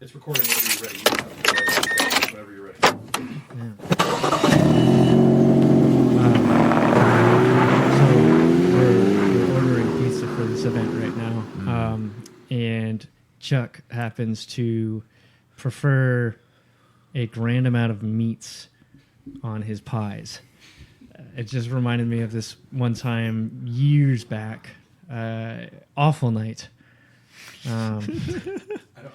It's recording whenever you're ready. You don't have to go whenever you're ready. So we're ordering pizza for this event right now, and Chuck happens to prefer a grand amount of meats on his pies. It just reminded me of this one time years back. Awful night.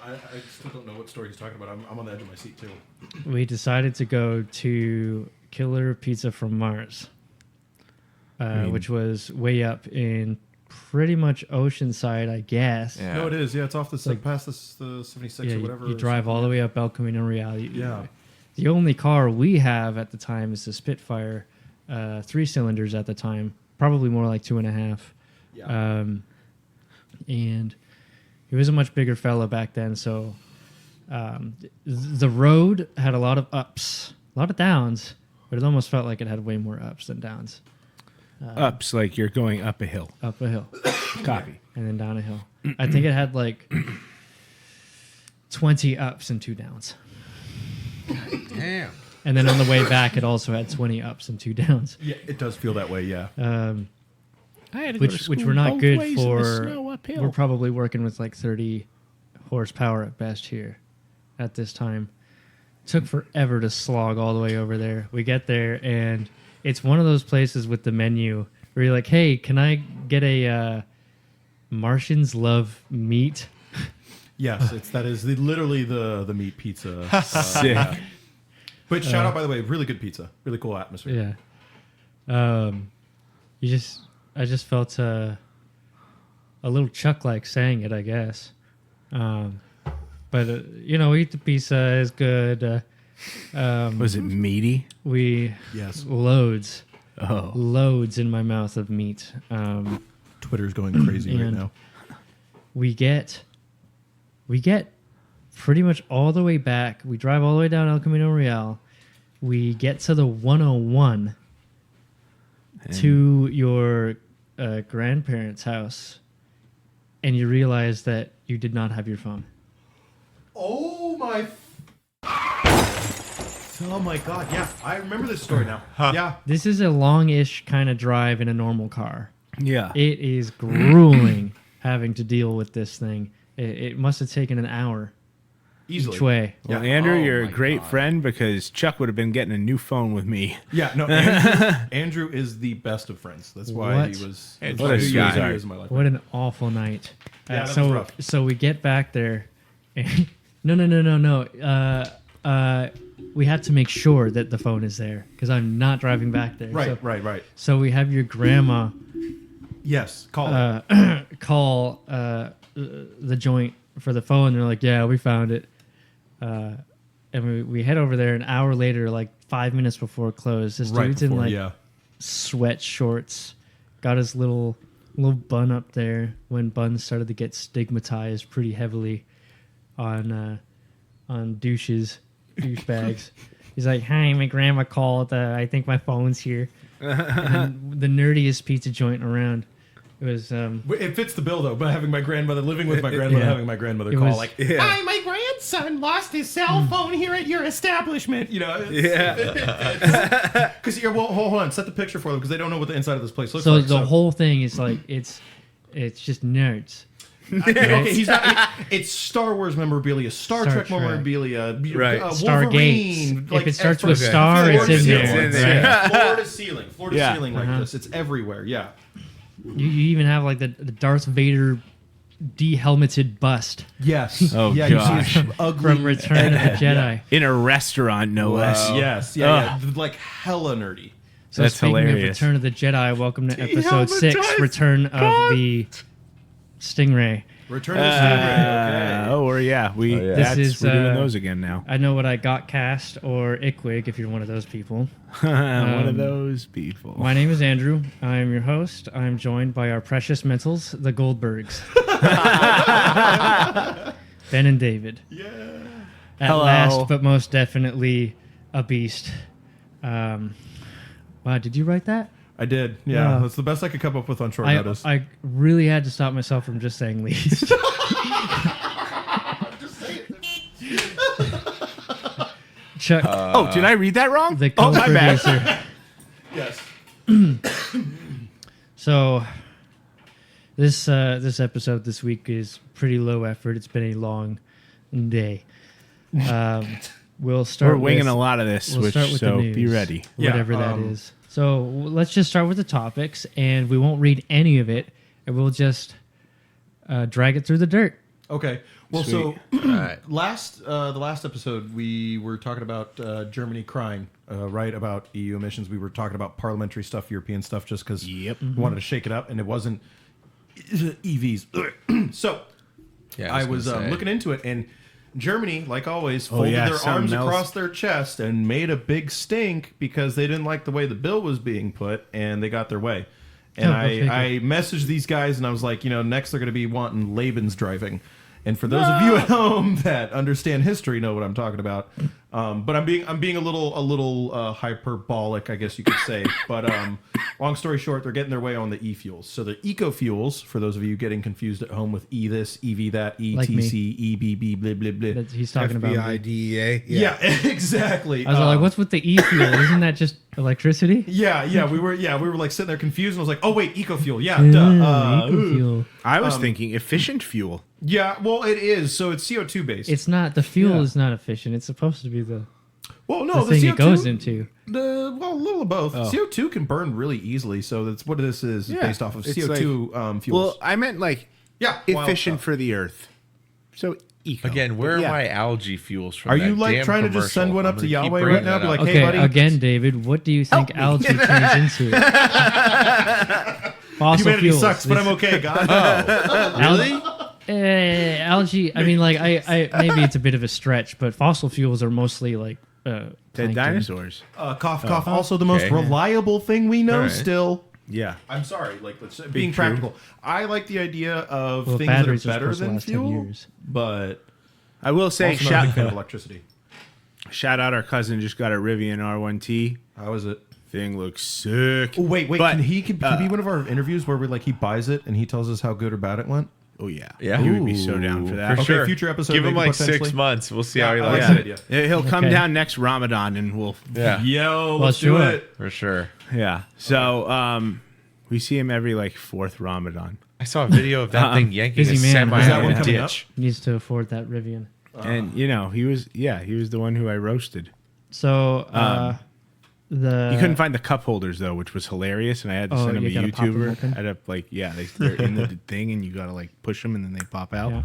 I still don't know what story he's talking about. I'm on the edge of my seat, too. We decided to go to Killer Pizza from Mars, which was way up in pretty much Oceanside, I guess. Yeah. No, it is. Yeah, it's off the past the 76 Yeah, or whatever. you drive all the way up El Camino Real. Yeah. The only car we have at the time is the Spitfire, 3 cylinders at the time, probably more like 2.5. Yeah. And he was a much bigger fella back then, so the road had a lot of ups, a lot of downs, but it almost felt like it had way more ups than downs. Ups, like you're going up a hill. Up a hill. Copy. And then down a hill. I think it had like 20 ups and 2 downs. Damn. And then on the way back, it also had 20 ups and 2 downs. Yeah, it does feel that way, yeah. I had to go to Which school were not both good ways in the for. snow uphill. We're probably working with like 30 horsepower at best here at this time. Took forever to slog all the way over there. We get there, and it's one of those places with the menu where you're like, hey, can I get a Martians love meat? Yes, that is literally the meat pizza. Sick. Yeah. But shout out, by the way, really good pizza. Really cool atmosphere. Yeah. I just felt a little Chuck-like saying it, I guess. But, eat the pizza is good. Was it meaty? Yes. Loads in my mouth of meat. Twitter's going crazy right And now. We get pretty much all the way back. We drive all the way down El Camino Real. We get to the 101 to your grandparents' house, and you realize that you did not have your phone. Oh my God! Yeah, I remember this story now. Yeah, This is a long-ish kind of drive in a normal car. Yeah. It is grueling having to deal with this thing. It must have taken an hour easily. each way. Well, Yeah. Andrew, Oh you're a my great God. friend because Chuck would have been getting a new phone with me. Yeah, no, Andrew is the best of friends. That's why What? he was. What that's a why he sweetheart. is in my life. What an awful night. Yeah, that was rough. So we get back there. And no. We have to make sure that the phone is there because I'm not driving back there. Right. So we have your grandma Yes, call call the joint for the phone. They're like, yeah, we found it. And we head over there an hour later, like 5 minutes before it closed. This right dude's before, in like yeah. sweat shorts, got his little bun up there when buns started to get stigmatized pretty heavily on douchebags. He's like, "Hi, my grandma called. I think my phone's here." And the nerdiest pizza joint around. It was. It fits the bill though. But having my grandmother living with my grandmother, Yeah. having my grandmother It call was- like, Yeah. "Hi, my grandson lost his cell phone here at your establishment." Yeah. Because hold on, set the picture for them because they don't know what the inside of this place looks So like. the whole thing is like it's just nerds. Okay, he's not. It's Star Wars memorabilia, Star Trek memorabilia, Right. Wolverine. Stargates. If it starts with okay. star, it's in Floor to there. ceiling. Right? Yeah. Floor to ceiling, Yeah. like Uh-huh. this. It's everywhere. Yeah. You even have like the Darth Vader de-helmeted bust Yes. Oh, yeah, gosh. You see his ugly. from Return of the Jedi. In a restaurant, no less. Yes. Yeah. Like hella nerdy. So That's speaking hilarious. of Return of the Jedi, welcome to episode 6, Return of the Stingray. Return of the Stingray. Okay. Oh, yeah. This That's, is, we're doing uh, those again now. I know what I got cast, or Ickwig, if you're one of those people. One of those people. My name is Andrew. I'm your host. I'm joined by our precious mentals, the Goldbergs. Ben and David. Yeah. At Hello. last, but most definitely, a beast. Wow, did you write that? I did. Yeah. Yeah. That's the best I could come up with on short notice. I really had to stop myself from just saying least. Chuck, Did I read that wrong? the Oh, my bad. co-producer. Yes. So this episode this week is pretty low effort. It's been a long day. We'll start. We're winging with, a lot of this, we'll start with the so news, be ready. whatever that is. So let's just start with the topics, and we won't read any of it, and we'll just drag it through the dirt. Okay. Well, Sweet. so Right. the last episode we were talking about Germany crying, right, about EU emissions. We were talking about parliamentary stuff, European stuff, just because Yep. we wanted to shake it up, and it wasn't EVs. So Yeah, I was gonna say. looking into it, and Germany, like always, Oh, folded yeah, their something arms else. across their chest and made a big stink because they didn't like the way the bill was being put, and they got their way. And Oh, okay, I messaged these guys, and I was like, next they're going to be wanting Laban's driving. And for those of you at home that understand history, know what I'm talking about. But I'm being a little hyperbolic, I guess you could say. But long story short, they're getting their way on the e-fuels. So the eco-fuels, for those of you getting confused at home with E this, EV that, Like me. ETC, EBB, blah blah blah. That he's talking about. FBIDEA. Yeah, exactly. I was like, "What's with the e-fuel? Isn't that just electricity?" Yeah, we were like sitting there confused, and I was like, "Oh wait, eco-fuel, yeah, duh." Eco-fuel. I was thinking efficient fuel. Yeah, well, it is. So it's CO2 based. It's not. The fuel Yeah. is not efficient. It's supposed to be the the thing CO2 it goes into. a little of both. CO2 can burn really easily, so that's what this is Yeah, based off of it's CO2 fuels. Well, I meant like yeah, wild efficient stuff. for the earth. So eco. Again, where Yeah. are my algae fuels from? Are you that like damn trying to just send commercial? one up I'm to gonna keep Yahweh bringing right now? that Be up. like, hey, Okay, buddy. again, David, what do you think algae turns into? Fossil Humanity fuels. sucks, but I'm okay, God. Really? Algae. I mean, like, I maybe it's a bit of a stretch, but fossil fuels are mostly like Dead plankton. dinosaurs. Cough, cough. Also, the most Okay. reliable thing we know All right. still. Yeah. I'm sorry, like being true. practical. I like the idea of Well, things that are batteries are better supposed to than last 10 fuel, years. but I will say, also not a big fan of electricity. shout out our cousin just got a Rivian R1T. How is it? Thing looks sick. Oh, wait. But, Can he be one of our interviews where he buys it and he tells us how good or bad it went? Oh yeah. Yeah. He would be so down for that. For Okay, sure. future episode, Give him maybe like 6 potentially. months. We'll see how he I likes like it. that idea. He'll come Okay. down next Ramadan and we'll Yeah, Yo, let's do sure. it. for sure. yeah. So we see him every like fourth Ramadan. I saw a video of that thing yanking a Busy man. semi Is that out one of a coming ditch. Needs to afford that Rivian. And he was the one who I roasted. So You couldn't find the cup holders though, which was hilarious, and I had to Oh, send him a you gotta pop 'em YouTuber. open? I had to they're in the thing, and you gotta like push them, and then they pop out. Yeah.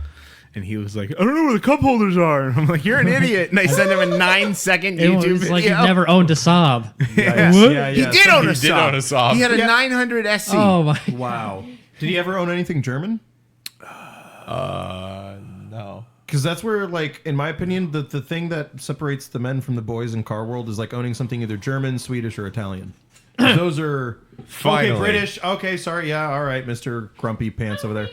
And he was like, "I don't know where the cup holders are." And I'm like, "You're an idiot!" And I sent him a 9-second It YouTube was video. like you've never owned a Saab. Yeah, What? yeah, He yeah. did own a He did own a Saab. He had a Yeah. 900 SC. Oh my! Wow. Did he ever own anything German? No. Because that's where, like, in my opinion, the thing that separates the men from the boys in car world is like owning something either German, Swedish, or Italian. Those are Finally. okay. British. Okay, sorry. Yeah, all right, Mr. Grumpy Pants over there.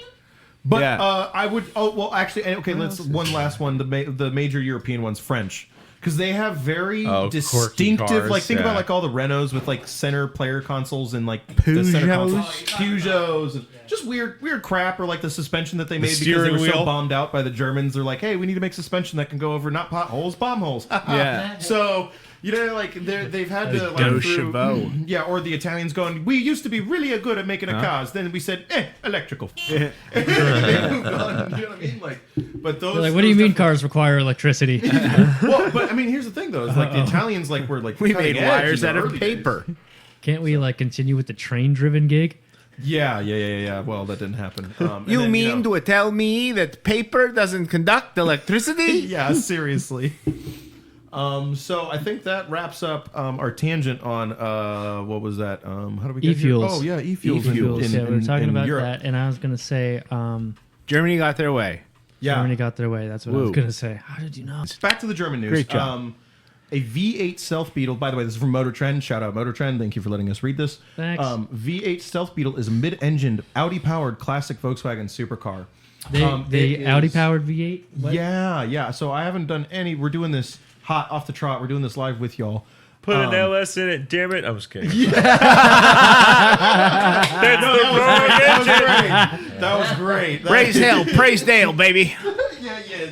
But Yeah. I would. Oh well, actually, okay. Let's one last one. The major European ones, French, because they have very quirky distinctive. cars, Like think yeah. about like all the Renaults with like center player consoles and like the center Peugeots. Peugeots, and just weird crap, or like the suspension that they made because they steering were so wheel. bombed out by the Germans. They're like, hey, we need to make suspension that can go over not potholes, bomb holes. Yeah. So. Like they've had to like Go through, Chevaux. yeah, or the Italians going. We used to be really good at making a cars. Then we said, electrical. They moved on, you know what I mean? Like, but those. They're like, what do you those mean definitely- cars require electricity? Well, but I mean, here's the thing though. Is like the Italians like were like We cutting made edge wires in out the of early paper. days. Can't we like continue with the train-driven gig? Yeah. Well, that didn't happen. And You then, mean to tell me that paper doesn't conduct electricity? Yeah, seriously. So I think that wraps up our tangent on what was that? How do we get E-fuels. Here? Oh yeah, e-fuels. E-fuels. Yeah, we were talking about Europe. that, and I was gonna say Germany got their way. Yeah. Germany got their way. That's what I was Woo. gonna say. How did you know? Back to the German news. Great job. A V8 Stealth Beetle. By the way, this is from Motor Trend. Shout out Motor Trend. Thank you for letting us read this. Thanks. V8 Stealth Beetle is a mid-engined, Audi-powered classic Volkswagen supercar. The it Audi is- powered V8. What? Yeah. So I haven't done any. We're doing this hot off the trot. We're doing this live with y'all. Put an LS in it, damn it. I'm just kidding. That was great. Praise Hill, praise Dale, baby.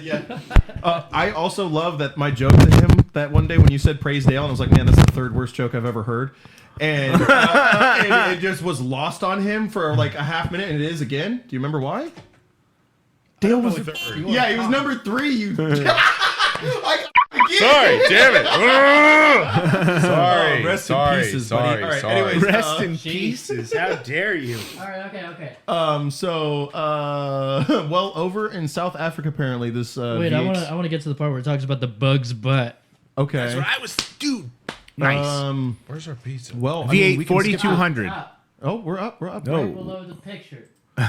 Yeah. I also love that my joke to him that one day when you said praise Dale, and I was like, man, that's the third worst joke I've ever heard. And it just was lost on him for like a half minute, and it is again. Do you remember why? Dale was yeah, he was number 3. You. Sorry, damn it. Sorry. Rest in pieces, buddy. sorry, All right, sorry. anyways, Rest in pieces. How dare you? All right, okay. Well, over in South Africa, apparently this. Wait, V8 I want to get to the part where it talks about the bug's butt. Okay. That's what I was, dude. Nice. Where's our pizza? Well, I mean, V8 we can skip- 4200. Oh, we're up. We're up. No. Right below the picture. All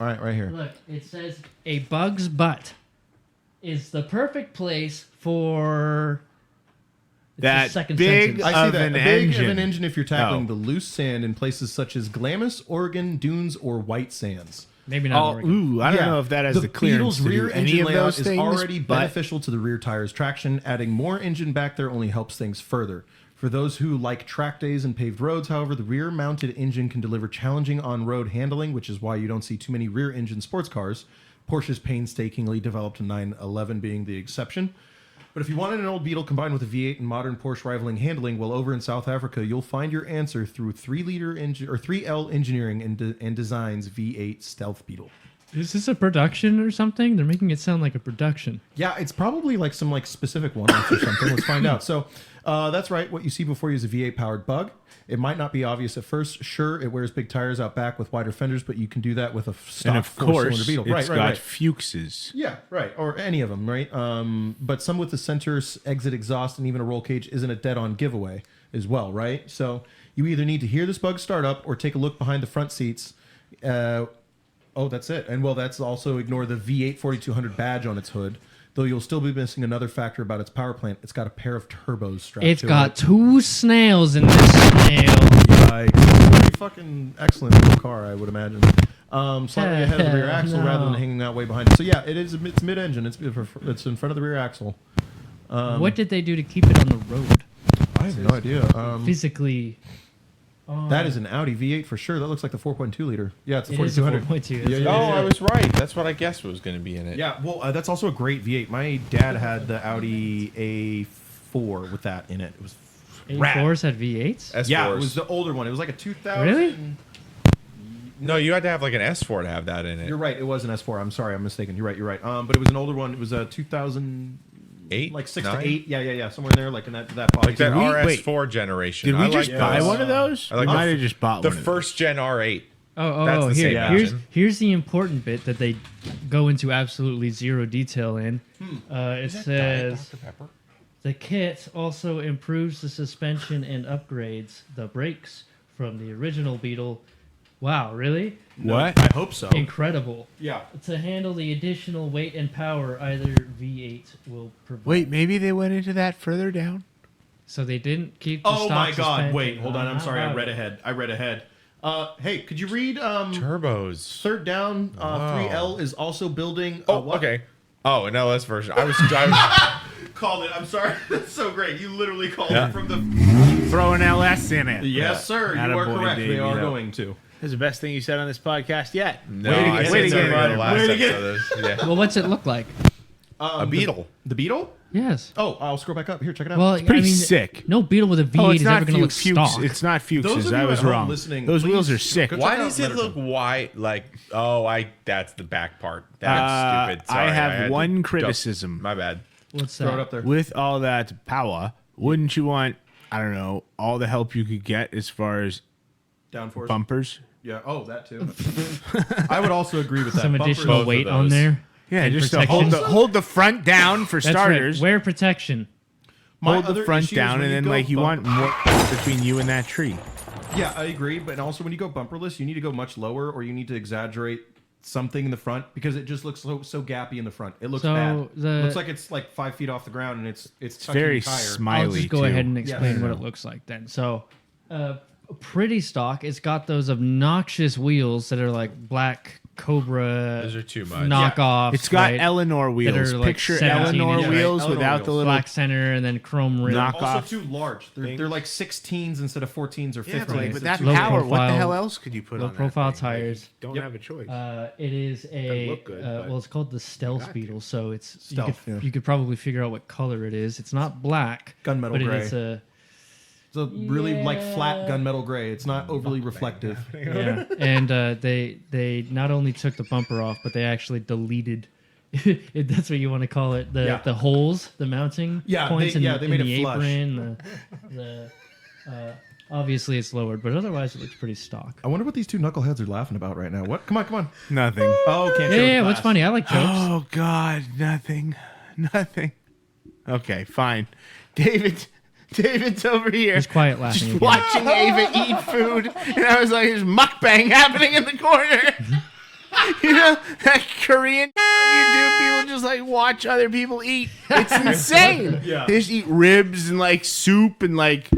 right here. Look, it says a bug's butt is the perfect place for That second big sentence. I see of that. an A big engine. of an engine if you're tackling Oh. the loose sand in places such as Glamis, Oregon, dunes, or white sands. Maybe not. Oh, Oregon. I don't know if that has the clearance Beetle's to do rear any engine of layout those is things. already but beneficial to the rear tire's traction. Adding more engine back there only helps things further. For those who like track days and paved roads, however, the rear-mounted engine can deliver challenging on-road handling, which is why you don't see too many rear-engine sports cars. Porsche's painstakingly developed 911 being the exception. But if you wanted an old Beetle combined with a V8 and modern Porsche rivaling handling, well, over in South Africa, you'll find your answer through 3L Engineering and Design's V8 Stealth Beetle. Is this a production or something? They're making it sound like a production. Yeah, it's probably like some like specific one-offs or something. Let's find out. So that's right. What you see before you is a V8 powered bug. It might not be obvious at first. Sure, it wears big tires out back with wider fenders, but you can do that with a stock and of four-cylinder course, Beetle. it's got Fuchses. Yeah, right. Or any of them, right? But some with the center exit exhaust and even a roll cage isn't a dead-on giveaway as well, right? So you either need to hear this bug start up or take a look behind the front seats. Oh, that's it. And well, that's also ignore the V8 4200 badge on its hood. Though you'll still be missing another factor about its power plant. It's got a pair of turbos strapped It's to got it. 2 snails in this snail. Yikes. Pretty fucking excellent little car, I would imagine. Slightly ahead of the rear axle No. rather than hanging out way behind it. So yeah, it's mid-engine. It's in front of the rear axle. What did they do to keep it on the road? I have no idea. Physically. That is an Audi V8 for sure. That looks like the 4.2 liter. Yeah, it's a It is a 4200. 4.2. Yeah, That's yeah, Oh, yeah. I was right. That's what I guessed was going to be in it. Yeah, well, that's also a great V8. My dad had the Audi A4 with that in it. It was rad. A4s had V8s? S4s. Yeah, it was the older one. It was like a 2000. Really? No, you had to have like an S4 to have that in it. You're right. It was an S4. I'm sorry. I'm mistaken. You're right. But it was an older one. It was a 2000, 8? like 6 9? to 8. Yeah. Somewhere in there, like in that body. Like that we- RS4 generation. Did we I just like buy those. one of those? I like we the- might have just bought The one. first gen R8. Oh, the same engine. here's the important bit that they go into absolutely zero detail in. It says Pepper? the kit also improves the suspension and upgrades the brakes from the original Beetle. Wow, really? What? I hope so. Incredible. Yeah. To handle the additional weight and power either V8 will provide. Wait, maybe they went into that further down. So they didn't keep the Oh stock my God! suspension. Wait, hold on. I'm sorry. I Wow. read ahead. Hey, could you read Turbos. third down? Wow. 3L is also building. Oh, what? okay. Oh, an LS version. I was Called it. I'm sorry. That's so great. You literally called Yeah. it from the. Throw an LS in it. Yes, sir. You are Attaboy, correct. Dave, They are yeah. going to. That's the best thing you said on this podcast yet. No, Way to I get- said way to something get- in the last way to get- episode of this. Yeah. Well, what's it look like? A Beetle. The Beetle? Yes. Oh, I'll scroll back up. Here, check it out. Well, Pretty sick. No Beetle with a V8 Oh, it's is not ever going to look Fuchs. stock. It's not Those Fuchses. of you I at was home wrong. listening, Those wheels please are sick. go check Why out does it Letterman. look white? Like, that's the back part. That's stupid. I Sorry, have had one to criticism. My bad. What's Throw that? it up there. With all that power, wouldn't you want, I don't know, all the help you could get as far as Downforce. bumpers? Yeah. Oh, that too. I would also agree with that. Some Bumpers- additional both weight of on those. there. Yeah, And just to protection. hold the front down for That's starters. right. Wear protection. My Hold the other front issue is down, when and then go like you want bumper- more between you and that tree. Yeah, I agree. But also when you go bumperless, you need to go much lower, or you need to exaggerate something in the front because it just looks so gappy in the front. It looks So bad. the- Looks like it's like 5 feet off the ground, and it's touching Very the tire. smiley. I'll just go too. ahead and explain Yes. what it looks like then. So, pretty stock. It's got those obnoxious wheels that are like black Cobra Those are too much. knockoffs. It's got right? Eleanor that wheels. are, like, Picture 17 Eleanor inch, wheels Eleanor without wheels. the little black center and then chrome rim. Knock Also off. too large. They're like 16s instead of 14s or 15s. Yeah, but, like, It's with that too low power, large. what the profile- hell else could you put low on profile that thing? Like, tires. you don't have a choice. It is a look good, but well, it's called the Stealth got to. Beetle, so it's Stealth, yeah. you could probably figure out what color it is. It's not black, Gunmetal but gray. it is a It's a really like flat Yeah. gunmetal gray. It's not overly reflective. yeah. And they not only took the bumper off, but they actually deleted. If that's what you want to call it, Yeah. the holes, the mounting Yeah, points they in made the it flush. apron. Obviously it's lowered, but otherwise it looks pretty stock. I wonder what these two knuckleheads are laughing about right now. What? Come on. Nothing. Oh, can't show Yeah, the what's glass. funny? I like jokes. Oh God, nothing. Okay, fine. David's over here. He's quiet laughing Just again. watching Ava eat food, and I was like, "There's mukbang happening in the corner." You know that Korean YouTube people just like watch other people eat. It's insane. Yeah. They just eat ribs and like soup and like.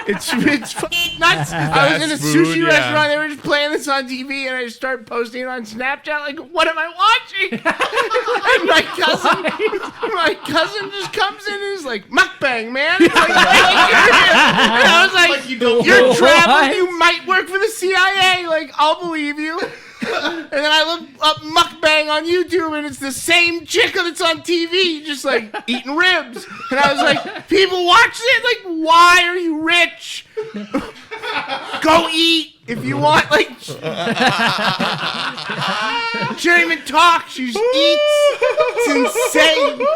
It's fucking nuts. I was in a Fast food, sushi yeah. restaurant. They were just playing this on TV, and I just started posting it on Snapchat. Like, what am I watching? And my cousin just comes in and is like, "Mukbang, man." It's like, and I was like, "You're traveling. You might work for the CIA. Like, I'll believe you." And then I look up mukbang on YouTube, and it's the same chick that's on TV, just like eating ribs. And I was like, people watch it? Like, why are you rich? Go eat if you want. Like, she don't even talk. She just eats. It's insane.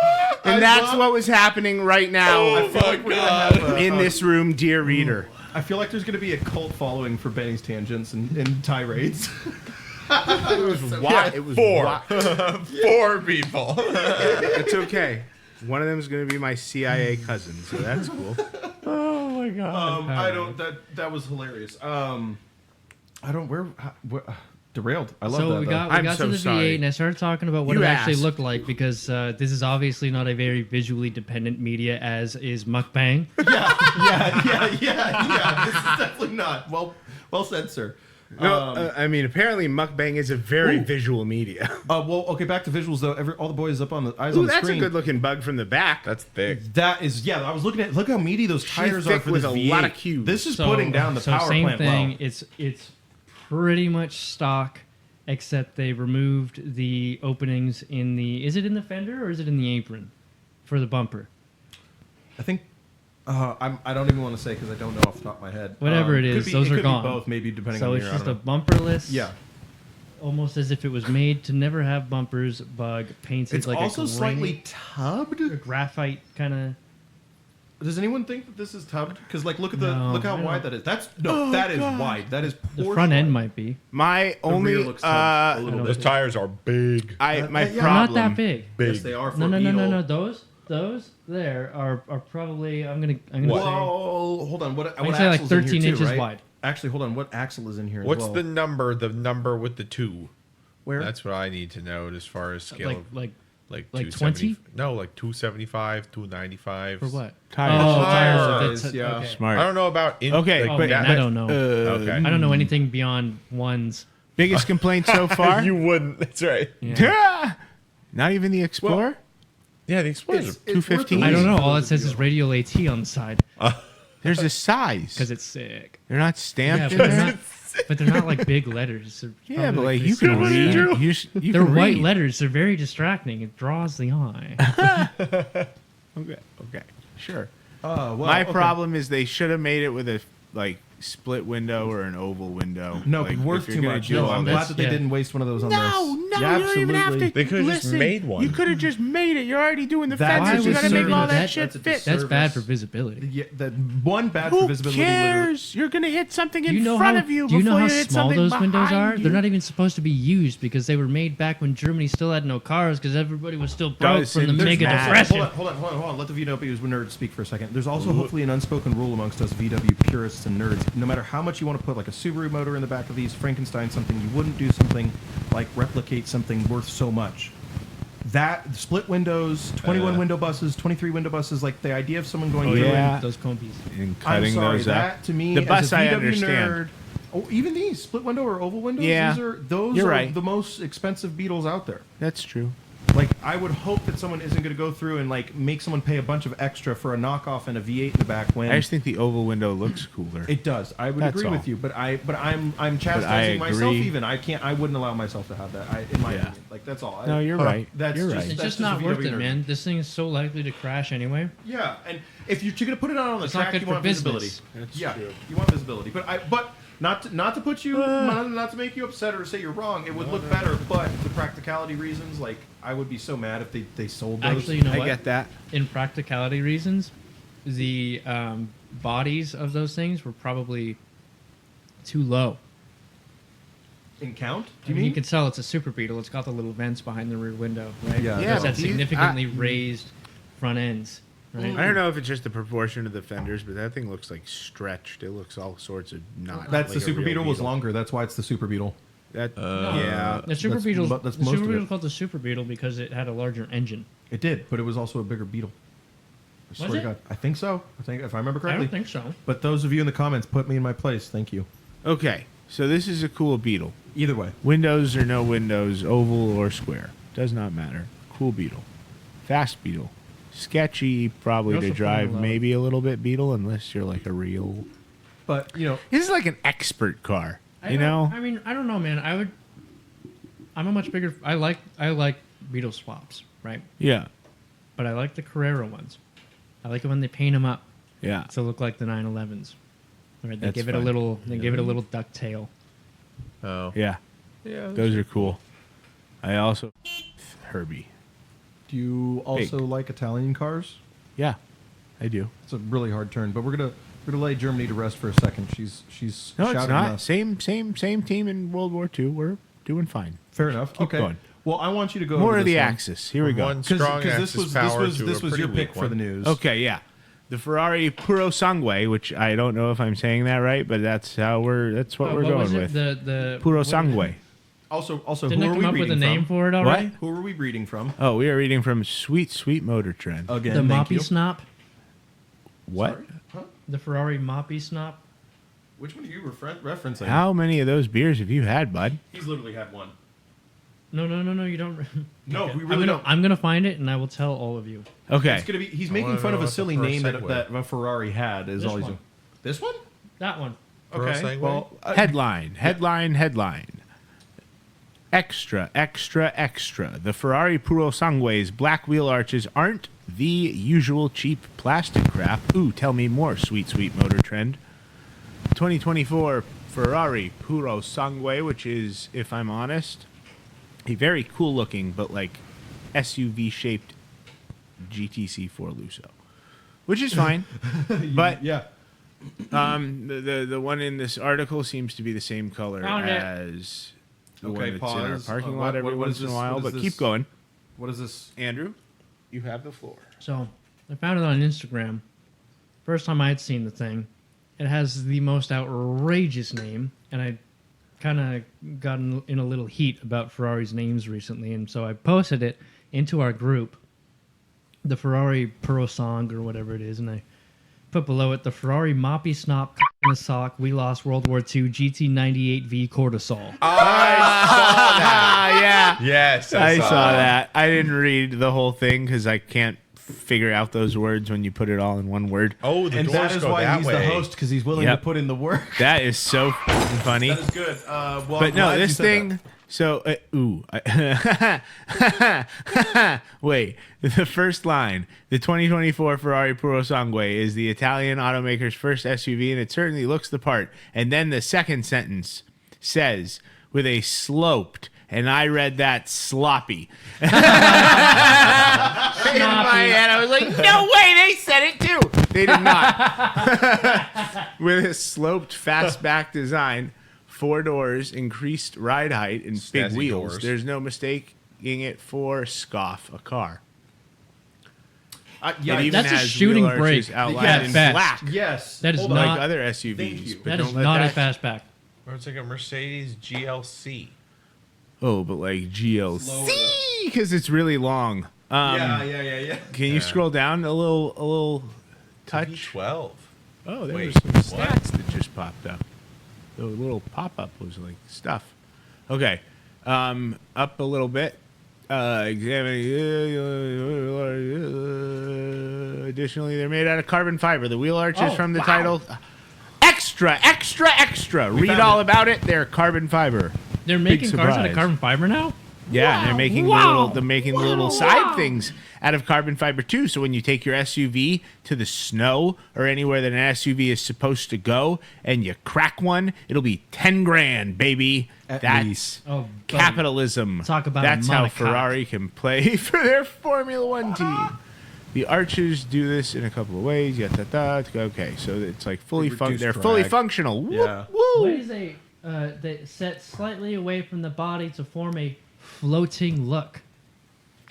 And that's what was happening right now I feel like we're gonna have in this room, dear reader. I feel like there's going to be a cult following for Benny's tangents and tirades. It was wild. It was Four. wild. 4 people. It's okay. One of them is going to be my CIA cousin, so that's cool. Oh my god. I don't. That was hilarious. I don't. Where derailed. I love So that. we though. got I'm to so the sorry. V8 and I started talking about what You it actually asked. looked like because this is obviously not a very visually dependent media as is mukbang. yeah. This is definitely not. Well said, sir. No, I mean, apparently mukbang is a very visual media. Well, okay. Back to visuals though. All the boys up on the eyes Ooh, on the that's screen. a good-looking bug from the back. That's thick. That is, yeah. I was looking at. Look how meaty those tires are thick for with this a V8. lot of cubes. This is putting down the power same plant thing. well. It's pretty much stock, except they removed the openings in the. Is it in the fender or is it in the apron for the bumper? I think. I don't even want to say because I don't know off the top of my head. Whatever it could is, be- those it are could gone. Be both, maybe depending So on it's the year. I just a don't know. bumperless. Yeah. Almost as if it was made to never have bumpers. Bug painted It's like also a slightly tubbed. graphite kind of. Does anyone think that this is tubbed? Because look at No, look how I don't. wide that is. That is wide. That is The Porsche front end wide. might be. My only, rear looks tubbed a little Those tires are big. my yeah. They're problem. not that big. Big. Yes, they are. For No. Eagle. Those there are probably. I'm gonna Whoa, say. hold on. What I'd say like axle's in 13 here inches too, right? wide. Actually, hold on. What axle is in here? What's as well? the number? The number with the 2. Where? That's what I need to know as far as scale. Like like 20? No, like 275, 295. for what? Tires. Oh, Tires, that's- yeah. okay. Smart. I don't know about Okay, Oh, but man, but, I don't know. Okay. I don't know anything beyond ones. biggest complaint so far? You wouldn't. That's right. Yeah. Not even the Explorer? Yeah, the Explorers. It's 215. worth I the don't know. lease All for it the says deal. is Radial AT on the side There's a size. because it's sick. They're not Yeah, stamped but in they're there? not. But they're not like big letters. They're Yeah, probably but like pretty you can small. read. You They're can white read. letters. They're very distracting. It draws the eye. Okay, sure. Well, My okay. problem is they should have made it with a like split window or an oval window. No, like, worth if you're too gonna much. do No, all I'm this. glad that they yeah. didn't waste one of those on No, this. no, Yeah, you don't even have to. absolutely. They could've just listen, made one. You could have just made it. You're already doing the That fences. You was got to make all service. that shit That's a fit. That's bad for Service. visibility. Yeah, that one bad for Who visibility. literally. cares? You're gonna hit something in Do you know front how? of you Do you know before how you hit small something those windows behind are? you. They're not even supposed to be used because they were made back when Germany still had no cars because everybody was still broke from the Doesn't mega matter. depression. Hold on. Let the VW nerds speak for a second. There's also hopefully an unspoken rule amongst us VW purists and nerds. No matter how much you want to put like a Subaru motor in the back of these, Frankenstein something, you wouldn't do something like replicate something worth so much. That split windows, 21 window buses, 23 window buses, like the idea of someone going Oh, through yeah. and Those combies. And I'm cutting sorry, those up. that to me The as bus a I VW understand. nerd, Oh, even these split window or oval windows. Yeah. Those You're are right. the most expensive Beetles out there. That's true. Like, I would hope that someone isn't going to go through and like make someone pay a bunch of extra for a knockoff and a V8 in the back when I just think the oval window looks cooler. it does. I would That's agree all. with you, but I'm chastising myself. agree. Even I wouldn't allow myself to have that. In my Yeah. opinion, like that's all. No, you're right. That's You're just- right. It's that's just not a worth VW it, nerd. man. This thing is so likely to crash anyway. Yeah, and if you're going to put it out on the It's not track, good you for want business. visibility. You want visibility. But not to put you not to make you upset or say you're wrong. It would look better, but the practicality reasons, like I would be so mad if they sold those. Actually, you know I what? get that. In practicality reasons, the bodies of those things were probably too low. In count? I Do you mean, you mean? can tell it's a Super Beetle. It's got the little vents behind the rear window, right? Yeah. Yeah, It's but that these- significantly raised front ends, right? I don't know if it's just the proportion of the fenders, but that thing looks like stretched. It looks all sorts of not. That's like the a Super real Beetle was longer. That's why it's the Super Beetle. That No. yeah. The Super That's- Beetle. but that's The most Super of it. Beetle called the Super Beetle because it had a larger engine. It did, but it was also a bigger Beetle. I swear Was to it? God. I think so. I think if I remember I correctly. don't think so. But those of you in the comments put me in my place. Thank you. Okay, so this is a cool Beetle. Either way. Windows or no windows, oval or square, does not matter. Cool Beetle, fast Beetle, sketchy probably You're to also drive, putting a lot- maybe a little bit Beetle unless you're like a real. But, you know, This is like an expert car, I you don't- know? I mean, I don't know, man. I'm a much bigger. I like Beetle swaps, right? Yeah, But I like the Carrera ones. I like it when they paint them up yeah. to look like the 911s. Right? They That's give it a fine. little. They give it a little ducktail. Oh. Yeah, Yeah. those are cool. I also Herbie. do you also like Italian cars? Yeah, I do. It's a really hard turn, but we're gonna lay Germany to rest for a second. She's No, shouting it's not. us. Same team in World War II. We're doing fine. Fair enough. Keep okay. going. Well, I want you to go More over of the this one. axis. Here we go. One strong Because axis power to this a was pretty your pick weak for the one. news. Okay, yeah. The Ferrari Puro Sangue, which I don't know if I'm saying that right, but that's what we're What going was it? with. The Puro what- Sangue. Also, Didn't who I are come we up with a reading name from? for it already? Who are we reading from? Oh, we are reading from Sweet Sweet Motor Trend. Again, The thank you. Moppy Snop. What? Sorry? Huh? The Ferrari Moppy Snop. Which one are you referencing? How many of those beers have you had, bud? He's literally had one. No, you don't. No, Okay. we really don't. I'm gonna find it and I will tell all of you. Okay. It's gonna be. He's wanna making fun know of a what the silly first name that segue. a Ferrari had. Is This all he's one. doing. This one? That one. Pro Okay. segue? Well, Headline. Extra, extra, extra. The Ferrari Puro Sangue's black wheel arches aren't the usual cheap plastic crap. Ooh, tell me more, Sweet Sweet Motor Trend. 2024 Ferrari Puro Sangue, which is, if I'm honest, a very cool looking but like SUV shaped GTC4 Lusso, which is fine. But yeah. the one in this article seems to be the same color Found it. as the Okay, one that's in our pause. parking What- lot every what once is in a this- while. what is But this? keep going, What is this? Andrew. You have the floor. So I found it on Instagram. First time I had seen the thing. It has the most outrageous name, and I kind of got in a little heat about Ferrari's names recently, and so I posted it into our group, the Ferrari Puro Song or whatever it is, and I put below it the Ferrari Moppy Snop in the sock. We lost World War II GT98V cortisol. Yeah. Yes, I saw that. I didn't read the whole thing because I can't figure out those words when you put it all in one word. Oh, the And doors that is go why that he's way. the host, because he's willing Yep. to put in the work. That is so funny. That is good. Well, But I'm no, glad you this said thing. that. So, wait. The first line, the 2024 Ferrari Puro Sangue is the Italian automaker's first SUV, and it certainly looks the part. And then the second sentence says, with a sloped, and I read that sloppy. In my head, I was like, no way, they said it too. They did not. With a sloped fastback design, 4 doors, increased ride height, and big Snazzy wheels. doors. There's no mistaking it for scoff a car. Yeah, It even That's a has shooting wheel arches brake. outlined Yeah, in fast. black, yes. That is Hold not- on. like other Thank SUVs. you. But That is don't let not a that- fastback. Or it's like a Mercedes GLC. Oh, but like GLC Slower. because it's really long. Yeah. Can you scroll down a little touch? V12. Oh, there Wait, was some what? stats that just popped up. The little pop-up was like stuff. Okay. Up a little bit. Additionally, they're made out of carbon fiber. The wheel arches from the title. Extra, extra, extra. Read found all it. about it. They're carbon fiber. They're making cars out surprise. of carbon fiber now? Yeah, and they're making the little side things out of carbon fiber too. So when you take your SUV to the snow or anywhere that an SUV is supposed to go, and you crack one, it'll be 10 grand, baby. At That's least. Oh, buddy. capitalism. Talk about That's a how monocoque. Ferrari can play for their Formula One team. The arches do this in a couple of ways. Okay, so it's like fully reduce they're fully drag. functional. Whoop, Yeah. woo. What is they set slightly away from the body to form a floating look?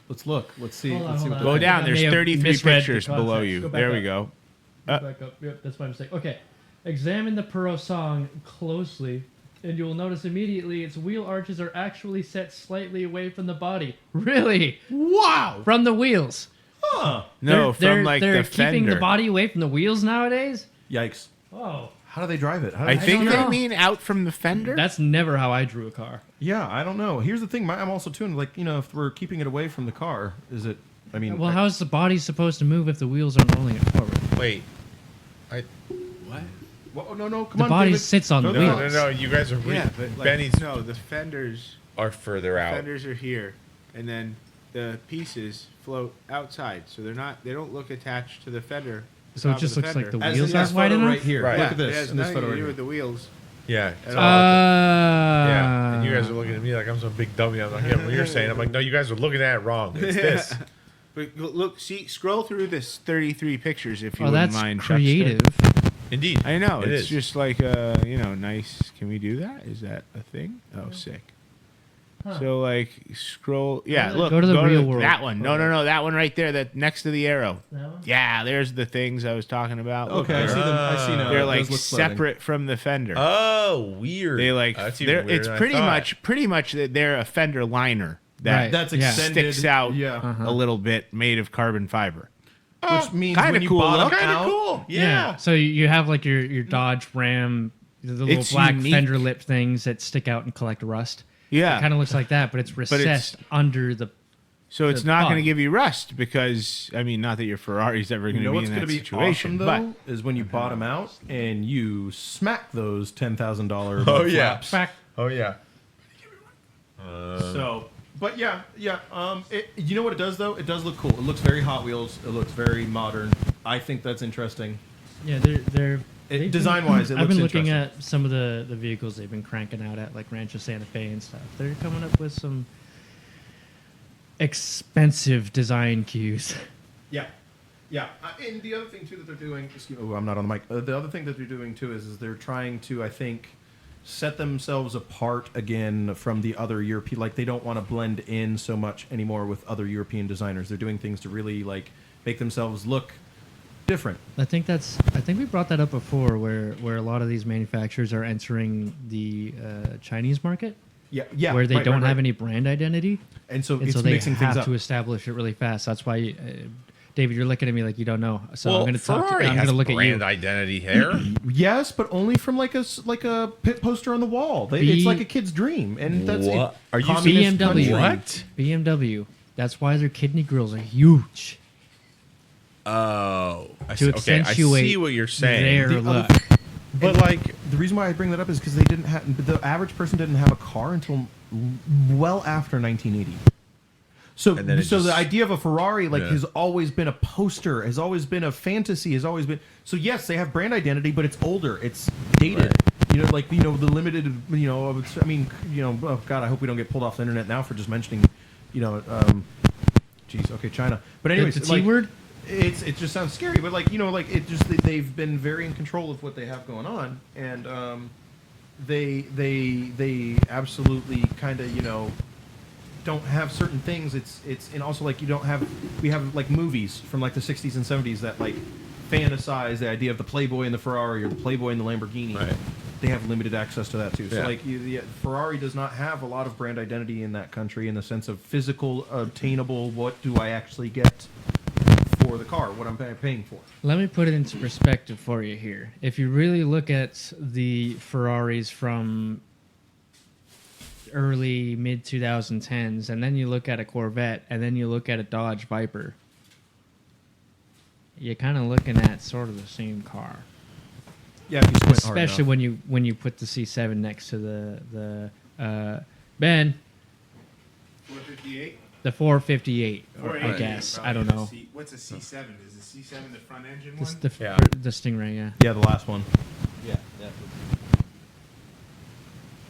Let's look. Let's see. Hold on, Let's see hold what on. Go the- down. I There's may have 33 misread the pictures below context. you. Go back There we up. go. Go back up. Yep, that's my mistake. Okay. Examine the Perosong closely, and you will notice immediately its wheel arches are actually set slightly away from the body. Really? Wow. From the wheels. Huh. No, They're- from like they're the keeping fender. the body away from the wheels nowadays? Yikes. Oh. How do they drive it? How do I they- think don't they know. mean out from the fender. That's never how I drew a car. Yeah, I don't know. Here's the thing. I'm also too like if we're keeping it away from the car, is it? I mean, Well, how's the body supposed to move if the wheels aren't rolling it forward? Wait. Well, no, come The on. body David. sits on Throw the the wheels. wheels. No. You guys are yeah, but like, Benny's no, the fenders are further out. fenders are here, and then the pieces float outside, so they don't look attached to the fender. the So it top just of looks like the As wheels in aren't this wide photo enough? right here. Right. Look at It this has in this nothing photo to right do here. with the wheels. Yeah. At so- all. yeah. And you guys are looking at me like I'm some big dummy. I'm like, yeah, what you're saying. I'm like, no, you guys are looking at it wrong. It's this. But look, scroll through this 33 pictures if you Oh, wouldn't that's mind. Chuckster. creative. Indeed. I know. It It's is. just like nice. Can we do that? Is that a thing? Oh, sick. So like scroll. Yeah, look. Go to the real world. That one. No. That one right there. That next to the arrow. That one? Yeah, there's the things I was talking about. Look, Okay, I see them. I see now. they're It like does look floating. separate from the fender. Oh, weird. They like That's they're even weirder it's than I pretty thought. much that they're a fender liner that Right. That's Yeah. extended. sticks out Yeah. a little bit, made of carbon fiber. Which means kinda when you cool bottom look. Kind out, of cool. Yeah. So you have like your Dodge Ram, the little It's black unique. fender lip things that stick out and collect rust. Yeah. It kind of looks like that, but it's recessed under the. So it's the not going to body. give you rust because I mean, not that your Ferrari's ever going You know to be what's in going that to be situation, awesome though is when you bottom out and you smack those $10,000. Oh, yeah. flaps. Back. Oh, yeah. So, but yeah. You know what it does though? It does look cool. It looks very Hot Wheels. It looks very modern. I think that's interesting. Yeah, they're Design-wise, it I've been looks looking interesting. at some of the vehicles they've been cranking out at like Rancho Santa Fe and stuff. They're coming up with some expensive design cues. Yeah. And the other thing too that they're doing. Excuse me. Oh, I'm not on the mic. The other thing that they're doing too is they're trying to, I think, set themselves apart again from the other European. Like they don't want to blend in so much anymore with other European designers. They're doing things to really like make themselves look different. I think we brought that up before, where a lot of these manufacturers are entering the Chinese market, Yeah. where they right, don't right, have right. any brand identity, And so and it's so they mixing things have up. to establish it really fast. That's why, David, you're looking at me like you don't know. So Well, I'm going to talk. Ferrari I'm has going to look at you. brand identity here. Yes, but only from like a pit poster on the wall. B- It's like a kid's dream, and that's What? Are you communist BMW? country. What? BMW. That's why their kidney grills are huge. Oh. I To see. Okay, I accentuate see what you're saying. their The other- look. But like, The reason why I bring that up is because they didn't have the average person didn't have a car until well after 1980. So, And then it so the just- idea of a Ferrari Yeah. has always been a poster, has always been a fantasy, has always been. So yes, they have brand identity, but it's older, it's dated. Right. The limited. I mean, oh God, I hope we don't get pulled off the internet now for just mentioning, geez, okay, China. But anyways, The T word? it just sounds scary, but they've been very in control of what they have going on, and they absolutely kind of don't have certain things. It's and also like we have like movies from like the 60s and 70s that like fantasize the idea of the Playboy and the Ferrari or the Playboy and the Lamborghini. Right. They have limited access to that too. So Yeah. like Ferrari does not have a lot of brand identity in that country in the sense of physical, obtainable. What do I actually get for the car, what I'm paying for. Let me put it into perspective for you here. If you really look at the Ferraris from early mid 2010s, and then you look at a Corvette, and then you look at a Dodge Viper, you're kind of looking at sort of the same car. Yeah, if you squint hard Especially enough. when you put the C7 next to the Ben, 458. the 458, or I guess I don't know. What's a C7? Is the C7 the front engine This, one? the, Yeah. the Stingray, yeah. Yeah, the last one. Yeah.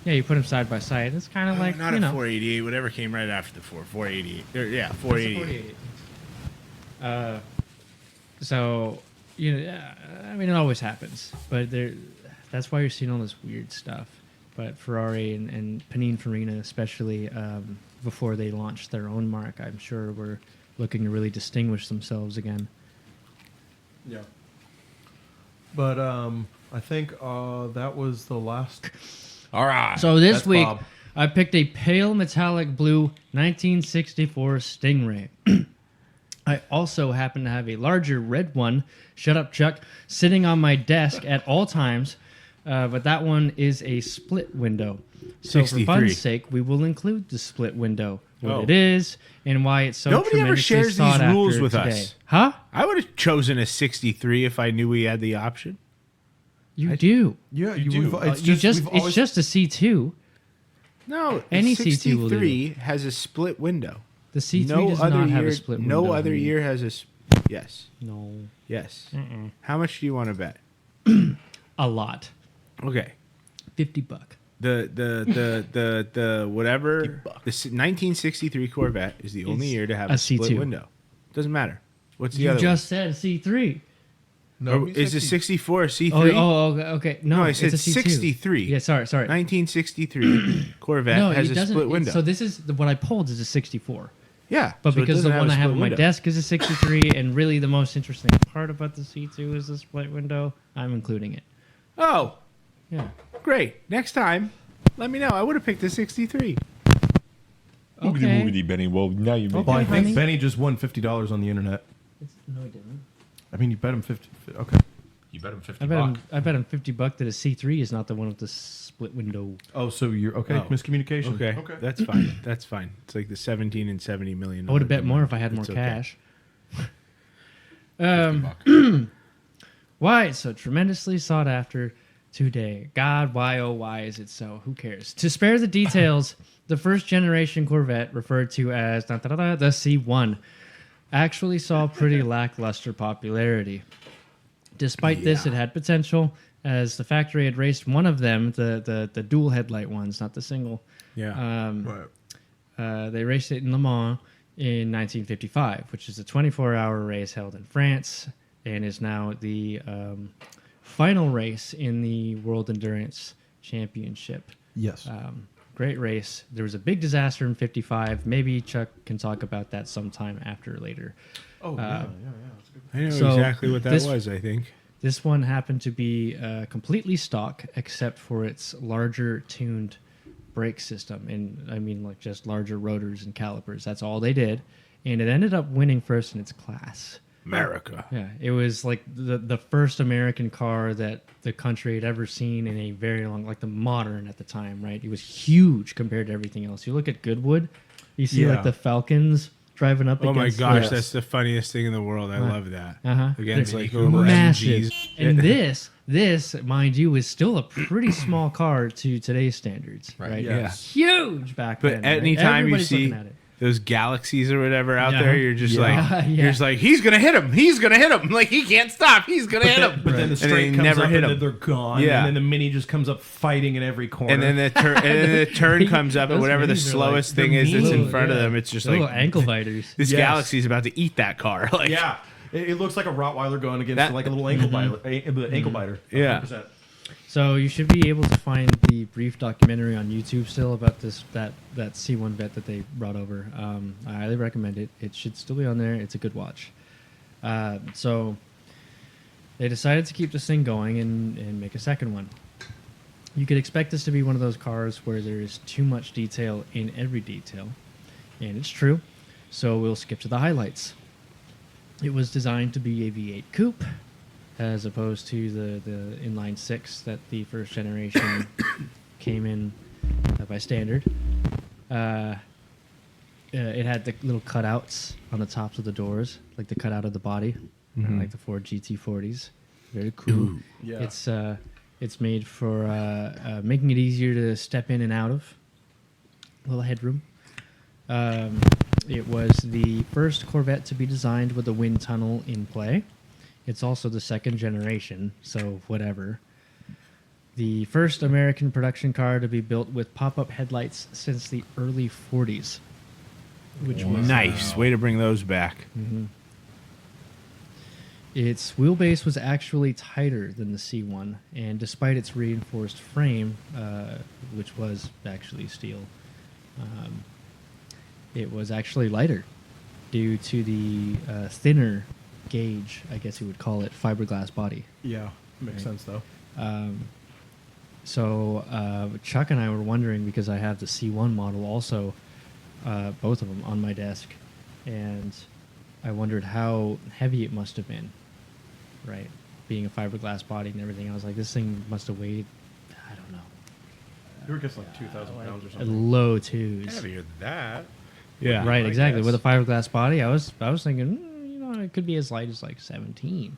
Yeah, you put them side by side. It's kind of like, not you a know. 488. Whatever came right after the 488. Yeah, It's a 488. 48. So, you know, I mean, it always happens, but that's why you're seeing all this weird stuff. But Ferrari and Pininfarina, especially before they launched their own mark, I'm sure were looking to really distinguish themselves again. Yeah. But I think that was the last. All right. So this That's week, Bob. I picked a pale metallic blue 1964 Stingray. I also happen to have a larger red one, shut up Chuck, sitting on my desk at all times, but that one is a split window. So 63. for fun's sake, we will include the split window, what Oh. it is, and why it's so Nobody ever tremendously shares sought these rules after with today. us. Huh? I would have chosen a 63 if I knew we had the option. You do. Yeah, You do. It's It's always, just a C2. No, Any the C2 will do. 63 has a split window. The C3 no does other not year, have a split window. No other year has a. Yes. No. Yes. How much do you want to bet? A lot. Okay. $50. The whatever the 1963 Corvette is the only It's year to have a a split C2. window. Doesn't matter. What's the You other just said C3. no, one? Is the 64 a C3? Okay. No, No, I it's said a C2. 63. Yeah, sorry. 1963 Corvette No, has it a doesn't. split window. So this is what I pulled is a 64. Yeah, But so it because doesn't the one a I have split on my window. desk is a 63, and really the most interesting part about the C2 is the split window, I'm including it. Oh, Yeah. great. Next time, let me know. I would have picked a 63. Okay. Benny. Well, now you Well, I think honey. Benny just won $50 on the internet. No, I didn't. I mean, you bet him 50. Okay. You bet him 50 I bet bucks. him $50 that a C3 is not the one with the split window. Oh, so you're okay? Oh. Miscommunication. Okay, that's fine. That's fine. It's like the 17 and 70 million. I would have bet more if I had more It's okay. cash. 50 bucks. Why it's so tremendously sought after today? God, why, oh, why is it so? Who cares? To spare the details, the first generation Corvette, referred to as the C1, actually saw pretty lackluster popularity. Despite this, it had potential, as the factory had raced one of them, the dual headlight ones, not the single. Yeah. They raced it in Le Mans in 1955, which is a 24-hour race held in France and is now the final race in the World Endurance Championship. Yes. Great race. There was a big disaster in 55. Maybe Chuck can talk about that sometime after later. oh, yeah. I know So exactly what that this- was, I think. This one happened to be completely stock, except for its larger tuned brake system. And I mean, like just larger rotors and calipers. That's all they did. And it ended up winning first in its class. America. Yeah, it was like the first American car that the country had ever seen in a very long, like the modern at the time, right? It was huge compared to everything else. You look at Goodwood, you see Yeah. like the Falcons driving up Oh my against gosh, the- that's the funniest thing in the world. I love that. Uh-huh. Against They're like little massive. MGs. And this, mind you, is still a pretty small car to today's standards, right? Yeah. Huge back But then. right? anytime you Everybody's see looking at it. those galaxies or whatever out Yeah. there, you're just Yeah. like, Yeah. you're just like, he's gonna hit him. He's gonna hit him. Like he can't stop. He's gonna hit him. But then the And straight they comes never up hit and him. then they're gone. Yeah. And then the Mini just comes up fighting in every corner. And then the turn comes up, and Those whatever the minis are slowest like- thing is they're that's in mean. front of Yeah. them, it's just They're like little ankle biters. this Yes. galaxy is about to eat that car. Like, yeah. It looks like a Rottweiler going against That- like a little ankle biter. Ankle biter. Yeah. 100%. So you should be able to find the brief documentary on YouTube still about that C1 vet that they brought over. I highly recommend it. It should still be on there. It's a good watch. So they decided to keep this thing going and make a second one. You could expect this to be one of those cars where there's too much detail in every detail, and it's true. So we'll skip to the highlights. It was designed to be a V8 coupe, as opposed to the inline six that the first generation came in by standard. It had the little cutouts on the tops of the doors, like the cutout of the body, like the Ford GT40s. Very cool. Yeah. It's made for making it easier to step in and out of. A little headroom. It was the first Corvette to be designed with a wind tunnel in play. It's also the second generation, so whatever. The first American production car to be built with pop-up headlights since the early 40s. Which was Nice. Way to bring those back. Its wheelbase was actually tighter than the C1, and despite its reinforced frame, which was actually steel, it was actually lighter due to the thinner gauge, I guess you would call it, fiberglass body. Yeah. Makes sense though. So Chuck and I were wondering, because I have the C1 model also, both of them on my desk, and I wondered how heavy it must have been, right? Being a fiberglass body and everything. I was like, this thing must have weighed, I don't know, You were guessing like 2,000 pounds or something. low twos. Heavier than that. Yeah. Right, I exactly. guess. With a fiberglass body, I was thinking, it could be as light as like 17,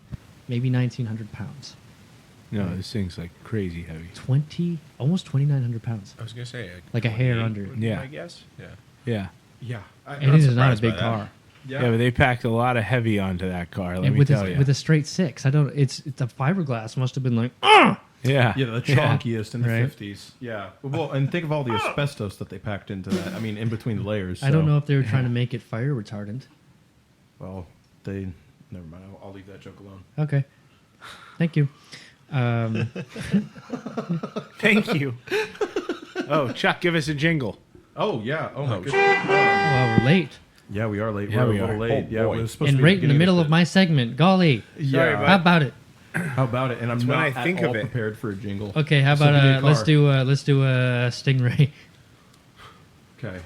maybe 1,900 pounds. No, this thing's like crazy heavy. Almost 2,900 pounds. I was gonna say Like a hair 28 under. would be Yeah. my guess. Yeah. Yeah. Yeah. And it is not a surprised big by that. car. Yeah, but they packed a lot of heavy onto that car. Let And me with tell a, you. with a straight six, I don't. It's the fiberglass must have been like, yeah. Yeah, the chonkiest in the Right. 50s. Yeah. Well, and think of all the asbestos that they packed into that. I mean, in between the layers. I don't so- know if they were trying to make it fire retardant. Well, they. Never mind. I'll leave that joke alone. Okay, thank you. Thank you. Oh, Chuck, give us a jingle. Oh, yeah. Oh, my Oh, goodness. Well, we're late, Yeah, we are late. Yeah, we're we a little are. late. Oh, yeah, boy. we're supposed and to be right in the beginning middle this of my segment. Golly, Yeah. how about it? How about it? And I'm When not I at think all of it. prepared for a jingle. Okay, how So about give me a let's car. do a Stingray. Okay.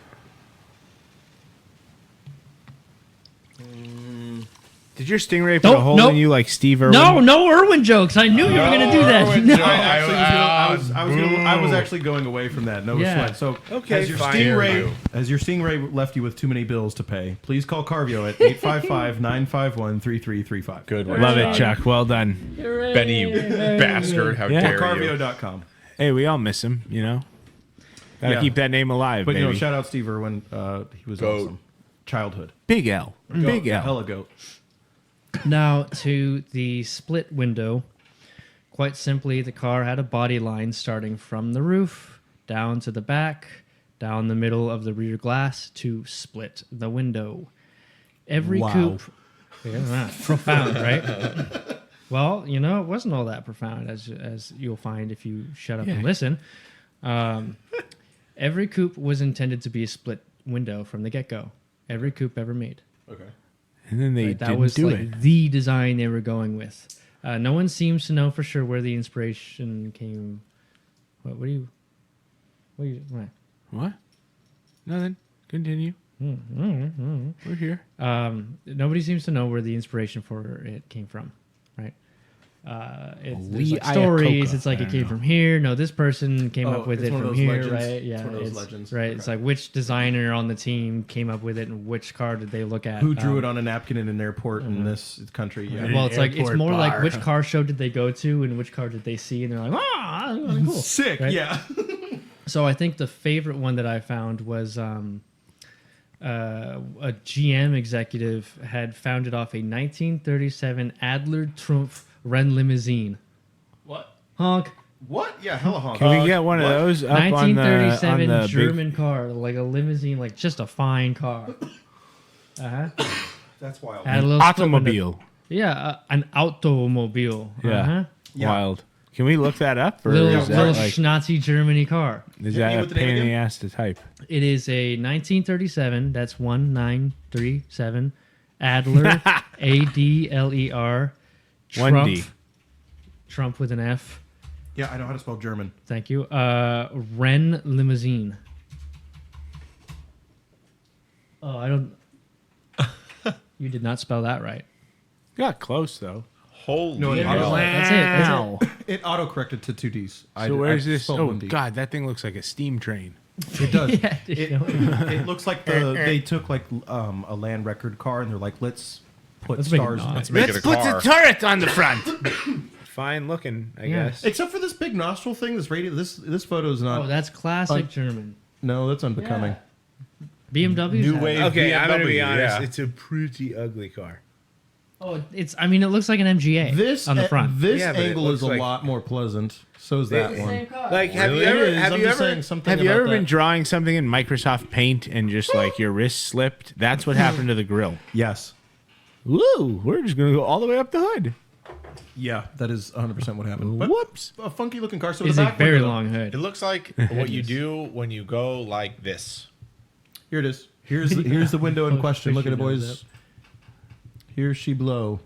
Did your Stingray put a Nope, hole nope. in you like Steve Irwin? No Irwin jokes. I knew you were gonna do that. Irwin No. joke. I was actually going away from that. No Yeah. sweat. So Okay, has your fine. Stingray left you with too many bills to pay? Please call Carvio at 855-951-3335. Good one. Love it, Chuck. Well done. Benny, you bastard. How Yeah. dare you? Carvio.com. Hey, we all miss him, you know? Gotta Yeah. keep that name alive, But baby. shout out Steve Irwin. He was Goat. awesome. Childhood. Big L. Big Goat. L. Hella goat. Now to the split window. Quite simply, the car had a body line starting from the roof down to the back, down the middle of the rear glass to split the window. Every Wow. coupe, yeah, profound, right? Well, it wasn't all that profound, as you'll find if you shut up and listen. Every coupe was intended to be a split window from the get-go. Every coupe ever made. Okay. And then they Right, that didn't was do like it. the design they were going with. No one seems to know for sure where the inspiration came. What What? Nothing. Continue. We're here. nobody seems to know where the inspiration for it came from, right? There's Lee like stories. Iacocca. It's like I it don't came know. from here. No, this person came Oh, up with it's it one of from those here, legends. right? Yeah, It's one of those legends. right. Okay. It's like which designer on the team came up with it, and which car did they look at? Who drew it on a napkin in an airport in this country? Yeah. Well, it's like it's airport more like bar. which car show did they go to, and which car did they see, and they're like, that's really cool. Sick. Right? Yeah. So I think the favorite one that I found was a GM executive had founded off a 1937 Adler Trumpf Ren limousine. What? Honk. What? Yeah, hella honk. Can we get one of those up on the 1937 big... German car, like a limousine, like just a fine car. Uh-huh. That's wild. Had a little split window. automobile? Yeah, an automobile. Yeah. Uh-huh. Yeah. Wild. Can we look that up? Or Little, is that little like... schnauzy Germany car. Is Hit me that a with the name pain in the again? ass to type? It is a 1937. That's 1937 Adler Adler. 1D. Trump with an F. Yeah, I know how to spell German. Thank you. Ren limousine. Oh, I don't. You did not spell that right. Got close though. Holy No, it hell. That's it. That's it. It auto-corrected to 2Ds. So where's this? spelled Oh 1D. God, that thing looks like a steam train. It does. Yeah, It looks like they took like a land record car and they're like, let's put Let's make it stars. not. in it. Let's make it a car. turret on the front. Fine looking, I Yeah. guess. Except for this big nostril thing. This radio. This photo is not. Oh, that's classic German. No, that's unbecoming. BMWs. New have wave. it. Okay, I'm gonna be BMW, honest. yeah. It's a pretty ugly car. Oh, it's. I mean, it looks like an MGA. This on the front. This Yeah, but it angle is looks a like- lot more pleasant. So is that one. Like, have Really? you ever? It is. Have I'm you just ever? saying something Have you about ever been that. drawing something in Microsoft Paint and just like your wrist slipped? That's what happened to the grill. Yes. Woo! We're just gonna go all the way up the hood. Yeah, that is 100% what happened. But Whoops! a funky looking car. So It's the a back very window- long It hood. looks like what you do when you go like this. Here it is. Here's the window in question. Look at it, Push your boys. nose Here she blow.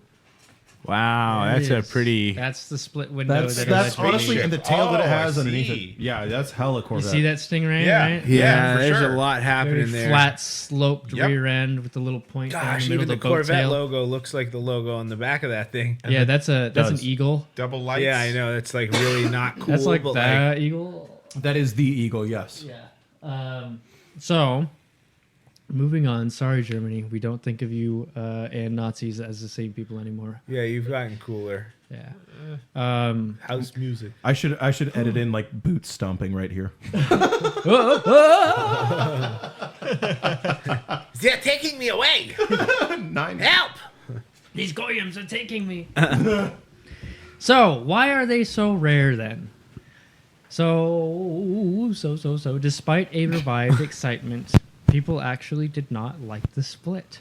Wow, There that's it a is. pretty. That's the split window. That's that that's electric- honestly spaceship. and the tail that it Oh, has I underneath see. it. Yeah, that's hella You Corvette. see that Stingray? Yeah. Right? Yeah, for there's sure. a lot Very happening there. flat, sloped Yep. rear end with the little point down Gosh, the middle even the of the boat Corvette tail. logo looks like the logo on the back of that thing. Yeah, that's an does. eagle. Double lights. Yeah, I know. It's like really not cool. That's like but the eagle. That is the Eagle. Yes. Yeah. So, moving on. Sorry, Germany. We don't think of you and Nazis as the same people anymore. yeah, you've gotten cooler. Yeah. House music. I should edit in like boot stomping right here. They're taking me away. 9. Help! These goyams are taking me. So, why are they so rare then? So, despite a revived excitement, people actually did not like the split.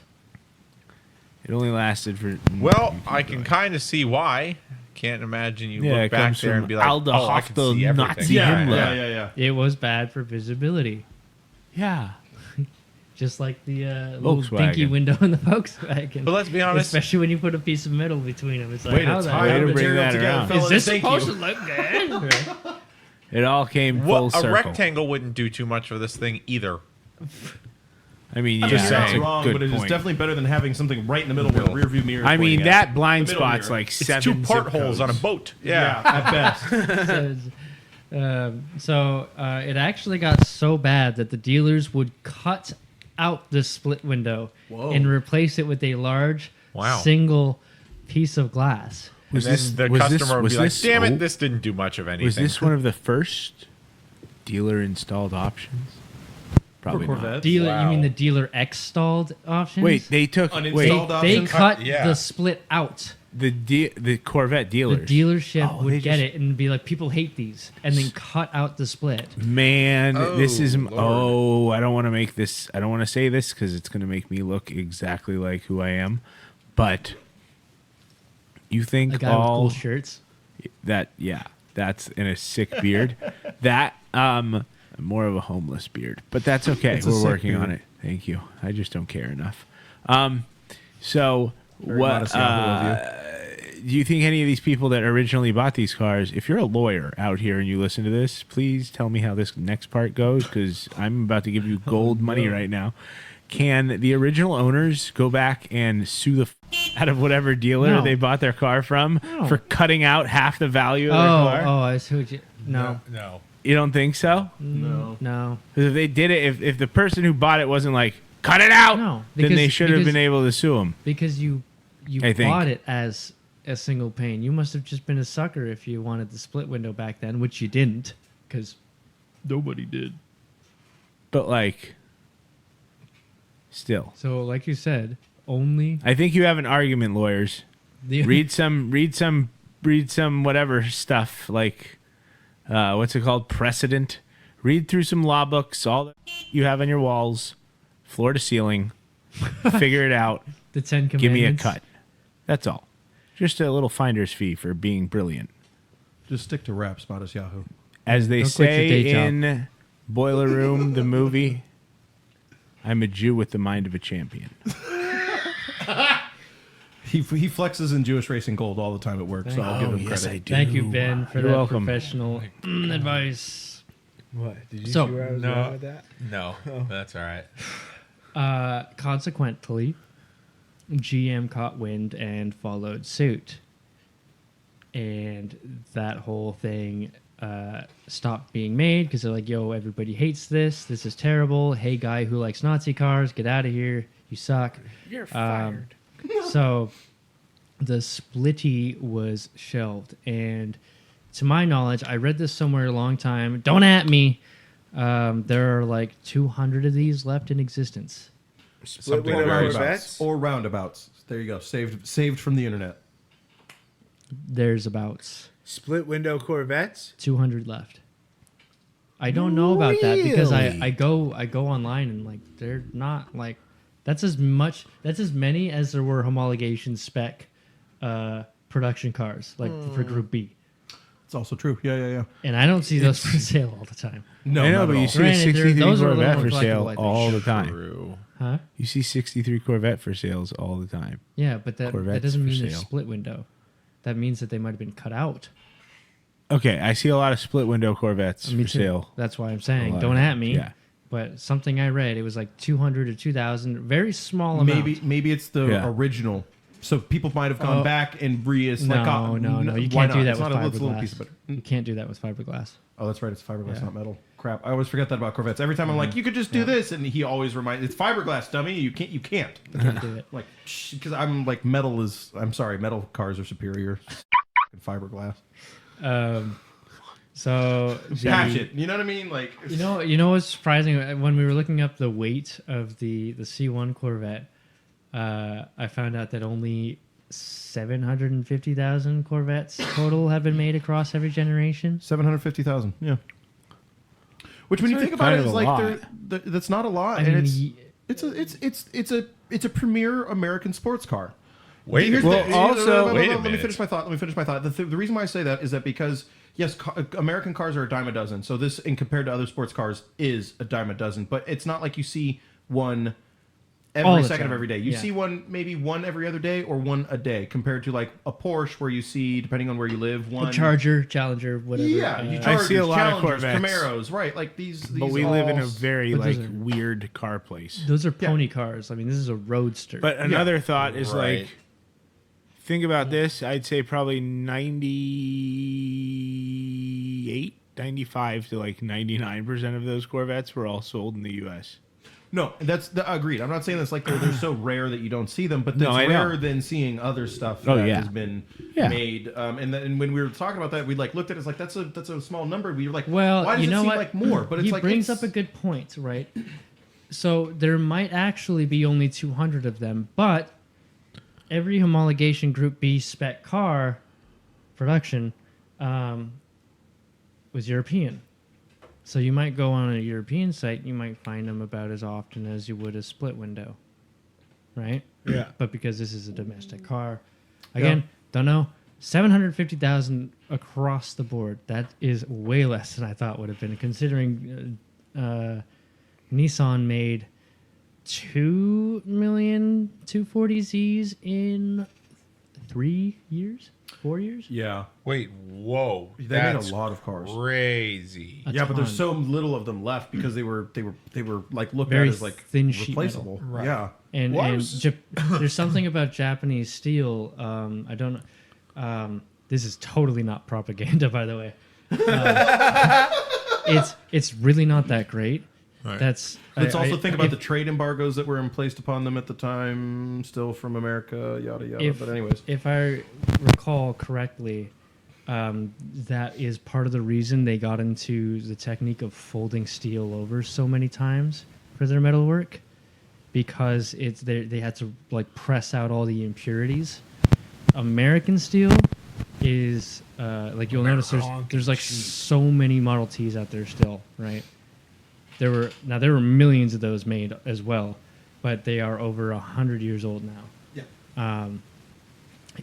It only lasted for. Well, I can kind of see why. Can't imagine you Yeah, look it back comes there from and be like, Alda oh, I can Hofta see everything. Nazi Yeah, Himmler. yeah. It was bad for visibility. Yeah. Just like the little Volkswagen. dinky window in the Volkswagen. But let's be honest. Especially when you put a piece of metal between them. It's like, Way to how the tie Way hell to did- bring material that together, around. fellas. is this Thank supposed you. to look good? It all came full What, a circle. rectangle wouldn't do too much for this thing either. I mean, I'm yeah, just that's saying a wrong, good but it is point. definitely better than having something right in the middle where the rear view mirror. Is I mean, pointing that at. blind The middle spot's mirror. like It's 7 two zip portholes on a codes. boat. Yeah, Yeah. at best. It actually got so bad that the dealers would cut out the split window Whoa. and replace it with a large Wow. single piece of glass. And then the customer would be like, damn it, this didn't do much of anything. Was this one of the first dealer installed options? Probably For not. Corvette? Dealer, you Wow. mean the dealer installed options? Wait, they took Uninstalled wait they options? cut Yeah. the split out. the Corvette The dealers. dealership Oh, they would get just- it and be like, people hate these, and then cut out the split. Man, this is Lord. oh, I don't want to make this. I don't want to say this because it's going to make me look exactly like who I am. But you A think guy with all cool shirts. that? Yeah, that's in a sick beard. that more of a homeless beard, but that's okay. It's a We're sick working on beard. it. Thank you. I just don't care enough. So Very what? modest Yahoo of Do you think any of these people that originally bought these cars, if you're a lawyer out here and you listen to this, please tell me how this next part goes because I'm about to give you gold money right now. Can the original owners go back and sue the out of whatever dealer No. they bought their car from No. for cutting out half the value of their car? I see what you. No, No. You don't think so? no. Because if they did it, if the person who bought it wasn't like, cut it out, No, then they because- should have because- been able to sue them. Because you I think. bought it as a single pane. You must have just been a sucker if you wanted the split window back then, which you didn't, because nobody did. But like, still. So, like you said, only I think you have an argument, lawyers. the read some whatever stuff like what's it called, precedent. Read through some law books, all that you have on your walls, floor to ceiling. Figure it out. the 10 Commandments. Give me a cut. That's all. Just a little finder's fee for being brilliant. Just stick to raps, modest Yahoo. As they Don't quit your day say job. in Boiler Room, the movie, I'm a Jew with the mind of a champion. He flexes in Jewish Racing Gold all the time at work, so I'll give him credit. do. Thank you, Ben, for You're that welcome. professional advice. What? Did you So- see where I was No. going with that? No. That's all right. Consequently, GM caught wind and followed suit. And that whole thing stopped being made because they're like, yo, everybody hates this. This is terrible. Hey, guy who likes Nazi cars, get out of here. You suck. You're fired. So the Splitty was shelved. And to my knowledge, I read this somewhere a long time. Don't at me. There are like 200 of these left in existence. Split Something window very Corvettes. Or roundabouts. There you go. Saved from the internet. There's about Split window Corvettes. 200 left. I don't know about that because Really? I go online and like they're not like that's as many as there were homologation spec production cars like for Group B. It's also true. Yeah. And I don't see those for sale all the time. No, I know, not but at you all. see a Granted, 63 those are a little Corvette more for sale collectible, I think. all the time. True. Huh? You see 63 Corvette for sales all the time. Yeah, but that Corvettes doesn't for mean they're sale. split window. That means that they might have been cut out. Okay, I see a lot of split window Corvettes Me for too. sale. That's why I'm A saying lot don't of at them, me. yeah. But something I read, it was like 200 or 2,000, very small amount. Maybe it's the Yeah. original. So people might have gone Oh. back and No, You you can't do that It's with not a little piece fiberglass. of it. You can't do that with fiberglass. Oh, that's right. It's fiberglass, Yeah. not metal. Crap. I always forget that about Corvettes. Every time I'm like, you could just do this, and he always reminds, it's fiberglass, dummy. You can't. You can't do it. Like, because I'm like, metal is. I'm sorry, metal cars are superior. Fiberglass. So Patch it. You know what I mean? Like, you know what's surprising? When we were looking up the weight of the C1 Corvette, I found out that only 750,000 Corvettes total have been made across every generation. 750,000. Yeah. Which, when you think about kind it, of is a like lot. that's not a lot, I and mean, it's a premier American sports car. Wait, Here's well, the- also- Wait a let me minute. finish my thought. The reason why I say that is that because yes, American cars are a dime a dozen. So this, in compared to other sports cars, is a dime a dozen. But it's not like you see one All every the second of time. every day. You Yeah. see maybe one every other day, or one a day, compared to like a Porsche, where you see, depending on where you live, one a Charger, Challenger, whatever. Yeah, you I Chargers, see a lot of Challengers, Corvettes. Camaros, right? Like these But we live in a very But like those are- weird car place. Those are pony cars. I mean, this is a roadster. But another thought is Right. like, think about this. I'd say probably 98, 95 to like 99% of those Corvettes were all sold in the U.S. No, agreed. I'm not saying that's like they're so rare that you don't see them, but No, that's I know. rarer than seeing other stuff Oh, that yeah. has been Yeah. made. And when we were talking about that, we like looked at it as like that's a small number. We were like, well, why does you it know seem what? like more? But it's he like brings it's- up a good point, right? So there might actually be only 200 of them, but every homologation Group B spec car production was European. So you might go on a European site, you might find them about as often as you would a split window, right? Yeah. But because this is a domestic car, again, don't know. 750,000 across the board. That is way less than I thought would have been, considering Nissan made 2 million 240Zs in 3 years, 4 years. yeah, Wait, whoa. they made a That's lot of cars. crazy. A Yeah, but there's ton. so little of them left because they were like looked Very at as like thin sheet replaceable. metal. Yeah, And Why and was- there's something about Japanese steel. I don't know. This is totally not propaganda, by the way. It's really not that great. Right. Let's also think about the trade embargoes that were placed upon them at the time, still from America, yada yada. But anyways, if I recall correctly, that is part of the reason they got into the technique of folding steel over so many times for their metalwork, because they had to like press out all the impurities. American steel is like you'll notice there's like so many Model Ts out there still, right? There were millions of those made as well, but they are over 100 years old now. yeah.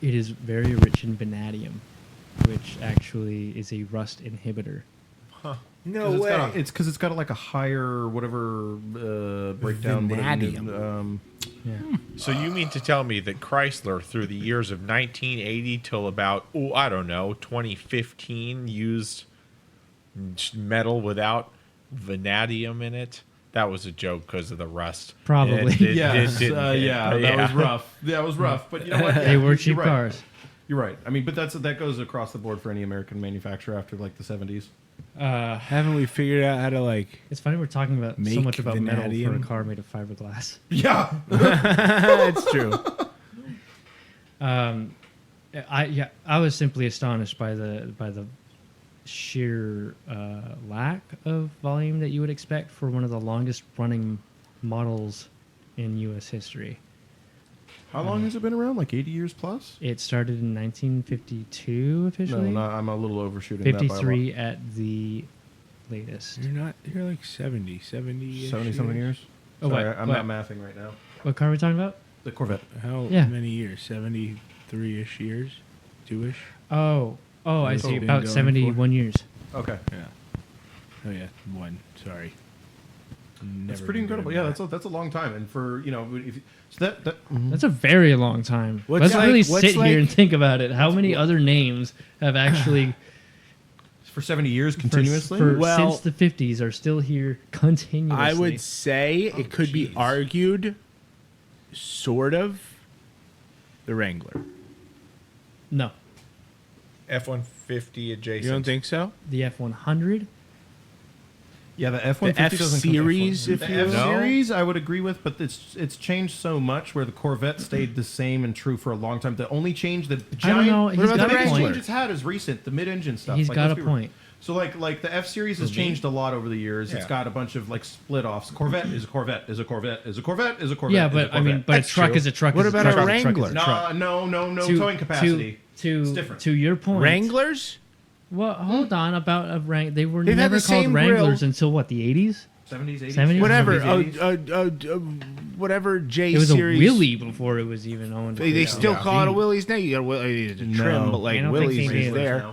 It is very rich in vanadium, which actually is a rust inhibitor. No way. It's because it's got like a higher whatever breakdown. Vanadium. Yeah. So you mean to tell me that Chrysler, through the years of 1980 till about, 2015, used metal without vanadium in it? That was a joke because of the rust. Probably. Yes, didn't hit, yeah, but that was rough. That was rough, but you know what? Yeah, They were you're cheap right. cars. You're right. I mean, but that goes across the board for any American manufacturer after like the 70s. Haven't we figured out how to like? It's funny we're talking about so Make much about metal for a vanadium. car made of fiberglass. Yeah. It's true. I was simply astonished by the sheer lack of volume that you would expect for one of the longest running models in U.S. history. How long has it been around? Like 80 years plus? It started in 1952 officially. No, I'm a little overshooting that by a lot. 53 at the latest. You're like 70 70-something years? Oh, Sorry, wait, I'm what? not mathing right now. What car are we talking about? The Corvette. How Yeah. many years? 73-ish years? 2-ish? Oh, I What's see. it been About going 71 years. Okay. Yeah. Oh yeah, 1. Sorry. That's Never pretty been good incredible. at Yeah, math. that's a long time. And for, if so that That's a very long time. What's Let's like- really what's sit like- here and think about it. How many other names have actually for 70 years continuously? Well- since the 50s are still here continuously? I would say it could be jeez. argued, sort of, the Wrangler. No. F-150 adjacent. You don't think so? The F100. Yeah, the F-150 The doesn't come F-Series, from- if the you will? F-Series, I would agree with, but it's changed so much where the Corvette stayed the same and true for a long time. The only change, the I don't know. giant, He's about got the a biggest Wrangler? point. change it's had is recent, the mid-engine stuff. He's got let's a be real. point. So like the F-Series has changed a lot over the years. It's Yeah. got a bunch of like split-offs. Corvette is a Corvette is a Corvette is a Corvette is a Corvette. Yeah, is but a I mean, Corvette. but a That's truck true. is a truck. What is about a a truck, truck is Wrangler? a truck. No To- towing capacity. To different. to your point, Wranglers? Well, hold on. About a They were They've had never the called same Wranglers grill. until what, the 80s? 70s, 80s, 70s? Whatever. 70s, 80s. Whatever J It was series. a Willie before it was even owned. They by still LG. call it a Willie's now. You got a Willie to trim, No. but like I don't think Willie's they is do. there.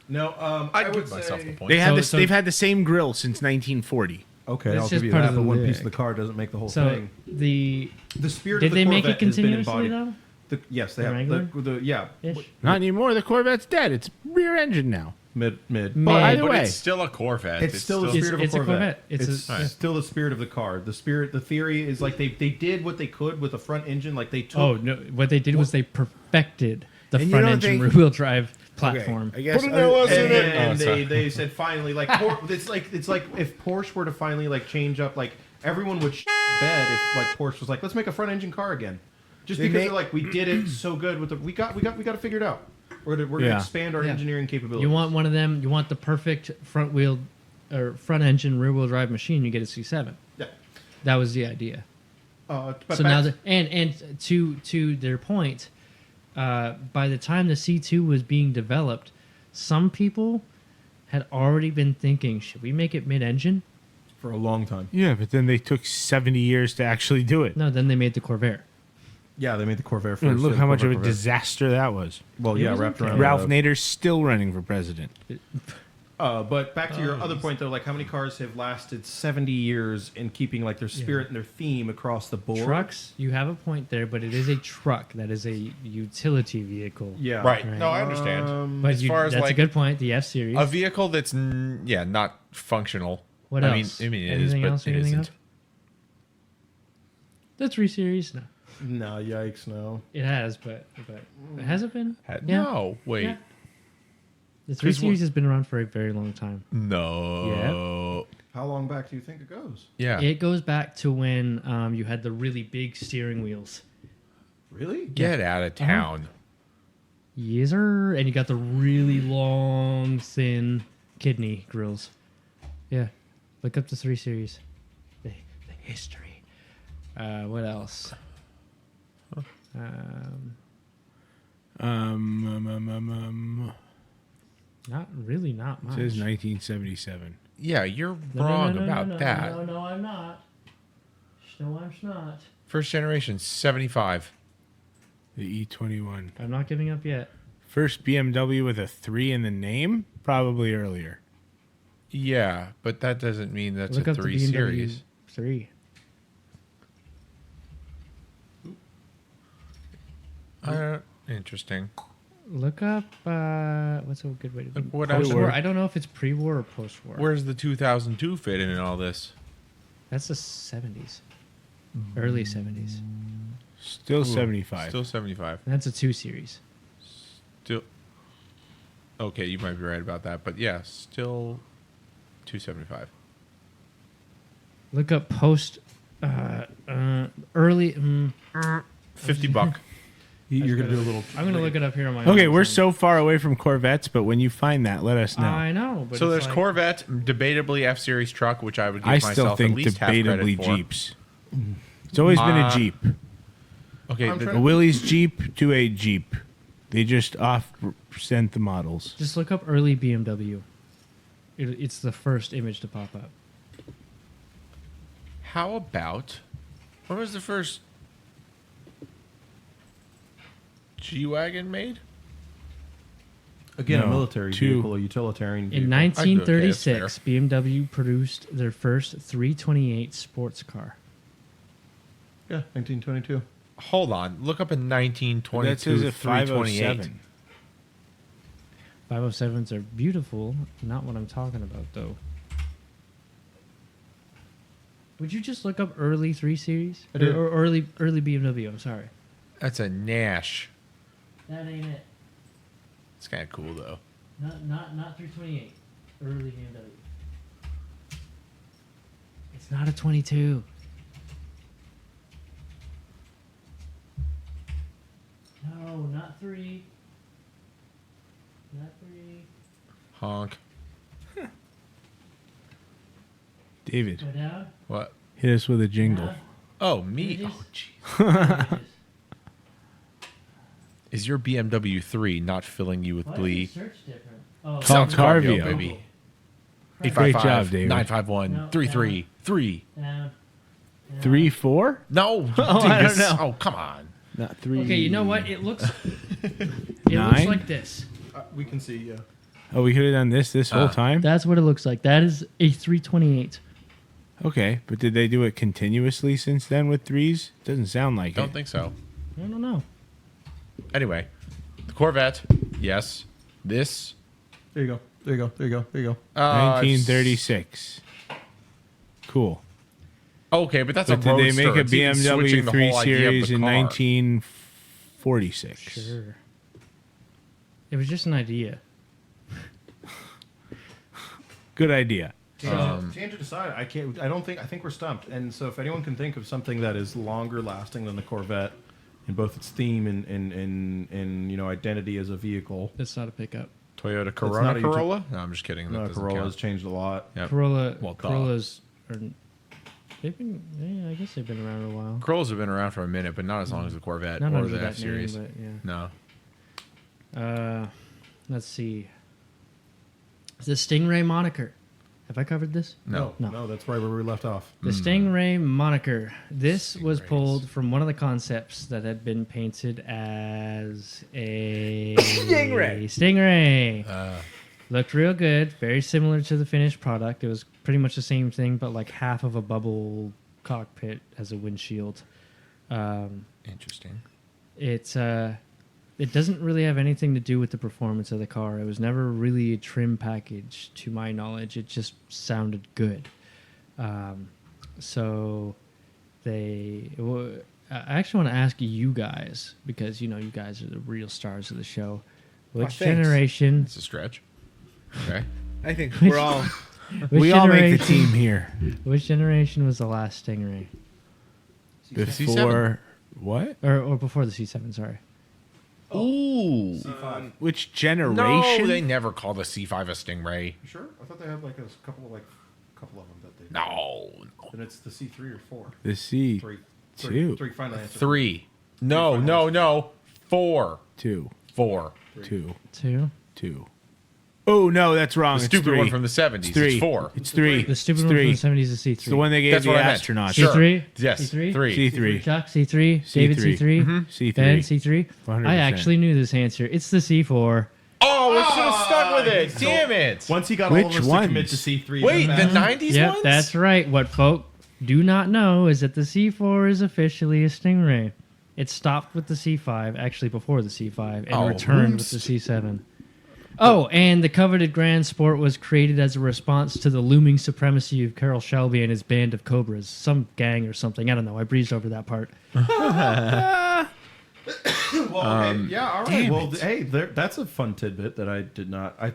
No, I'd I give would myself say, the point. They had So- they've had the same grill since 1940. Okay, It's I'll just give you part that, of but the one piece of look. the car doesn't make the whole So thing. the The spirit did of the they make Corvette it has been continuously embodied. though? Yes, they The have. Wrangler? Yeah, Ish. Not anymore. The Corvette's dead. It's rear engine now. mid. Mid. But either But way, it's still a Corvette. It's still the It's- spirit of it's a a Corvette. Corvette. It's a- still the spirit of the car. The theory is like they did what they could with a front engine. Like they took. Oh no! What they did was they perfected the And you front don't engine think- rear-wheel drive platform. I guess. And Oh, they, sorry. said finally like it's like if Porsche were to finally like change up, like everyone would bed if like Porsche was like, let's make a front engine car again, just They because make- they're like, we did it so good with the we got to figure it out. We're gonna Yeah. expand our Yeah. engineering capabilities. You want one of them? You want the perfect front wheel or front engine rear-wheel drive machine? You get a C7. yeah. That was the idea. But So now, and to their point, by the time the C2 was being developed, some people had already been thinking, should we make it mid-engine? for a long time. Yeah, but then they took 70 years to actually do it. No, then they made the Corvair. Yeah, they made the Corvair first. And look and how much of a Corvette. disaster that was. Well, It yeah, was wrapped okay. around. Ralph Nader's still running for president. But back to your other point, though, like how many cars have lasted 70 years in keeping like their spirit and their theme across the board? Trucks, you have a point there, but it is a truck. That is a utility vehicle. Yeah. Right. Right. No, I understand. But As far as that's a like good point. The F-Series. a vehicle that's not functional. What I else? mean, it is, Anything but else it you're thinking isn't. of? The 3 Series? No. No, yikes, no. It has, but has it been? Yeah. No, wait. Yeah. The 3 'Cause Series has been around for a very long time. No. How long back do you think it goes? Yeah. It goes back to when you had the really big steering wheels. Really? Get out of town. Yes, sir. And you got the really long, thin kidney grills. Yeah. Look up the 3 Series. The history. What else? Not really, not much. It says 1977. Yeah, you're No, wrong no, no, about no, that. No, no, I'm not. No, I'm not. First generation, 75. The E21. I'm not giving up yet. First BMW with a 3 in the name? Probably earlier. Yeah, but that doesn't mean that's Look a up the 3 BMW series. 3. Interesting. Look up what's a good way to Look what post-war. Post-war. I don't know if it's pre-war or post-war. Where's the 2002 fit in all this? That's the 70s. Early 70s. Still 75. Still 75. That's a 2 Series. Still. Okay, you might be right about that, but yeah, still 275. Look up post early. $50. You're gonna do a little. I'm gonna look it up here on my. Okay, own we're thing. so far away from Corvettes, but when you find that, let us know. I know, but So it's there's like, Corvette, debatably F-Series truck, which I would give I myself still think at least half credit debatably for. Jeeps. It's always been a Jeep. Okay, I'm the- trying A Willys Jeep to a Jeep. They just off-sent the models. Just look up early BMW. It's the first image to pop up. how about what was the first G-Wagon made? Again, a No, military two. vehicle, a utilitarian vehicle. In okay, that's 1936, BMW produced their first 328 sports car. Yeah, 1922. Hold on, look up in That 1922 says a 328. 507. 507s are beautiful. Not what I'm talking about, though. Would you just look up early 3 Series? I did. Or early BMW, I'm sorry. That's a Nash. That ain't it. It's kind of cool though. Not 328. Early BMW. It's not a 22. No, not 3. Not 3. Honk. David, Go down. What? hit us with a jingle. Down. Oh, me. Images. Oh, jeez. Images. Is your BMW 3 not filling you with Why glee? does it search different? Oh, Call Sounds Carvio. baby. Great Great job, David. 951 No, 333. down. 3, 4? No. Oh, I don't dingus. know. Oh, come on. Not 3. Okay, you know what? It looks. It looks 9? like this. We can see, yeah. Oh, we could have done this whole time? That's what it looks like. That is a 328. Okay, but did they do it continuously since then with 3s? Doesn't sound like Don't it. think so. I don't know. Anyway, the Corvette, yes. This, There you go. There you go. There you go. There you go. 1936. Cool. Okay, but that's But a did they roadster. make a It's even switching BMW the 3 whole idea of Series the in car. 1946? Sure. It was just an idea. Good idea. Tangent aside, I can't. I don't think. I think we're stumped. And so, if anyone can think of something that is longer lasting than the Corvette, in both its theme and identity as a vehicle, That's not a pickup. Toyota not Corona a Corolla? No, I'm just kidding. no, That doesn't Corolla has count. changed a lot. Yep. Well, Corollas are. They've been. Yeah, I guess they've been around a while. Corollas have been around for a minute, but not as long as the Corvette Not or under the that F-Series. name, but No. yeah. Let's see. The Stingray moniker. Have I covered this? No. No, that's right where we left off. The Stingray moniker. This was Stingrays. pulled from one of the concepts that had been painted as a Stingray. Looked real good. Very similar to the finished product. It was pretty much the same thing, but like half of a bubble cockpit as a windshield. Interesting. It doesn't really have anything to do with the performance of the car. It was never really a trim package, to my knowledge. It just sounded good. So I actually want to ask you guys, because you guys are the real stars of the show. Which thanks. generation? It's a stretch. Okay. I think we're all Which we all make the generation- team here. Which generation was the last Stingray, Before what? or before the C7? Sorry. Ooh. C5. Which generation? No, they never call the C5 a Stingray. You sure? I thought they had like a couple of them that they. No. Then it's the C3 or 4. The C Three. Two. Three. Final answer. 3. No. 4. 2 4. 2 2. 2. Oh no, that's wrong. The It's stupid 3. one from the 70s. It's 3. It's 4. It's 3. The stupid it's one 3. from the 70s is C3. It's the one they gave That's the what I meant. astronauts. Sure. C3? Yes. C3? 3. C3. Chuck, C3. David, C3. C3. C3. Ben, C3. 100%. I actually knew this answer. It's the C4. Oh, we should have stuck with it. Damn it. Once he got all of Which us to commit to ones? C3. Wait, the then 90s Yep, ones? that's right. What folk do not know is that the C4 is officially a Stingray. It stopped with the C5, actually before the C5, and Oh, returned whomst. with the C7. Oh, and the coveted Grand Sport was created as a response to the looming supremacy of Carroll Shelby and his band of Cobras, some gang or something. I don't know. I breezed over that part. Well, okay. Yeah, all right. Well, hey, that's a fun tidbit that I did not. I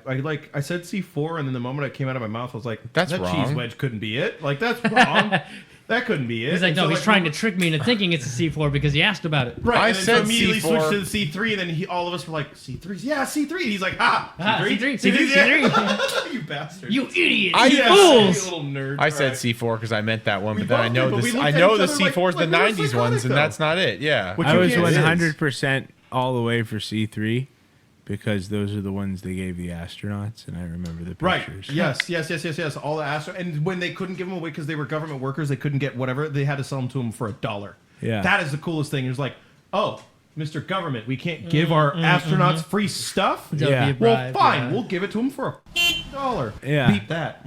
said C4, and then the moment it came out of my mouth, I was like, That's that wrong. cheese wedge couldn't be it. Like, that's wrong. That couldn't be it. He's like, And no, so, he's trying to trick me into thinking it's a C4 because he asked about it. Right, I and then said so immediately C4. switched to the C3, and then all of us were like, C3s? Yeah, C3. And he's like, C3, C3. You bastard. You idiots! I- You Yes, fools! you little nerd. I said All right. C4 because I meant that one, We but then I both know did, but we this. looked I at know each the other like- C4's the like we were 90s ones, psychotic, and though. that's not it. Yeah. Which I you was can't say. 100% all the way for C3 because those are the ones they gave the astronauts, and I remember the Right. pictures. Yes. All the astro, and when they couldn't give them away because they were government workers, they couldn't get whatever. They had to sell them to them for $1. Yeah. That is the coolest thing. It's like, oh, Mr. Government, we can't give our astronauts free stuff. That would Yeah. be a Well, bribe, fine, yeah. we'll give it to them for $1. Yeah. Beat that.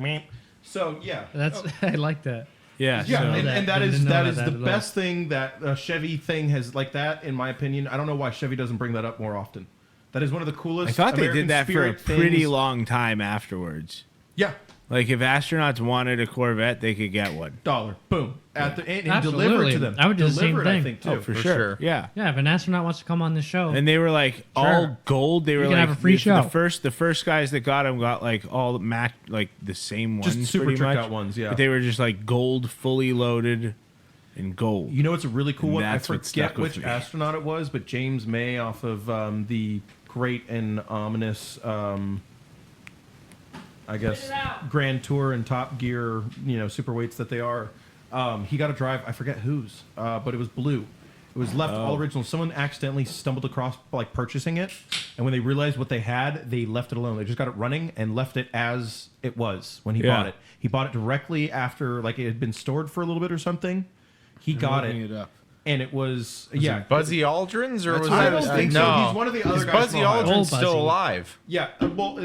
So yeah. That's I like that. Yeah. Yeah, so- and that I is didn't know that about is that the at all. best thing that a Chevy thing has like that. In my opinion, I don't know why Chevy doesn't bring that up more often. That is one of the coolest. I thought they American did that for a spirit pretty things. long time afterwards. Yeah, Like if astronauts wanted a Corvette, they could get one. $1. Boom. At the and deliver Absolutely. it to them. I would do the same Deliver it, I thing. think too. Oh, for For sure. sure. Yeah. Yeah, if an astronaut wants to come on this show, And they were like all gold. They were can like have a free show. The first guys that got them got like all the like the same Just ones, super pretty tricked much. out ones, yeah. But they were just like gold, fully loaded, in gold. You know what's a really cool And one? I that's what forget stuck with which me. astronaut it was, but James May off of the great and ominous, I guess, Grand Tour and Top Gear, super weights that they are. He got to drive, I forget whose, but it was blue. It was left all original. Someone accidentally stumbled across like purchasing it, and when they realized what they had, they left it alone. They just got it running and left it as it was when he Yeah. bought it. He bought it directly after like it had been stored for a little bit or something. He got it, up. and it was Was yeah. it Buzzy Aldrin's or was I it? don't think so. No. He's one of the other Is guys Buzzy from Ohio. Aldrin Old still Buzzy. alive? Yeah,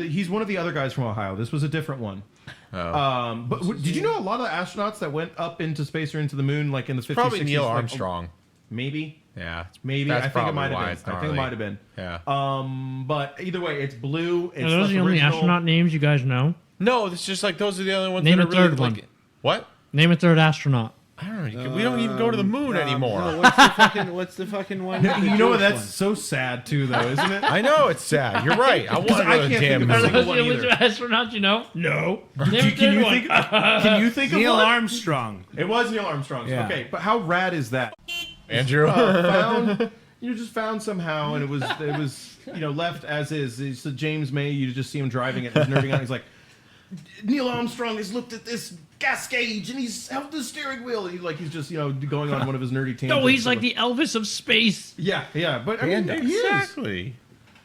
he's one of the other guys from Ohio. This was a different one. But did you know a lot of the astronauts that went up into space or into the moon, like in the 50s, Probably 60s, Neil like, Armstrong. maybe, Yeah. maybe. That's I think it probably might why have it's been. I think it gnarly. might have been. Yeah. But either way, it's blue. It's are those less the only original. astronaut names you guys know? No, it's just like those are the only ones Name that a are really third one. like. What? Name a third astronaut. I don't know. We don't even go to the moon anymore. No, what's the fucking one? You know what? That's so sad too, though, isn't it? I know it's sad. You're right. I want to I go to the can't damn think of a moon. single Those one the only either. astronauts you know? No. Name a Can third you one. think? Can you think of Neil one? Armstrong. It was Neil Armstrong's. Yeah. Okay, but how rad is that? Andrew. Found just found somehow, and it was left as is. It's the James May. You just see him driving it, and he's nerding out. He's like, Neil Armstrong has looked at this gas gauge, and he's held the steering wheel. He's just going on one of his nerdy tangents. No, he's like the Elvis of space. yeah. But I mean, he is. Exactly.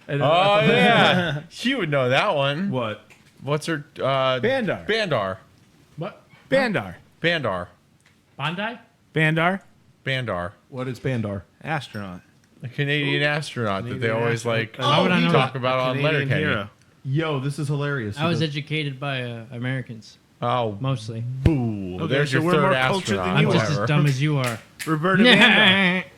And, Oh yeah, you would know that one. What? What's her? Bandar. What? Bandar. Bandar. Bondi? Bandar. Bandar. What is Bandar? Astronaut. A Canadian astronaut that they always like How would I know talk that? about on Canadian Letterkenny. hero. Yo, this is hilarious. I was educated by Americans, Oh, mostly. boo! Okay, There's so your we're third more cultured than astronaut. you I'm just are. as dumb as you are. Roberta Bandar.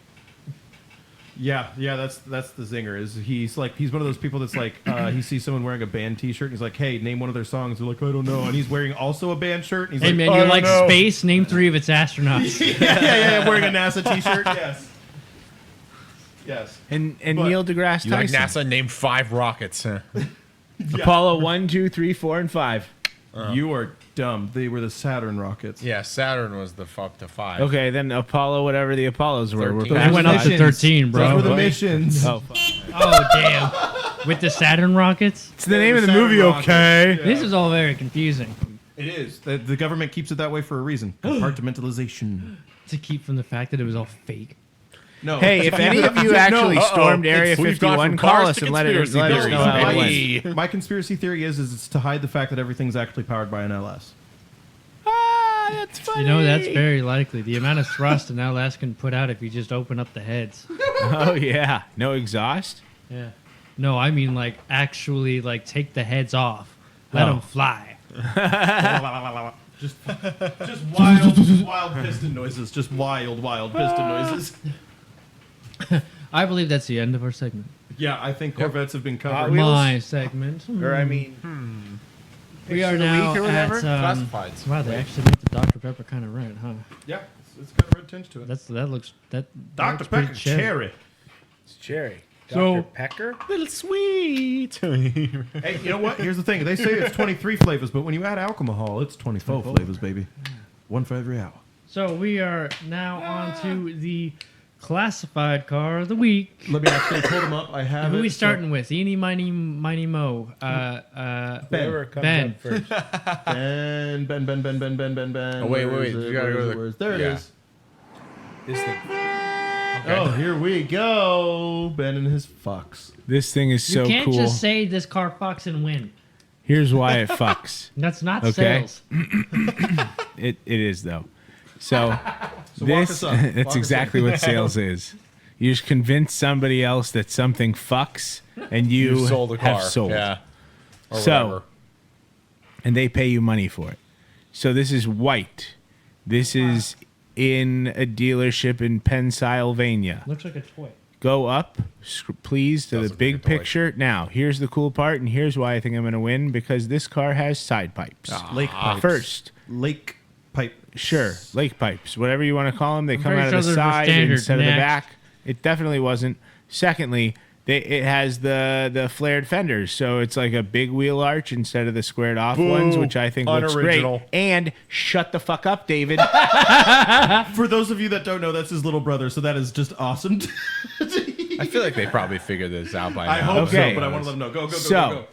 Yeah, that's the zinger. Is he's one of those people that's like he sees someone wearing a band T-shirt. And he's like, hey, name one of their songs. They're like, I don't know. And he's wearing also a band shirt. And he's Hey like, man, "I you don't like know." space? Name 3 of its astronauts. yeah, wearing a NASA T-shirt. Yes. And But- Neil deGrasse You like Tyson. NASA named 5 rockets. Huh? Apollo 1, 2, 3, 4, and 5. You are dumb. They were the Saturn rockets. Yeah, Saturn was the fuck to 5. Okay, then Apollo, whatever the Apollos were. 13. I went up to 13, bro. Those were the What? missions. Oh, fuck. Oh damn! With the Saturn rockets. It's the name of the Saturn movie, rockets. okay? Yeah. This is all very confusing. It is. The government keeps it that way for a reason. Compartmentalization. To keep from the fact that it was all fake. No. Hey, if any of you actually stormed Area We've gone 51, from call cars us to and let us conspiracy know theories. how it Bye. went. my conspiracy theory is it's to hide the fact that everything's actually powered by an LS. Ah, that's funny. You know, that's very likely. The amount of thrust an LS can put out if you just open up the heads. Oh, yeah. No exhaust? Yeah. No, I mean like actually like take the heads off. Let Oh. them fly. Just wild piston noises. Just wild piston noises. I believe that's the end of our segment. Yeah, I think Corvettes have been Hot covered. Wheels? My segment. Or I mean, we are of the now week or at. whatever? Classifieds. Wow, they actually made the Dr Pepper kind of right, huh? Yeah, it's got a red tinge to it. That looks that. Dr. looks pretty Pepper cherry. cherry. it's cherry. So- Dr. Pecker? Little sweet. Hey, you know what? Here's the thing. They say it's 23 flavors, but when you add alcohol, it's 24 flavors, baby. One for every hour. So we are now on to the classified car of the week. Let me actually pull them up. I have Who it. we starting with? Eeny, miny, mo. Whoever comes Ben. up first. Ben. Oh, wait. Where is You it? gotta Where go is to it? the- Where is it? There it yeah. is. This thing. Oh, here we go. Ben and his fucks. This thing is so You can't cool. just say this car fucks and win. Here's why it fucks. That's not Okay. sales. It is though. So, So walk this us up. Walk that's us exactly what sales is. You just convince somebody else that something fucks, and you sold a car. have sold. Yeah. Or So- whatever. And they pay you money for it. So this is white. This is in a dealership in Pennsylvania. Looks like a toy. Go up, please, to Does the look big like a toy. picture. Now, here's the cool part, and here's why I think I'm going to win, because this car has side pipes. Lake pipes. First, Lake pipe. sure, lake pipes, whatever you want to call them. They come pretty out of sure the those are side standard. instead of the Next. back. It definitely wasn't. Secondly, it has the flared fenders, so it's like a big wheel arch instead of the squared off ones, which I think looks great. Unoriginal. And shut the fuck up, David. For those of you that don't know, that's his little brother, so that is just awesome. I feel like they probably figured this out by now. I hope Okay. so, but I want to let them know. Go. So-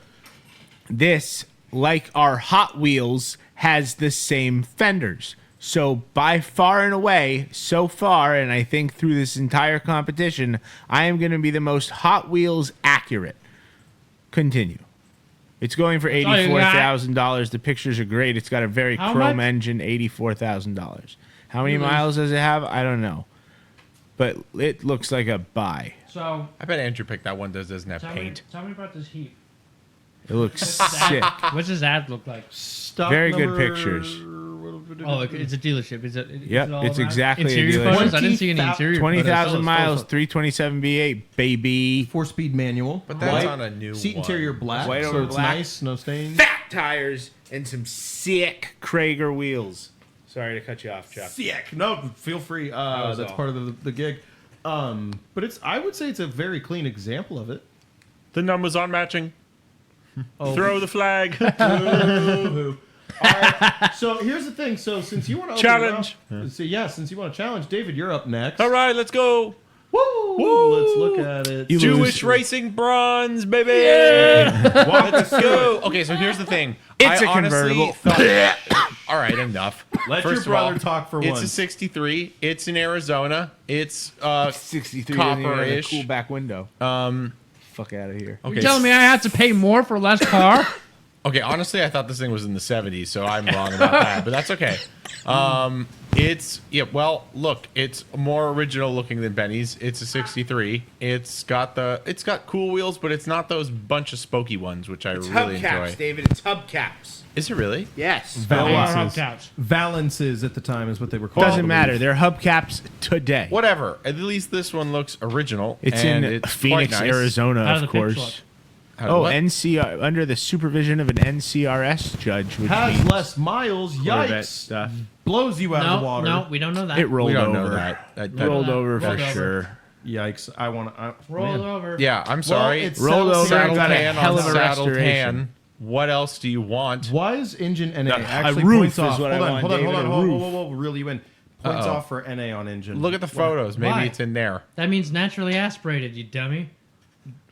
This, like our Hot Wheels, has the same fenders. So by far and away, so far, and I think through this entire competition, I am going to be the most Hot Wheels accurate. Continue. It's going for all you got. $84,000. The pictures are great. It's got a very How chrome much? engine, $84,000. How many miles does it have? I don't know. But it looks like a buy. So I bet Andrew picked that one that doesn't have tell paint. me about this heat. It looks sick. What's his ad look like? Stock Very good number- pictures. Oh, it's a dealership. Is it? Yep, it's exactly a interior dealership. photos. I didn't see any interior. 20,000 Photos. miles, 327 V8, baby. 4-speed manual. But that's on a new seat one. interior black, White so over it's black. nice, no stains. Fat tires and some sick Krager wheels. Sorry to cut you off, Chuck. Sick. No, feel free. was That's all. part of the gig. But I would say it's a very clean example of it. The numbers aren't matching. Oh. Throw the flag. All right. So here's the thing. So since you want to Challenge. since you want to challenge, David, you're up next. All right, let's go. Woo! Let's look at it. You Jewish lose. racing bronze, baby. Let's go. Okay, so here's the thing. It's I a honestly convertible. thought- all right, enough. Let First your of all, brother talk for it's once. a 63. It's in Arizona. It's 63 doesn't even have a copper-ish. cool back window. Fuck out of here. Okay. You're telling me I have to pay more for less car? Okay, honestly, I thought this thing was in the 70s, so I'm wrong about that, but that's okay. Look, it's more original looking than Benny's. It's a 63. It's got cool wheels, but it's not those bunch of spokey ones, which I really enjoy. David. It's hubcaps. Is it really? Yes. Valences. Valences at the time is what they were called. Doesn't matter. They're hubcaps today. Whatever. At least this one looks original. It's and in it's Phoenix, quite nice. Arizona, How does of the picture course. How- what? NCR under the supervision of an NCRS judge, which Has means less miles. Corvette Yikes! stuff. Blows you out of the No, water. no, we don't know that. It rolled We don't over. know that. Rolled over for Rolled over. sure. Yikes! I want to. Roll over. Yeah, I'm sorry. it's Rolled saddle- over and saddled got a tan hell on of a saddled restoration. tan. What else do you want? Why is engine NA actually roof points is off? what I Hold on, want, hold on, hold David, on, a hold on, roof. whoa, reel you in. Points Uh-oh. off for NA on engine. Look at the photos. Maybe Why? it's in there. That means naturally aspirated, you dummy.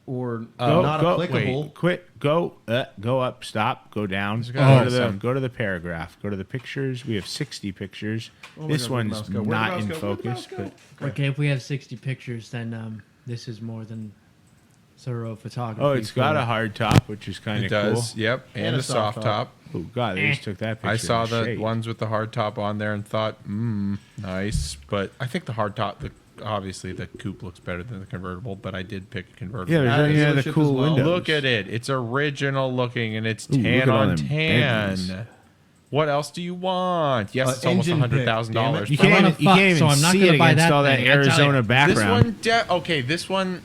or Go, not go, applicable. wait, quit. Go up. Stop. Go down. go. Go to the paragraph. Go to the pictures. We have 60 pictures. Oh my This God, where'd the one's mouse go? Where'd the not mouse in go? Where'd the focus, mouse go? but Okay, if we have 60 pictures, then this is more than thorough photography. oh, it's got for- a hard top, which is kind It of cool. does. Yep. And, a a soft top. Oh God, they just took that picture. I saw in the shade. ones with the hard top on there and thought, nice. But I think the hard top, obviously the coupe looks better than the convertible, but I did pick a convertible. Yeah, At there's the yeah, the dealership cool as well. windows. Look at it. It's original looking and it's Ooh, look tan at all on them tan. Bentleys. What else do you want? Yes, it's almost engine pick, $100,000. You I wanna can't even fuck, so I'm not see gonna it buy against that all that thing, I tell you. Arizona This background. one, okay, this one,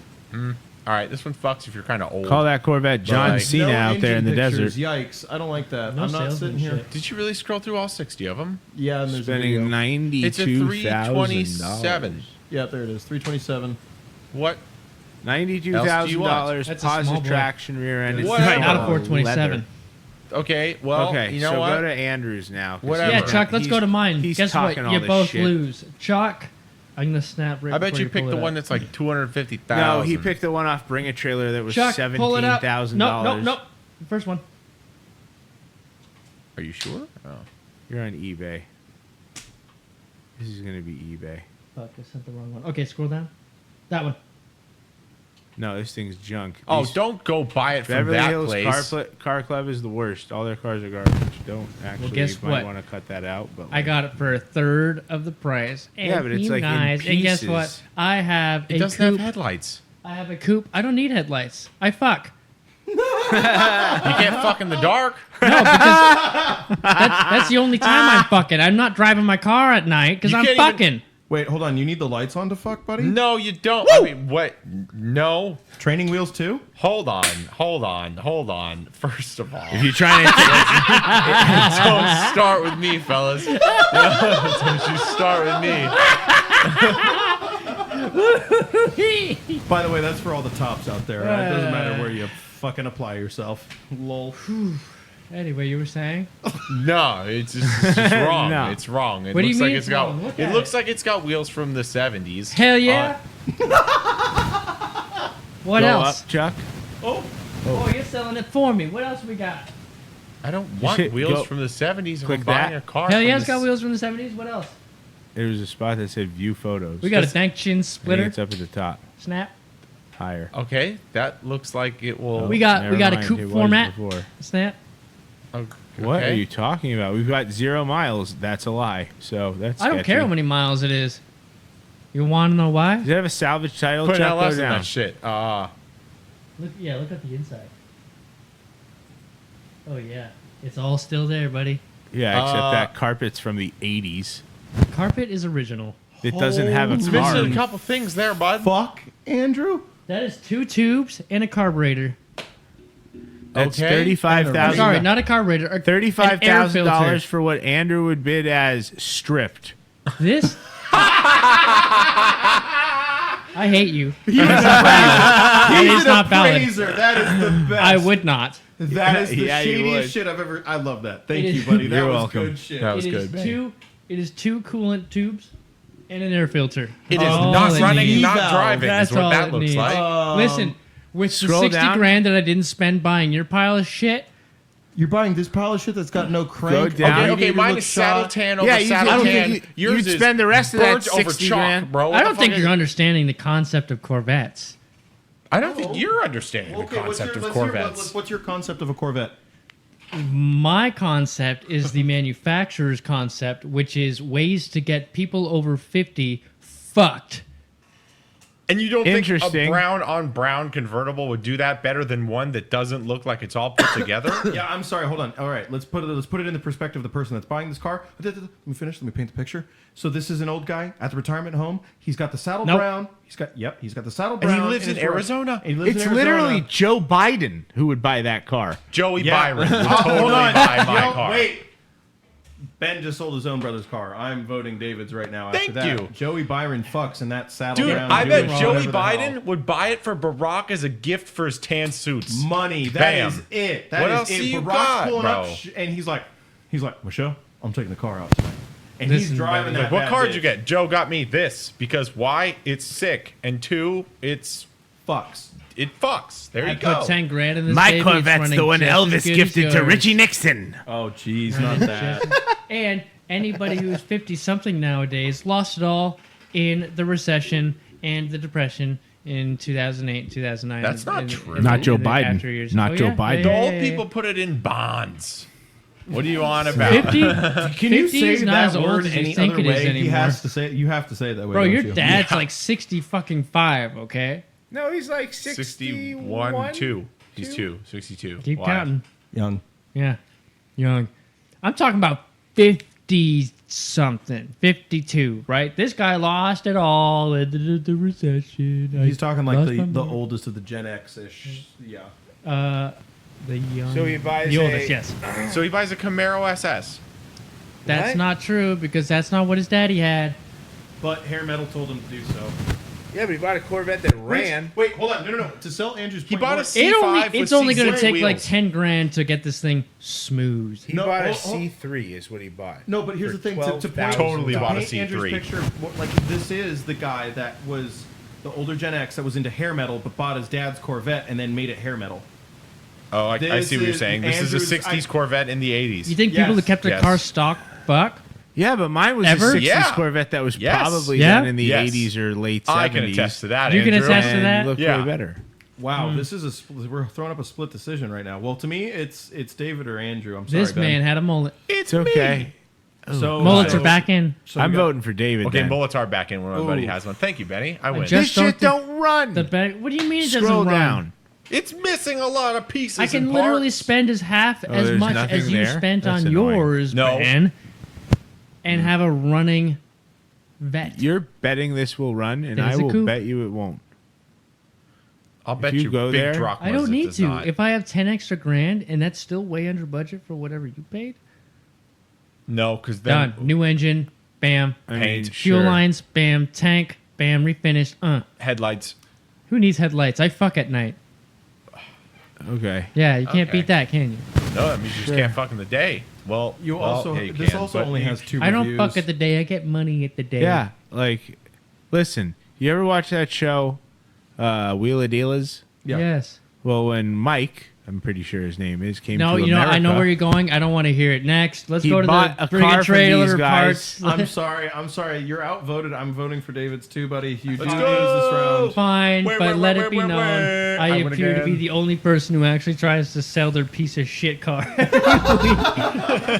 All right, this one fucks if you're kind of old. Call that Corvette John like, Cena out there in the engine desert. pictures. Yikes! I don't like that. No I'm not sitting here. salesmanship. Did you really scroll through all 60 of them? Yeah, and there's a video. Spending It's a $92,000. $327. Yeah, there it is. 327. What? $92,000 That's a small positive boy. traction rear end. It's Whatever. Not a leather. 427. Okay, well, Okay, you know so what? go to Andrews now. 'cause Whatever. Yeah, Chuck, let's he's- go to mine. He's Guess what? talking all You this both shit. lose. Chuck, I'm going to snap right I bet before you picked pull the it one up. that's like 250,000. No, he picked the one off Bring a Trailer that was Chuck, pull it up. $17,000. Nope. First one. Are you sure? Oh. You're on eBay. This is going to be eBay. Fuck, I sent the wrong one. Okay, scroll down. That one. No, this thing's junk. Oh, These- don't go buy it from Beverly that Hills place. Car Club is the worst. All their cars are garbage. Don't actually. guess you might what? want to cut that out. But I got it for a third of the price. And Yeah, but it's you like in guys, and guess what? pieces. I have It a doesn't have coupe. headlights. I have a coupe. I don't need headlights. I fuck. You can't fuck in the dark. No, because that's the only time I'm fucking. I'm not driving my car at night because You I'm can't even- fucking. Wait, hold on. You need the lights on to fuck, buddy? No, you don't. I mean, what? No. Training wheels too? Hold on. First of all, If you're trying to, don't start with me, fellas. Don't you start with me. By the way, that's for all the tops out there. Right? It doesn't matter where you fucking apply yourself. Lol. Anyway, you were saying? No, it's just wrong. No. It's wrong. It What do you looks like mean it's it's got. wrong? Look It at looks it. like it's got wheels from the 70s. Hell yeah. What go else? up, Chuck. Oh, you're selling it for me. What else we got? I don't want should wheels go- from the 70s. click I'm buying that. a car. Hell from yeah, the it's got wheels from the 70s. What else? There was a spot that said View Photos. We got a dank chin I think splitter. it's up at the top, Snap. higher. Okay, that looks like it will. We got Never a mind, coupe it was format. before. Snap. What Okay. are you talking about? We've got 0 miles. That's a lie. So that's. I don't care how many miles it is. You want to know why? Does it have a salvage title? Put an Chuck, LS go in down. that shit. Look at the inside. Oh yeah, it's all still there, buddy. Yeah, except that carpet's from the 80s. Carpet is original. It doesn't have a it's car. missing a couple things there, bud. Fuck, Andrew? That is 2 tubes and a carburetor. That's Okay. I'm $35,000. sorry, not a carburetor. An air $35,000 filter. for what Andrew would bid as stripped. This. I hate you. He's That is an not valid. appraiser. That is the best. I would not. That is the Yeah, you shadiest would. shit I've ever. I love that. Thank It you, is- buddy. That You're was welcome. good shit. That was It is good. two. It is 2 coolant tubes and an air filter. It is All not it running, needs. not Eval. driving. That's Is what all that it looks needs. like. Listen, with the Scroll 60 down. grand that I didn't spend buying your pile of shit, You're buying this pile of shit that's got no crank. Go down. Okay, radiator mine look is saddle shot. tan over Yeah, you- saddle I don't tan. think Yours you'd is spend the rest of that burnt over 60 chalk, grand. bro. What I the don't think fuck you're is- understanding the concept of Corvettes. I don't think you're understanding the concept of Corvettes. What's your concept of a Corvette? My concept is the manufacturer's concept, which is ways to get people over 50 fucked. And you don't think a Interesting. brown on brown convertible would do that better than one that doesn't look like it's all put together? Yeah, I'm sorry. Hold on. All right, let's put it in the perspective of the person that's buying this car. Let me finish. Let me paint the picture. So this is an old guy at the retirement home. He's got the saddle Nope. brown. He's got the saddle And brown. he lives in his garage. Arizona? And he lives It's in Arizona. literally Joe Biden who would buy that car. Joey Yeah. Byron would Hold totally on. buy my Yo, car. Wait. Ben just sold his own brother's car. I'm voting David's right now. After Thank that, you. Joey Byron fucks in that saddle Dude, brown. I bet Jewish Joey whatever the hell. Biden would buy it for Barack as a gift for his tan suits. Money. That Bam. is it. That What is else it. do you Barack's got, pulling bro? up, and he's like, Michelle, I'm taking the car out tonight. And Listen, he's driving that. Like, what bad car did bitch. you get? Joe got me this because why? It's sick, and 2, it Fucks. fucks. There I you go. put 10 grand in this My baby. It's Corvette's running the one just as Elvis good as gifted to yours. Richie Nixon. Oh, jeez, not that. And anybody who's 50-something nowadays lost it all in the recession and the depression in 2008, 2009. That's not and- true. and Not Joe the Biden. after years. Not Oh, Joe yeah? Biden. The Yeah, old yeah, people put it in bonds. What are you on about? 50? Can you 50 say is not that as old word as you any think other it is way? He anymore. has to say it. You have to say it that way. Bro, don't your you? dad's like 60-fucking-5, okay? No, he's like 61, 2. He's 62. Keep Why? counting. young. Yeah. Young. I'm talking about 50. 50 something, 52, right? This guy lost it all in the recession. He's talking like lost my the mind. oldest of the Gen X-ish. Yeah. The young, So he buys the oldest, a- yes. So he buys a Camaro SS. That's What? not true because that's not what his daddy had. But Hair Metal told him to do so. Yeah, but he bought a Corvette that ran. Wait, hold on. No. To sell Andrew's He point bought more- a C5 It's with only going to C6 take like wheels. 10 grand to get this thing smooth. He No, bought a hold- C3 is what he bought. No, but here's For the thing. To point, $12,000. Totally to bought a paint Andrew's C3. picture, like this is the guy that was the older Gen X that was into hair metal, but bought his dad's Corvette and then made it hair metal. Oh, I This see what you're is saying. This is a Andrew's- 60s Corvette in the 80s. You think Yes, people that kept their yes. car stock buck? Yeah, but mine was Ever? a 60s Yeah. Corvette that was Yes. probably Yeah? done in the Yes. 80s or late 70s. I can attest to that, You can Andrew. attest to and that? looked Yeah. way better. Wow, this is we're throwing up a split decision right now. Well, to me, it's David or Andrew. I'm sorry, This Ben. man had a mullet. It's okay. So Mullets so- are back in. so I'm we got- voting for David. Okay, then. bullets are back in when my buddy Ooh. has one. Thank you, Benny. I win. just This shit don't don't run. The back. What do you mean it doesn't Scroll run? down. It's missing a lot of pieces. I can and literally parts. spend as half as there's much nothing as you there? spent That's on annoying. yours, No. man, and have a running vet. You're betting this will run, and It I is a will coupe. bet you it won't. I'll bet you you go big there- Drock I was don't it need does to. not. If I have 10 extra grand and that's still way under budget for whatever you paid, No, because then done. New engine, bam. I mean, Paint. Fuel sure. lines, bam. Tank, bam. Refinished. headlights. Who needs headlights? I fuck at night. Okay. Yeah, you can't Okay. beat that, can you? No, that means you just can't fuck in the day. Well, You well, also yeah, you this can, also but only you- has 2 I don't reviews. fuck at the day. I get money at the day. Yeah, like, listen, you ever watch that show, Wheel of Dealers? Yeah. Yes. Well, when Mike, I'm pretty sure his name is, came No, to you know, I know America, where you're going. I don't want to hear it. Next, let's He go to bought the a bring car a from trailer these guys. parts. I'm sorry. You're outvoted. I'm voting for David's too, buddy. You do Let's lose go! this round. Fine, Wait, but wait, let wait, it be wait, known wait. I I win appear to be again. the only person who actually tries to sell their piece of shit car.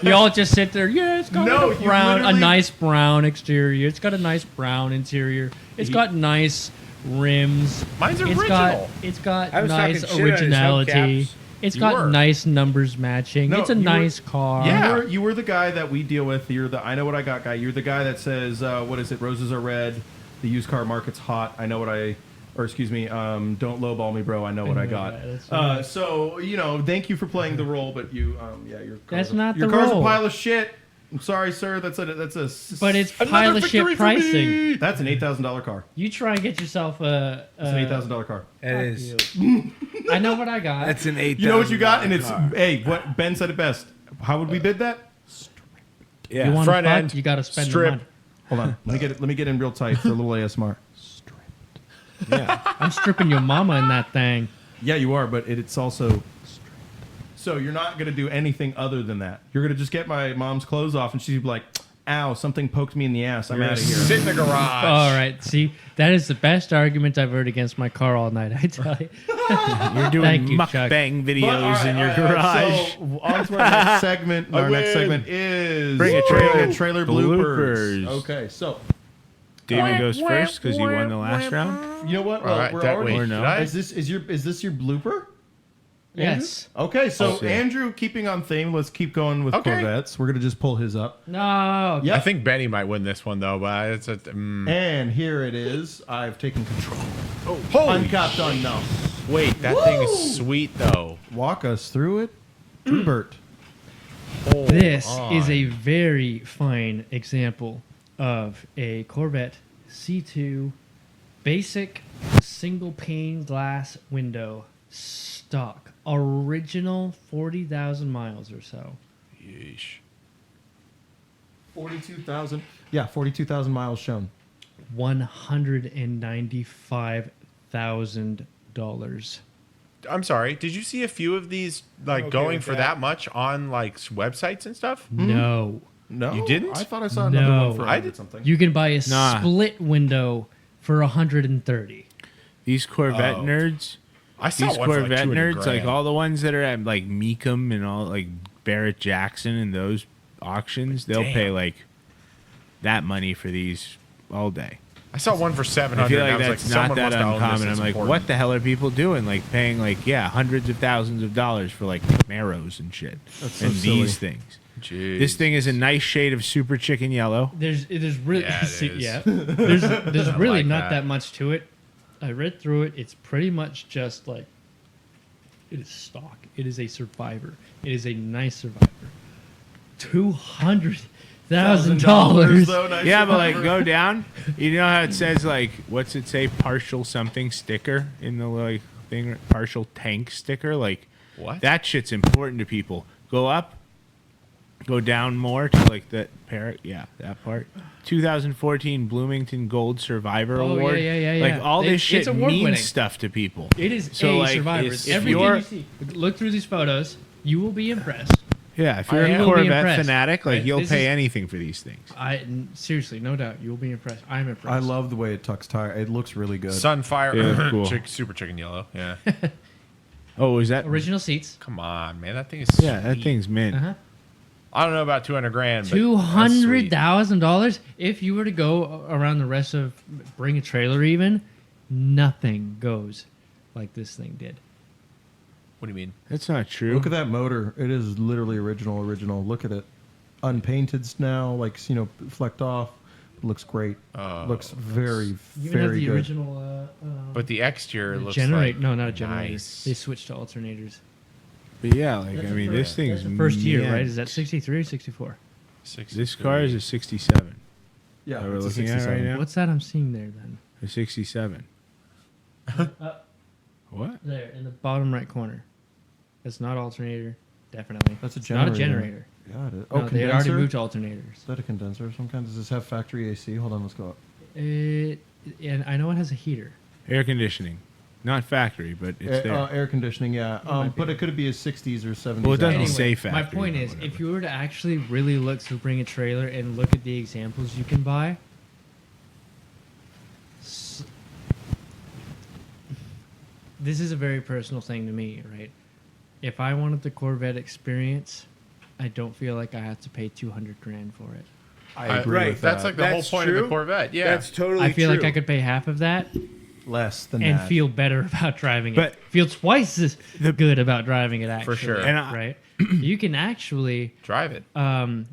You all just sit there. Yeah, it's got No, a you brown, a literally- nice brown exterior. It's got a nice brown interior. It's got nice rims. Mine's It's original. got I was nice talking shit on his originality. hubcaps. It's You got were. nice numbers matching. No, It's a you were- nice car. Yeah. You were the guy that we deal with. You're the I know what I got guy. You're the guy that says, what is it? Roses are red. The used car market's hot. I know what I, or excuse me, don't lowball me, bro. I know what I got. Yeah, that's right. So thank you for playing the role, but you, your car's That's not your the car's role. a pile of shit. I'm sorry, sir. That's a But it's Another pile of victory shit for pricing. me. that's an $8,000 car. You try and get yourself a. It's an $8,000 car. It is. I know what I got. That's an 8,000. You know what you got, and it's car. hey, what Ben said it best. How would we bid that? Yeah. you want front to fuck, end, you got to spend the strip. money. Hold on, let me get in real tight for a little ASMR. yeah. I'm stripping your mama in that thing. Yeah, you are, but it's also. So you're not gonna do anything other than that. You're gonna just get my mom's clothes off, and she'd be like, "Ow, something poked me in the ass. I'm You're out gonna of here." sit in the garage. All right, see, that is the best argument I've heard against my car all night. I tell you. You're doing Thank you, Chuck. mukbang videos But, all right, in your all right, garage. So on to our next segment. I Our next win. segment is Bring a trailer bloopers. bloopers. Okay, so David goes first because he won the last round. you know what? All right, we're that already. wait, Or no. did I? Is this your blooper? Yes. Okay, so Okay. Andrew, keeping on theme, let's keep going with Okay. Corvettes. We're gonna just pull his up. No. Yeah. I think Benny might win this one though, but it's a. And here it is. I've taken control. Holy Uncapped unknown. Wait, that thing is sweet though. Walk us through it, Bert. This on. is a very fine example of a Corvette C2 basic single pane glass window stock. Original 40,000 miles or so. Yeesh. 42,000. Yeah, 42,000 miles shown. $195,000. I'm sorry. Did you see a few of these like Okay going with for that. that much on like websites and stuff? No. No, You didn't? I thought I saw another No. one for I did something. You can buy a Nah. split window for 130. These Corvette Oh. nerds, I saw these one for Corvette like 200 nerds, like grand. all the ones that are at like Meekum and all like Barrett Jackson and those auctions, they'll Damn. pay like that money for these all day. I saw one for 700. I feel like and I was that's like, not someone that must have owned uncommon. this. I'm It's like, important. what the hell are people doing? Like paying hundreds of thousands of dollars for like Camaros and shit. That's so and silly. these things. Jeez. This thing is a nice shade of super chicken yellow. There's really Yeah, it is. yeah. There's really like not that. that much to it. I read through it. It's pretty much just like it is stock. It is a survivor. It is a nice survivor. $200,000. though, nice Yeah, but survivor. like go down. You know how it says like what's it say? Partial something sticker in the like thing. Partial tank sticker. Like What? that shit's important to people. Go up. Go down more to like that parrot. Yeah, that part. 2014 Bloomington Gold Survivor Oh, Award. yeah. Like all this It's shit award-winning. means stuff to people. It is So, a like, survivor. if Everything you're- you see. Look through these photos. You will be impressed. Yeah, if you're I a will be Corvette impressed, fanatic, like right? you'll This pay is- anything for these things. Seriously, no doubt, you will be impressed. I'm impressed. I love the way it tucks tire. It looks really good. Sunfire, Yeah, cool. super chicken yellow. Yeah. Oh, is that? original seats. Come on, man. That thing is Yeah, that sweet. thing's mint. Uh-huh. I don't know about 200 grand. But $200,000. If you were to go around the rest of bring a trailer, even nothing goes like this thing did. What do you mean? That's not true. Look at that motor. It is literally original. Look at it. Unpainted now, like, flecked off. It looks great. Looks very, You even have very the good. original But the exterior looks generate. like No, not a generator. nice. They switched to alternators. But yeah, like That's I the mean, first- this thing's that's the first year, mint. right? Is that 63 or 64? This car is a 67. Yeah, That we're it's a looking at right 67. now. What's that I'm seeing there then? A 67. What? There in the bottom right corner. That's not alternator. Definitely. That's a It's not a generator. generator. Yeah, it is. No, they had already condenser? moved to alternators. Is that a condenser of some kind? Does this have factory AC? Hold on, let's go up. And I know it has a heater. Air conditioning. Not factory, but it's there. Air conditioning, yeah. might be. But it could be a 60s or 70s. Well, it doesn't add-on. say My factory, point but is, whatever. if you were to actually really look to bring a trailer and look at the examples you can buy, this is a very personal thing to me, right? If I wanted the Corvette experience, I don't feel like I have to pay 200 grand for it. I agree with That's that. like the That's whole point of true. the Corvette. Yeah. That's totally I feel true. like I could pay half of that less than and that. feel better about driving But it. Feel twice as good about driving it, actually. sure. And I- right? You can actually Drive it.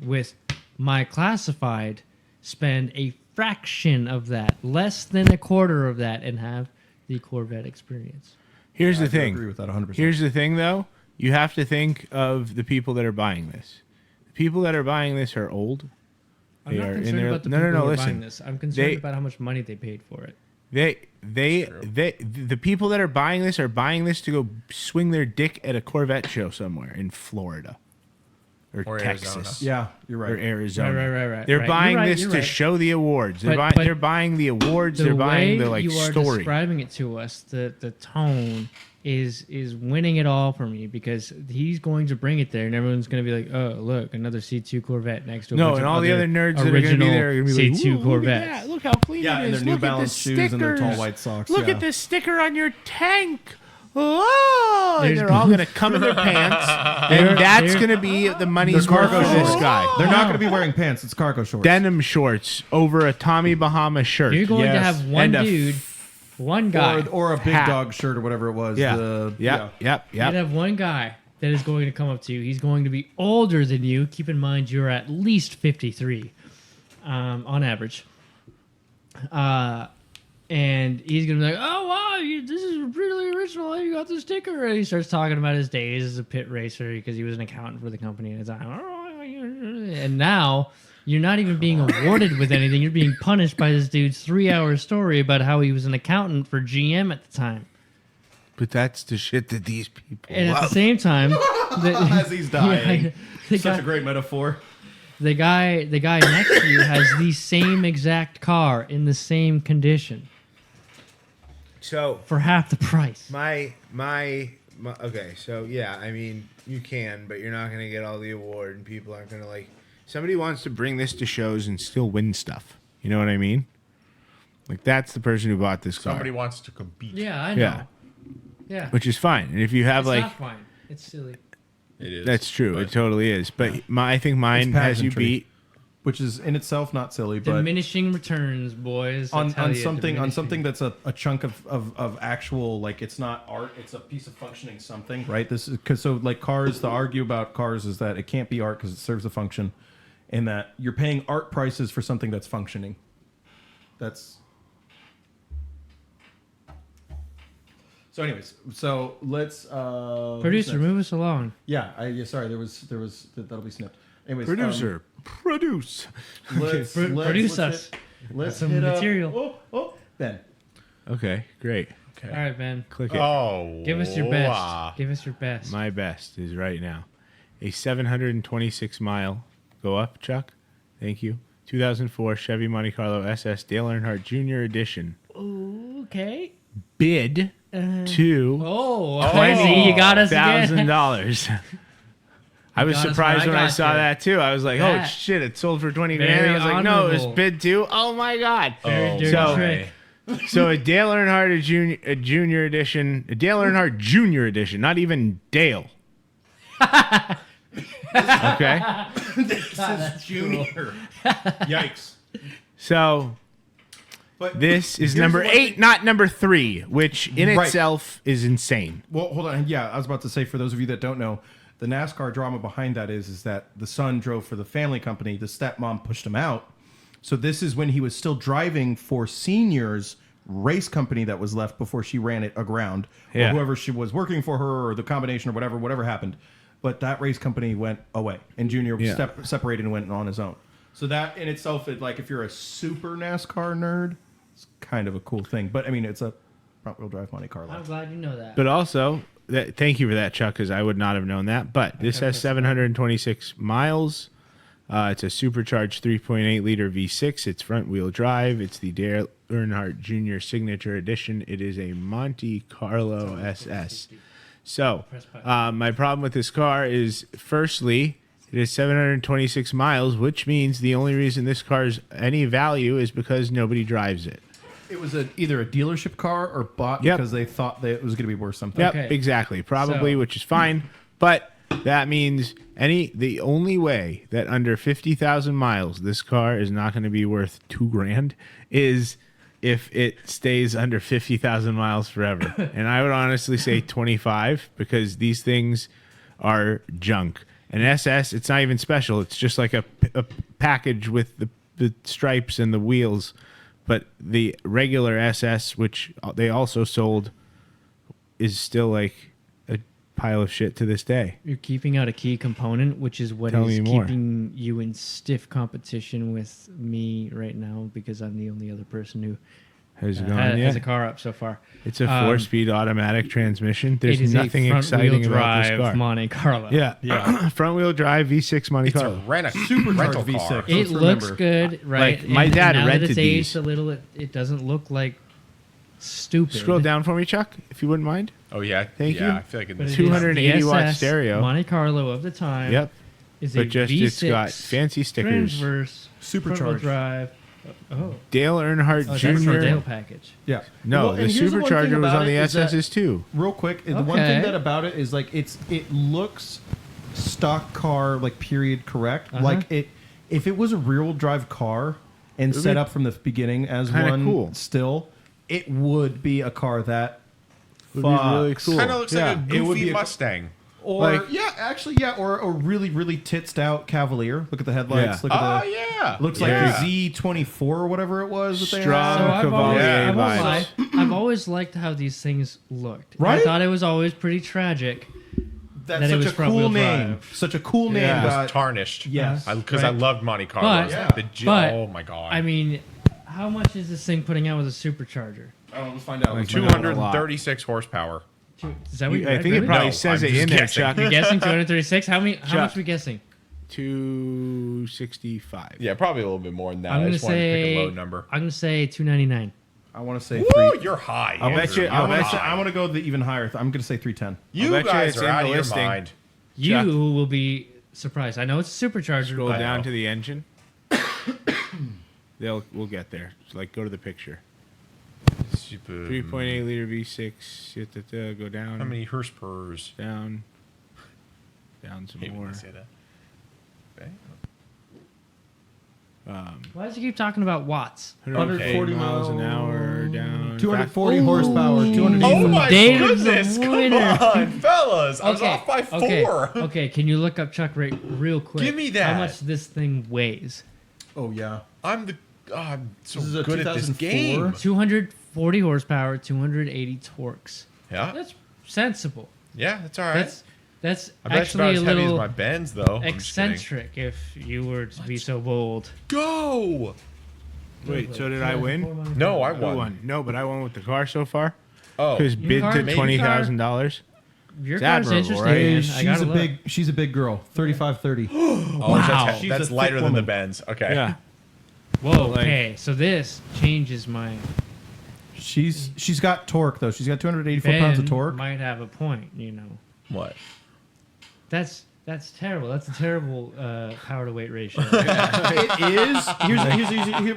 with my classified spend a fraction of that, less than a quarter of that, and have the Corvette experience. Here's the I agree thing. with that 100%. Here's the thing, though. You have to think of the people that are buying this. The people that are buying this are old. I'm They not are in concerned their- about the no, people no, who are listen. buying this. I'm concerned They- about how much money they paid for it. The people that are buying this to go swing their dick at a Corvette show somewhere in Florida or Or Texas. Arizona. Yeah, you're Or right. Arizona. Right. They're Right. buying You're right, this you're to right. show the awards. They're, But- they're buying the awards. The They're way buying the like you are story. describing it to us, the tone is winning it all for me, because he's going to bring it there, and everyone's going to be like, "Oh, look, another C2 Corvette next to a No, bunch and of all the other nerds that are going to be there are going to be like, C2 "Ooh, look at Corvettes." that. Look how clean Yeah, it and is. their New Look at the Balance shoes and their tall stickers. white socks. Look yeah. at the sticker on your tank. Oh, and There's they're all going to come in their pants, and that's going to be the money's They're worth cargo for this shorts. guy. They're not going to be wearing pants. It's cargo shorts. Denim shorts over a Tommy Bahama shirt. You're going to Yes. have one And a dude, one guy. or a big hat. dog shirt or whatever it was. Yeah. The- Yep. You'd have one guy that is going to come up to you. He's going to be older than you. Keep in mind, you're at least 53 on average. And he's going to be like, "Oh, wow, this is really original. You got the sticker." And he starts talking about his days as a pit racer because he was an accountant for the company at the time. And now you're not even being awarded with anything. You're being punished by this dude's 3-hour story about how he was an accountant for GM at the time. But that's the shit that these people And at the love. same time, As he's dying. Yeah, the Such guy- a great metaphor. the guy next to you has the same exact car in the same condition So for half the price. my okay, so yeah, I mean you can, but you're not gonna get all the award, and people aren't gonna like. Somebody wants to bring this to shows and still win stuff. You know what I mean? Like that's the person who bought this car, Somebody wants to compete. Yeah, I know. Yeah. Yeah, which is fine. And if you have it's like, not fine. It's silly. It is. that's true, but- it totally is. But I think mine It's has you pageantry. beat. which is in itself not silly, but Diminishing returns, boys. I on tell you, something diminishing. that's a chunk of actual, like, it's not art, it's a piece of functioning something, right? This is because, so like cars, the argue about cars is that it can't be art because it serves a function, and that you're paying art prices for something that's functioning. That's so. Anyways, so let's Producer, move us along. Yeah, sorry, there was that'll be snipped. Anyways, Producer, produce. Produce us. Let's Some hit material. Ben. Okay, great. All right, Ben. Click it. Oh, Give us your best. wow. Give us your best. My best is right now. A 726 mile. Go up, Chuck. Thank you. 2004 Chevy Monte Carlo SS Dale Earnhardt Jr. Edition. Okay. Bid to Oh, I see. You got us again. $1,000. I was got us surprised when I when I got saw you. that too. I was like, That- "Oh shit! It sold for 20 grand." Very I was like, "No, it was honorable. bid to." Oh my god! Very dirty so- trick. So a Dale Earnhardt a junior edition, a Dale Earnhardt Junior edition, not even Dale. Okay. This is Junior. Yikes. So But this is here's number the one 8, thing- not number 3, which in Right. itself is insane. Well, hold on. Yeah, I was about to say, for those of you that don't know, the NASCAR drama behind that is that the son drove for the family company. The stepmom pushed him out. So this is when he was still driving for Senior's race company that was left before she ran it aground, Yeah. or whoever she was working for her, or the combination, or whatever happened. But that race company went away, and Junior Yeah. separated and went on his own. So that in itself, like, if you're a super NASCAR nerd, it's kind of a cool thing. But I mean, it's a front-wheel drive Monte Carlo. I'm glad you know that. But also, thank you for that, Chuck, because I would not have known that. But this has 726 miles. It's a supercharged 3.8 liter V6. It's front wheel drive. It's the Dale Earnhardt Jr. Signature Edition. It is a Monte Carlo SS. So, my problem with this car is, firstly, it is 726 miles, which means the only reason this car's any value is because nobody drives it. It was either a dealership car or bought Yep. because they thought that it was going to be worth something. Yep, Okay. exactly. Probably, So- which is fine. But that means the only way that under 50,000 miles this car is not going to be worth $2,000 is if it stays under 50,000 miles forever. And I would honestly say 25, because these things are junk. An SS, it's not even special. It's just like a package with the stripes and the wheels. But the regular SS, which they also sold, is still like a pile of shit to this day. You're keeping out a key component, which is what Tell is me more. keeping you in stiff competition with me right now, because I'm the only other person who Has it gone has yet? a car up so far. It's a 4-speed automatic transmission. There's It is nothing a exciting front-wheel about this drive car. Monte Carlo. Yeah. Front-wheel drive V6 Monte It's a Carlo. Supercharged rental V6. car. It Let's looks remember. good, right? Like, my dad now that rented it's aged these. a little. It doesn't look like stupid. Scroll down for me, Chuck, if you wouldn't mind. Oh yeah, Thank yeah. you. I feel like in But this it is 280 the watt SS stereo. Monte Carlo of the time. Yep. Is But a just V6 it's got fancy stickers. transverse Supercharged. front-wheel drive. Oh, Dale Earnhardt that's the Jr. Dale package. Yeah. No, Well, the and here's one thing supercharger was about on the it is that- SS's too. Real quick, the one Okay. thing that about it is, like, it looks stock car, like, period correct. Like, if it was a rear-wheel drive car and would set be up from the beginning as kinda one, cool. still, it would be a car that Would be really fucks. cool. kind of looks Yeah. like a It would goofy be a- Mustang. Or Like- or a really really titsed out Cavalier. Look at the headlights. Yeah. Look at Oh the. yeah, Looks Yeah. like the Z24 or whatever it was that they Strong. had. So I've always, Cavalier I've, always vibes. liked, I've always liked how these things looked. I Right? thought it was always pretty tragic. That's that it such was a front-wheel cool name. drive. Such a cool name. Yeah. it was but- tarnished. Yes. Because I Right. loved Monte Carlo. But- Yeah. but- Oh my god. I mean, how much is this thing putting out with a supercharger? Let's find out. Like Let's find out. 236 horsepower. Is that what you I read? think it Really? probably No, says I'm it just in there, guessing. Chuck. You're guessing 236? How much are we guessing? 265. Yeah, probably a little bit more than that. I'm I gonna just wanted to pick say a low number. I'm gonna say 299. I want to say Woo, three. you're high. I'll bet Andrew. you- You're I'll bet high. I want to go the even higher. I'm going to say 310. You bet you guys it's are in out the of your listing. mind. You Chuck. will be surprised. I know it's a supercharger. Scroll but down to the engine. We'll get there. So, like, go to the picture. 3.8 liter V6. Go down. How many horsepowers? Down. Down some Maybe more. say that. Okay. Why does he keep talking about watts? 140 miles an hour down. 240 horsepower, 200. Oh my David's goodness! a Come winner. on, fellas! I was off by 4. Okay, can you look up Chuck rate real quick? Give me that. How much this thing weighs? Oh yeah. I'm so This is a good at this 2004. game. 240 horsepower, 280 torques. Yeah, That's sensible. yeah, that's all right. That's I bet it's about actually a as heavy as little my Benz, though. I'm just kidding. eccentric, if you were to be so bold. Go! Wait, so did I win? No, I Who won. won? No, but I won with the car so far. Oh, Because bid car- to maybe $20,000. Your It's car's admirable, interesting. right? Man. I She's gotta a look. she's a big girl. 35-30. wow. She's That's a lighter thick than the woman. Benz. Okay. Yeah. Whoa. like- Okay, so this changes my. She's got torque though. She's got 284 pounds of Ben torque. might have a point. You know, What? that's terrible. That's a terrible power to weight ratio. It is.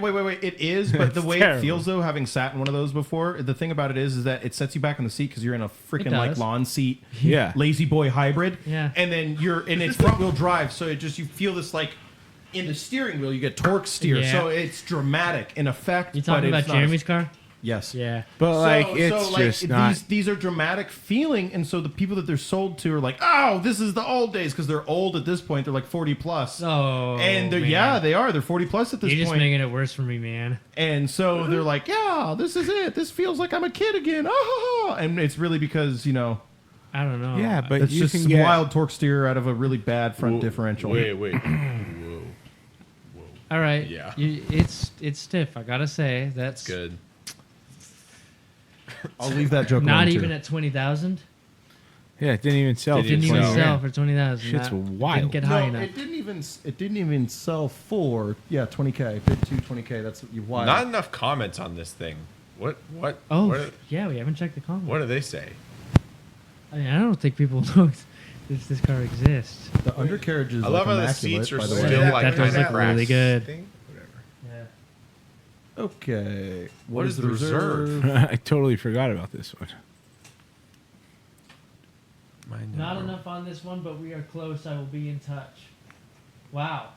Wait. It is, but the way Terrible. it feels though, having sat in one of those before, the thing about it is that it sets you back in the seat because you're in a freaking like does. lawn seat, Yeah. lazy boy hybrid. Yeah. And then it's front wheel drive, so you feel this like in the steering wheel you get torque steer, Yeah. so it's dramatic in effect. You talking but about it's not Jeremy's car? Yes. Yeah. But like, So, it's like, just not. these are dramatic feeling, and so the people that they're sold to are like, oh, this is the old days because they're old at this point. They're like 40 plus. Oh. And they're man. they are. They're 40 plus at this You're just point. making it worse for me, man. And so they're like, yeah, this is it. This feels like I'm a kid again. Ah, and it's really because, I don't know. yeah, but it's you just can some get. wild torque steer out of a really bad front differential. Wait. All right. Yeah. It's stiff. I gotta say that's Good. I'll leave that joke not alone, even too. at 20,000. Yeah, it didn't even sell. Didn't for Didn't even even 20 sell grand. for 20,000. Shit's That wild. Didn't get high No, enough. it didn't even sell for 20K. Bid 20K. That's what you wild. Not enough comments on this thing. What? Oh, What, yeah, we haven't checked the comments. what do they say? I mean, I don't think people know this car exists. The undercarriage is I love like how the immaculate, seats are by the still way. like That does kinda look really brass good. thing? Whatever. Yeah. Okay. What is the reserve? I totally forgot about this one. Not enough on this one, but we are close. I will be in touch. Wow.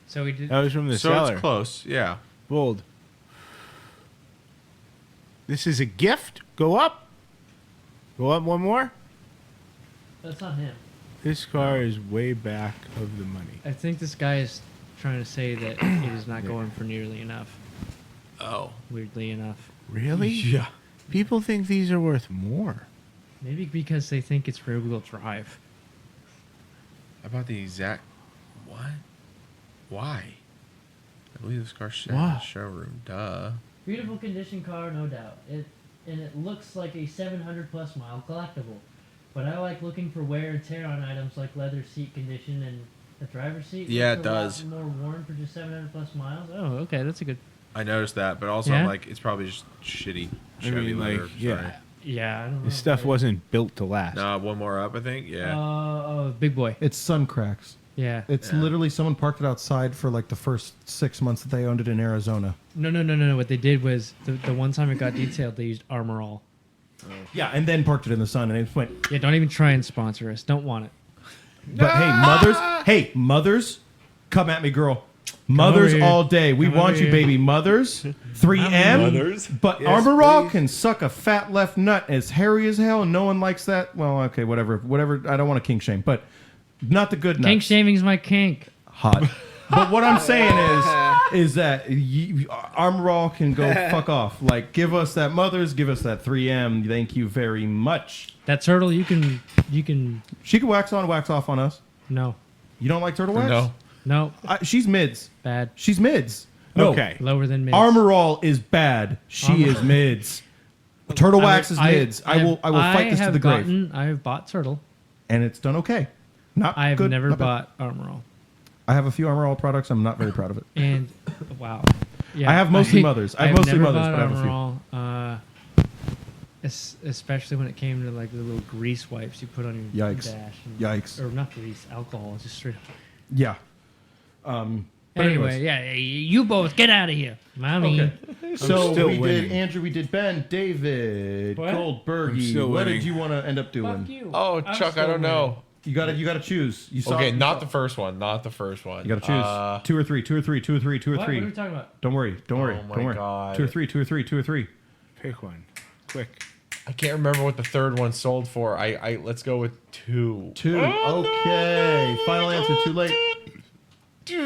So we did. That was from the So seller. it's close. Yeah. Bold. This is a gift. Go up. Go up one more. That's not him. This car is way back of the money. I think this guy is trying to say that it is not going for nearly enough. Oh. Weirdly enough. Really? Yeah. People think these are worth more. Maybe because they think it's rear-wheel drive. About the exact. What? Why? I believe this car sat in Why? the showroom. Duh. Beautiful condition car, no doubt. It looks like a 700 plus mile collectible. But I like looking for wear and tear on items like leather seat condition and the driver's seat. Yeah, looks it a lot does. more worn for just 700 plus miles. Oh, okay, that's a good. I noticed that, but also Yeah? I'm like, it's probably just shitty. I Chevy mean, leather. like, yeah. Sorry. Yeah, I don't know. This stuff wasn't built to last. One more up, I think. Yeah. Oh, big boy. It's sun cracks. Yeah. It's Yeah. literally someone parked it outside for like the first 6 months that they owned it in Arizona. No. What they did was the one time it got detailed, they used Armor All. Yeah, and then parked it in the sun, and it went. Yeah, don't even try and sponsor us. Don't want it. But hey, mothers, come at me, girl. Mothers over here. all day. We Come want over you, here. baby. Mothers, 3M. Mothers? But Armor All can suck a fat left nut as hairy as hell, and no one likes that. Well, okay, whatever. I don't want to kink shame, but not the good nuts. Kink shaming's my kink. Hot. But what I'm saying is that Armor All can go fuck off. Like, give us that mothers, give us that 3M. Thank you very much. That turtle, you can. She can wax on, wax off on us. No, You don't like turtle wax? no, She's mids. bad. She's mids. No. Okay. Lower than mid. Armor All is bad. She is mids. Turtle wax is mids. I will fight this to the grave. I have bought turtle. And it's done okay. Not I have good, never not bad. bought Armor All. I have a few Armor All products. I'm not very proud of it. And wow, yeah, I have mostly mothers. I have mostly never mothers, bought but I have a few. Armor All, especially when it came to like the little grease wipes you put on your Yikes. dash. Yikes. Or not grease, alcohol, just straight up. Yeah. But Anyway, anyways. yeah, you both get out of here, mommy. Okay. So still we winning. did Andrew, we did Ben, David, What? I'm Goldbergy. still What winning. did you want to end up doing? Fuck you. Oh, I'm Chuck, I still don't know. You gotta choose. You saw. Okay, you not saw- the first one. Not the first one. You gotta choose. Two or three. Two or three. Two or three. Two or What three. are we talking about? Don't worry. Don't worry. my Don't worry. God. Two or three. Two or three. Two or three. Pick one. Quick. I can't remember what the third one sold for. Let's go with 2. Two. Okay. Final answer. Too late.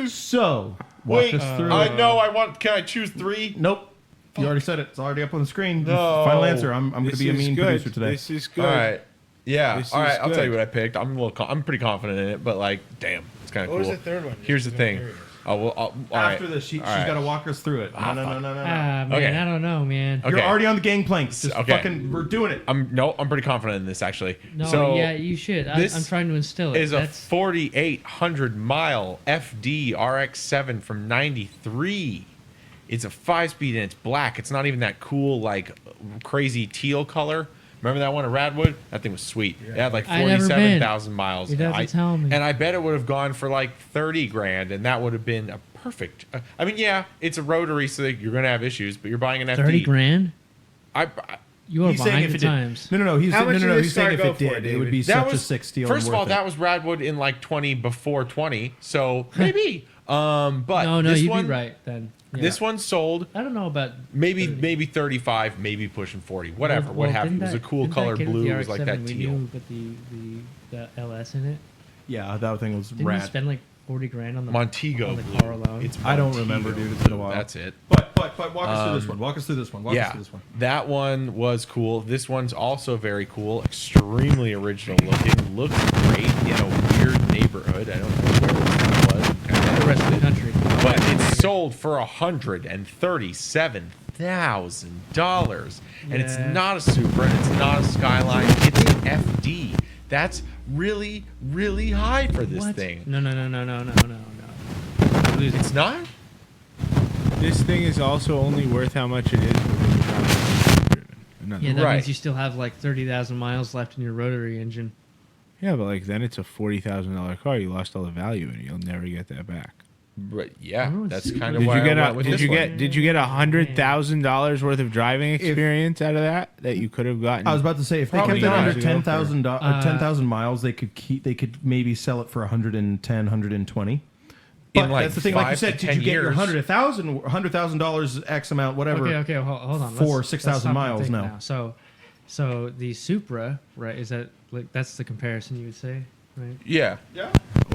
So walk us through. I know. Can I choose 3? Nope. You already said it. It's already up on the screen. No. Final answer. I'm going to This be a is mean good. producer today. This is good. All right. Yeah. This All right. is I'll tell good. you what I picked. I'm pretty confident in it, but like, damn, it's kind of cool. What was the third one? Here's the thing. Oh well. All right. After this, she's All right. got to walk us through it. No. Man, Okay. I don't know, man. Okay. You're already on the gangplank. Just Okay. fucking, we're doing it. I'm pretty confident in this actually. No, so yeah, you should. this I'm trying to instill it. is a That's 4,800 mile FD RX-7 from '93. It's a 5-speed and it's black. It's not even that cool, like crazy teal color. Remember that one at Radwood? That thing was sweet. It had like I never been. 47,000 miles. It doesn't tell me. And I bet it would have gone for like 30 grand, and that would have been a perfect. I mean, yeah, it's a rotary, so you're going to have issues, but you're buying an FD. 30 grand. I You are He's saying behind if the it did. times. No. He's How much no. did He's this car saying if go it for, did, it would be David? such a sick steal. First and of all, worth that it. was Radwood in like 20 before 20, so maybe. But No, this you'd one, be right then. Yeah. This one sold I don't know about maybe 35, maybe pushing 40, whatever, Well, what have you. It didn't was a that- cool didn't that color kid with blue. the It was like that RX-7, we teal. knew, but the LS in it. Yeah, that thing was Didn't rad. you spend like 40 grand on the Montego on the blue. car alone? It's I don't Montego remember, dude. It's blue. been a while. That's it. But walk us through this one. Walk us through this one. Walk us Yeah, through this one. that one was cool. This one's also very cool. Extremely original looking. Looks great in a weird neighborhood. I don't know where it was. the rest of the country. But it's sold for $137,000, and it's Yeah. not a Supra, and it's not a Skyline. It's an FD. That's really, really high for this What? thing. No. It's not. This thing is also only worth how much it is because it's not driven. Another Yeah, that Right. means you still have like 30,000 miles left in your rotary engine. Yeah, but like then it's a $40,000 car. You lost all the value in it. You'll never get that back. But yeah, Oh, that's Supra. kind of Did why you get I a went with did this you one. get did you get $100,000 worth of driving experience out of that you could have gotten? I was about to say if they Probably kept it not. under 10,000 Uh, miles, they could maybe sell it for 110, 120. In But like that's the thing, like you 5 said, to did you 10 get your years. $100,000 X amount, whatever? Okay, hold on. For Let's 6,000 stop and miles think now. So the Supra, right? Is that like that's the comparison you would say, right? Yeah.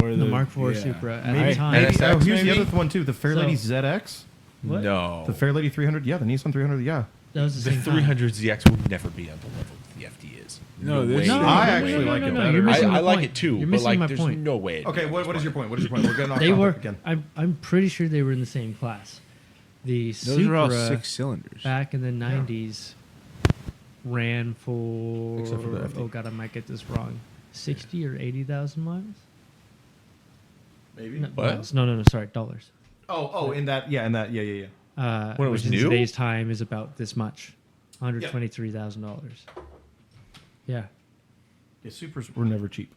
or The Mark IV yeah. Supra at Maybe, the time. maybe, NSX oh, here's maybe? the other one too, the Fairlady So- ZX, What? No. the Fairlady 300. Yeah, the Nissan 300. Yeah, That was The the same time. 300ZX will never be on the level the FD is. No, this- way. No, I actually like it better. You're missing I the like point. it too, You're but missing like my there's point. no way. Okay, what is your point? What is your point? We're getting off They topic were. again. I'm pretty sure they were in the same class. The Those Supra are all 6 cylinders. back in the 90s ran for. Except for the FD. Oh god, I might get this wrong. 60 or 80,000 miles? Maybe. No, What? miles. No, sorry, dollars. In that, yeah. When it was which in new? today's time is about this much, $123,000. Yeah, Yeah, Supers were never cheap.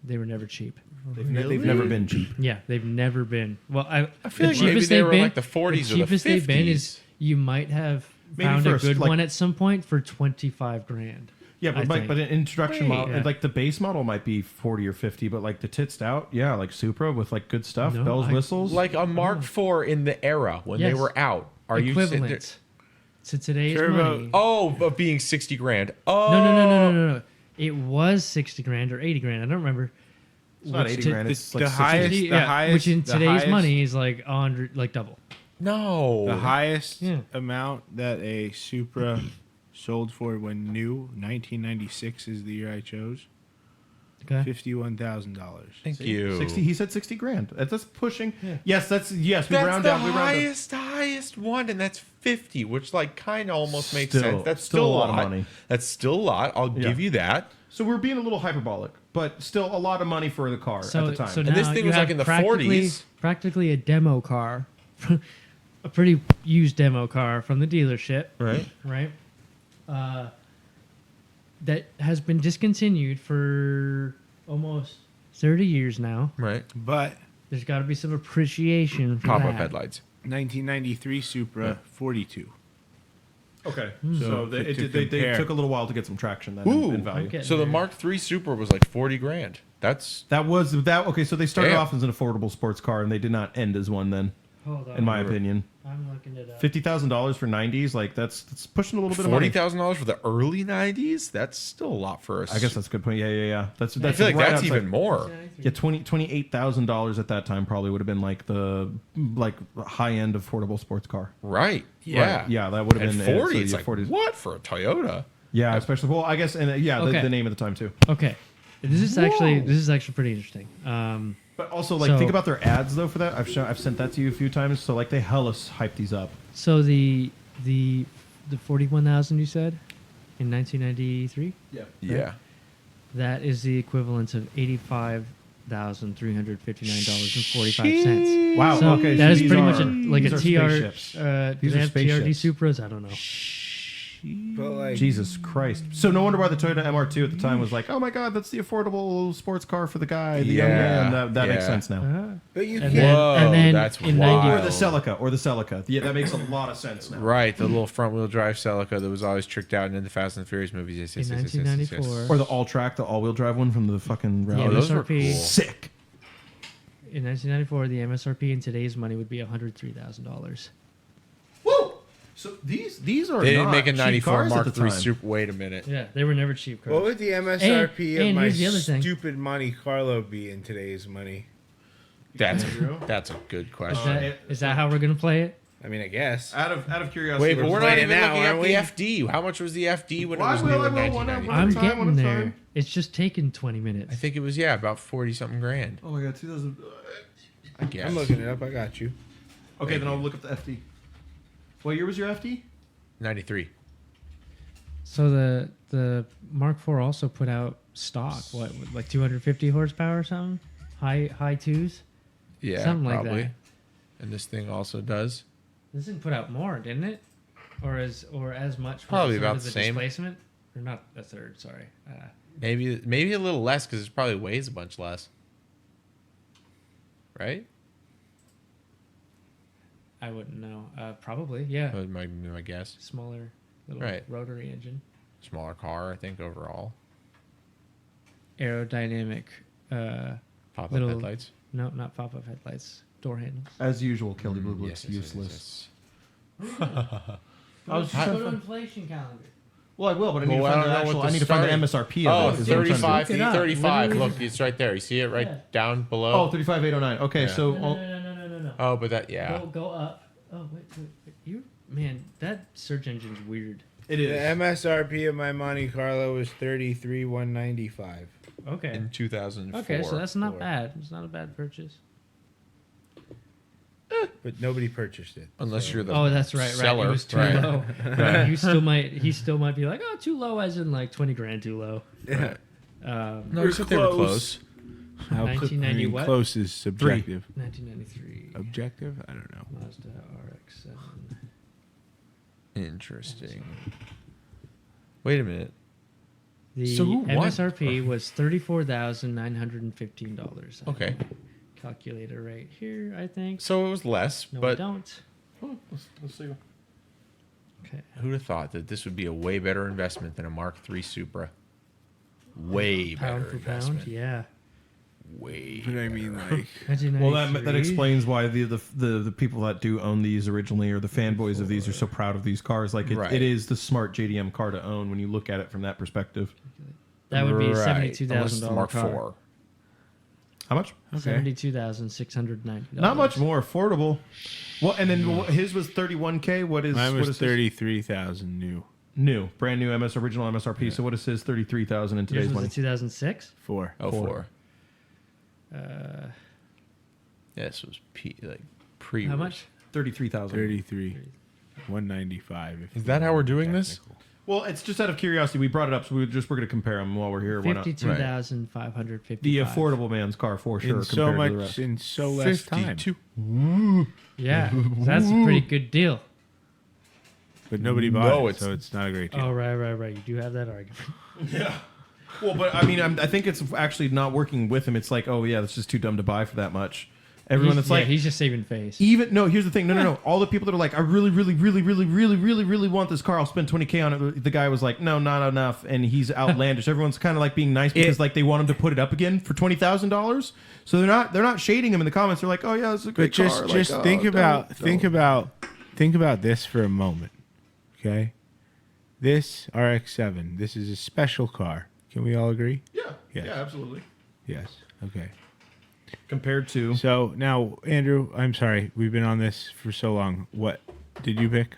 they were never cheap. They've never been cheap. Yeah, they've never been. Well, I feel the like maybe cheapest they they've were been, like the 40s or the cheapest they've been 50s. is you might have Maybe found first, a good like- one at some point for 25 grand. Yeah, I but think. an introduction Wait. model, Yeah. like the base model might be 40 or 50, but like the tits out, yeah, like Supra with like good stuff, No, bells, I- whistles. Like a Mark IV in the era when they Yes. were out. Are you sitting there? Equivalent to today's Turbo- money? Oh, of being 60 grand. Oh, No. It was 60 grand or 80 grand. I don't remember. it's not Which 80 to- grand. It's like the 60. highest, the yeah, highest, which in the today's highest- money is like 100, like double. No. The highest Yeah. amount that a Supra sold for when new, 1996 is the year I chose. Okay. $51,000. Thank you. 60. He said 60 grand. That's pushing. Yeah. Yes, we That's round the down. We round down. highest one, and that's 50, which like kind of almost makes Still- sense. That's still still a lot of money. That's still a lot. I'll Yeah. give you that. So we're being a little hyperbolic, but still a lot of money for the car So, at the time. so And now this thing you was, like, have in the practically- 40s. Practically a demo car, a pretty used demo car from the dealership, right? right? That has been discontinued for almost 30 years now. Right. But There's got to be some appreciation for Pop that. up headlights. 1993 Supra, 42. Okay, So so they compare- took a little while to get some traction then Ooh. in value. Okay. So the Mark III Super was like 40 grand. That's That was that. Okay, so they started Damn. off as an affordable sports car, and they did not end as one. Then, Hold on. in my opinion, I'm looking it up. $50,000 for '90s, like that's pushing a little bit of money. $40,000 for the early 90s. That's still a lot for us. I guess that's a good point. Yeah. That's I feel like right that's outside- even more. Yeah, $28,000 at that time probably would have been like the high end affordable sports car. Right. Yeah. Right. Yeah, that would have And been 40. so It's yeah, like 40. what for a Toyota? Yeah, especially well, I guess, and Okay. the name at the time too. Okay. This is actually pretty interesting. But also, like, So- think about their ads though. For that, I've sent that to you a few times. So like, they hella hype these up. So the 41,000 you said in 1993, Yeah. that is the equivalent of $85,359.45. Wow. So okay, that so is these pretty are- much like these a are TR. spaceships. Do These they are have TRD spaceships. Supras? I don't know. But like, Jesus Christ. So no wonder why the Toyota MR2 at the time was like, oh my God, that's the affordable sports car for the guy, the young Yeah, man. That makes yeah. sense now. but you And can't. then, Whoa, and then that's in wild. 90, Or the Celica. Yeah, that makes a lot of sense now. Right. The little front wheel drive Celica that was always tricked out in the Fast and the Furious movies. Yes, In yes, yes, yes, yes, yes, 1994. Or the all-track, the all-wheel drive one from the fucking the rally. Oh, those were MSRP cool. Sick. in 1994, the MSRP in today's money would be $103,000. Woo! So these are They didn't not make a cheap 94 cars Mark at the III time. Super. Wait a minute. Yeah, they were never cheap cars. What would the MSRP And of my here's the other thing. stupid Monte Carlo be in today's money? That's a good Is question. that how we're gonna play it? I mean, I guess. Out of curiosity. Wait, but we're not playing even now, looking at aren't the we? FD. How much was the FD when Well, it was I will, new in I will, one at 1990? one I'm time, getting one at a there. time. It's just taking 20 minutes. I think it was about 40 something grand. Oh my God, 2000. I guess. I'm looking it up. I got you. Okay, then I'll look up the FD. What year was your FD? 93. So the Mark IV also put out stock, what, like 250 horsepower or something? High twos? Yeah, Something like probably. that. And this thing also does. This didn't put out more, didn't it? Or as much? for Probably a third about of the same. Displacement? Or not a third, sorry. Maybe a little less because it probably weighs a bunch less. Right? I wouldn't know. Probably, yeah. That would be my guess. Smaller little Right. rotary engine. Smaller car, I think, overall. Aerodynamic. Pop-up Little- headlights. No, not pop-up headlights. Door handles. As usual, Kelly Blue Yes, looks yes, yes, useless. yes. I was just Go trying to to- inflation calendar. Well, I will, but I need Well, to find I don't know the actual. what I the need to find the start- MSRP Oh, of it. is what I'm trying to do. 35. Look it up. 35. Literally. Look, it's right there. You see it right Yeah. down below? Oh, 35,809. Okay, Yeah. so No. Oh, but that, yeah. Go up. Oh, wait. You, man, that search engine's weird. it The is. MSRP of my Monte Carlo was $33,195. Okay. In 2004. Okay, so that's not Four. bad. It's not a bad purchase. But nobody purchased it. Unless you're the Oh, that's right. seller. It was too right. low. He still might be like, oh, too low, as in like 20 grand too low. Yeah. No, except they were close. How 1990 what? close is subjective. 1993 Objective? I don't know. Mazda RX-7. Interesting. Wait a minute. The So who won? MSRP was $34,915. I Okay. have my calculator right here, I think. So it was less, No, I but don't. Let's see. Okay. who'd have thought that this would be a way better investment than a Mark III Supra? Way Pound better for investment. pound, yeah. Way. But I mean, like, Well, that 1993. explains why the people that do own these originally, or the fanboys of these, are so proud of these cars. Like Right. it is the smart JDM car to own when you look at it from that perspective. That would be a Right. Unless $72,000 it's the Mark car. IV. How much? $72,690. Not much more affordable. Well, and then his was 31K. What is mine what was is his? 33,000 new. New, brand new original MSRP. So what is his 33,000 in Yours today's was money? a 2006? 4. Oh, four. Uh, This was pre. how much? 33,000. 33. 195. if Is that how we're doing this? technical. Well, it's just out of curiosity. We brought it up, so we're going to compare them while we're here. Why not? 52,555. The affordable man's car for sure. In so compared to the much, rest. in so less time. 52. Yeah, that's a pretty good deal. But nobody bought No, it, it's- so it's not a great deal. Oh, right. You do have that argument. Well, but I mean, I think it's actually not working with him. It's like, oh yeah, that's just too dumb to buy for that much. Everyone that's like, he's just saving face. even no. Here's the thing. No. All the people that are like, I really want this car. I'll spend 20K on it. The guy was like, no, not enough, and he's outlandish. Everyone's kind of like being nice because like they want him to put it up again for $20,000. So they're not shading him in the comments. They're like, oh yeah, this is a great car. Just Like, think don't. about this for a moment, okay? This RX-7, this is a special car. Can we all agree? Yeah, Yes. yeah, absolutely. Yes. Okay. Compared to So now, Andrew, I'm sorry, we've been on this for so long. What did you pick?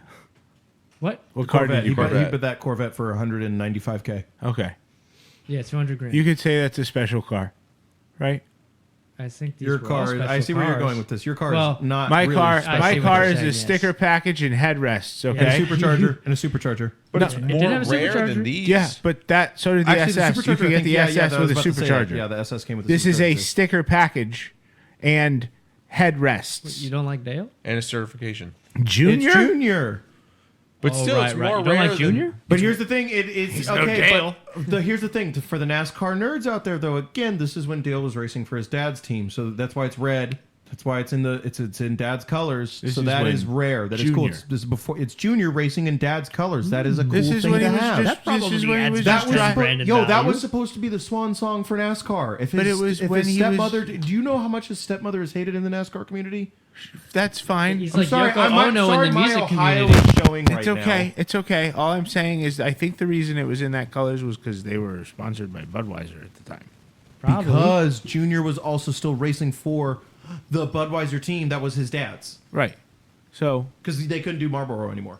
What? What car Corvette, did you pick? he bid that Corvette for 195K. Okay. Yeah, 200 grand. You could say that's a special car, right? I think these Your were all car. I special see where you're cars. going with this. Your car Well, is not My really car, special. I see my what car you're is saying, a yes. sticker package and headrests. and Okay. a supercharger and a supercharger. But it's It more did have a rare supercharger? than these. Yeah, but that so did the Actually, SS. You could get the SS I was with a about to say that. supercharger. Yeah, the SS came with. The This is a supercharger. sticker package and headrests. You don't like Dale? And a certification. Junior? It's Junior. But Oh, still, right, it's right. more You don't rare like Junior? But here's the thing. It's no okay. Dale. But here's the thing. For the NASCAR nerds out there, though, again, this is when Dale was racing for his dad's team, so that's why it's red. That's why it's in it's in Dad's colors. This so is that when is rare. That is cool. Junior. This is before. It's Junior racing in Dad's colors. That is a cool This is thing when to he was have. just. This is when he was that just was driving. branded that value. was supposed to be the swan song for NASCAR. If But his, it was if when his he was- stepmother. Do you know how much his stepmother is hated in the NASCAR community? That's fine. He's I'm like sorry. Yoko I'm Ono sorry. in the My music Ohio community. is showing right It's okay. now. It's okay. All I'm saying is I think the reason it was in that colors was because they were sponsored by Budweiser at the time. Probably. Because Junior was also still racing for the Budweiser team that was his dad's. Right. So Because they couldn't do Marlboro anymore.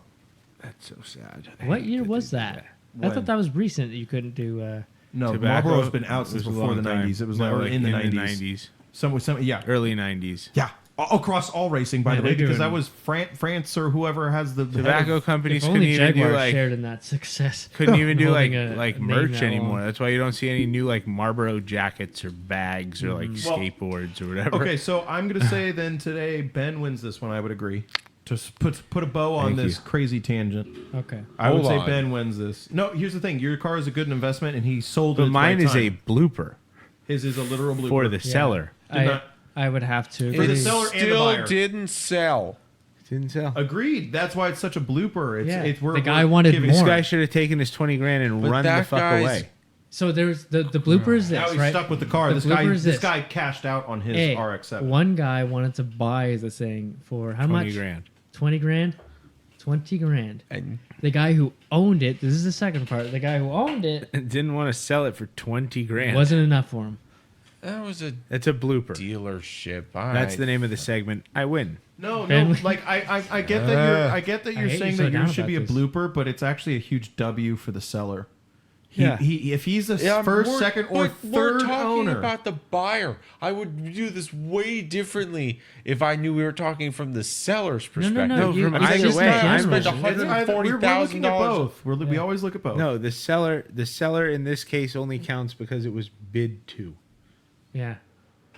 that's so sad. I What hate year that was they do that? I thought that was recent that you couldn't do. No, Tobacco Marlboro's been out since was a before long the time. 90s. It was No, like, like in the in 90s. the 90s. Some, yeah. Early 90s. Yeah. Across all racing, by Yeah, the way, they're because doing- that was France or whoever has the head Tobacco of- companies If couldn't only even do Jaguar like shared in that success. couldn't even do like Holding a name merch that anymore. long. That's why you don't see any new like Marlboro jackets or bags or like Well, skateboards or whatever. Okay, so I'm going to say then today Ben wins this one, I would agree. To put a bow on Thank this you. crazy tangent. Okay. I would Hold say on. Ben wins this. No, here's the thing. Your car is a good investment, and he sold it. But at the mine right is a time. blooper His is a literal blooper. for the seller. Did not- I would have to. For the agree. seller and the Still buyer. didn't sell. Didn't sell. Agreed. That's why it's such a blooper. It's, Yeah. we're, The guy we're wanted giving- more. This guy should have taken his 20 grand and But run the that fuck guy's- away. So there's the bloopers. Now This he's right. stuck with the car. The This guy, blooper is this this. guy cashed out on his Hey, RX-7. one guy wanted to buy the thing for how 20 much? grand. 20 grand. 20 grand. And The guy who owned it. This is the second part. The guy who owned it Didn't want to sell it for 20 grand. wasn't enough for him. that was a That's a blooper. dealership. That's the name of the segment. I win. No, Ben- like I get that you're I hate saying you so that down yours should about be a this. blooper, but it's actually a huge W for the seller. Yeah. He if he's the first, second, or we're third talking owner. about the buyer. I would do this way differently if I knew we were talking from the seller's No, no, perspective. no. No, you- from I mean, either just way, make I'm him spent rich. rich. It's either- we're looking at both. We always look at both. No, the seller in this case only counts because it was bid to. Yeah,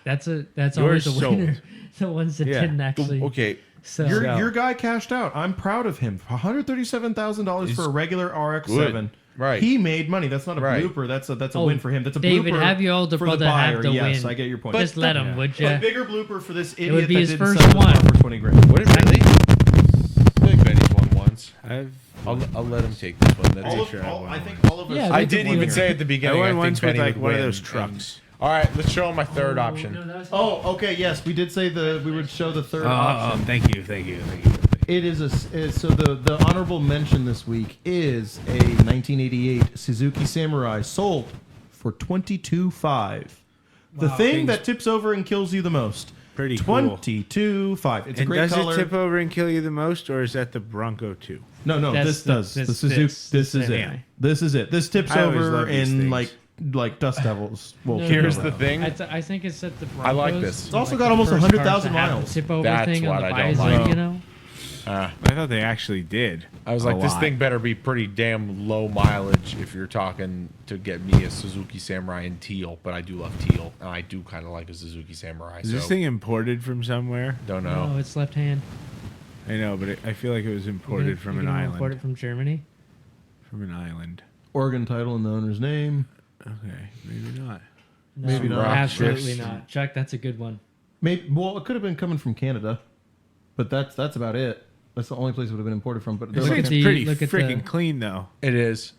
that's always Yours the sold. winner. The ones that Yeah. didn't actually. Okay, sell. Your guy cashed out. I'm proud of him. $137,000 for a regular RX-7. good. Right. He made money. That's not a Right. blooper. That's a Oh, win for him. That's a David, blooper have your older for the brother have buyer. the Yes, win. I get your point. Just let him, would A you? bigger blooper for this idiot would be that his didn't first sell his car one. for 20 grand. would it really? I think Benny's won once. I'll I'll let him take this one. That's All it. of, sure I all, won I one. think all of us. Yeah, I that's a didn't even winner. say at the I beginning. won think once with Benny like would one of win. those trucks. All right, let's show him my third option. Oh, okay. Yes, we did say we would show the third option. Thank you. It is so the honorable mention this week is a 1988 Suzuki Samurai sold for $22,500. The thing that tips over and kills you the most. Pretty cool. $22,500. It's a And great does color. it tip over and kill you the most, or is that the Bronco 2? No, That's this the- does. this- The Suzuki. this- This is it. anyway. This is it. This tips I always over love these in things. like Dust Devils. Will No, tip Here's over. the thing. I think it's at the Broncos. I like this. It's also like got the almost first 100,000 cars to have the miles. Tip over That's thing on what the I don't visor, like. you know. I thought they actually did. I was a like, this lot. thing better be pretty damn low mileage if you're talking to get me a Suzuki Samurai in teal. But I do love teal, and I do kind of like a Suzuki Samurai. Is so this thing imported from somewhere? don't No, know. it's left hand. I know, but I feel like it was imported from an island. Imported from Germany. From an island. Oregon title and the owner's name. Okay, maybe not. No, Maybe not. Absolutely Shifts. not. Chuck, that's a good one. Maybe. Well, it could have been coming from Canada, but that's about it. That's the only place it would have been imported from. But they're Look like, at the- Pretty look at freaking the- clean though. It is.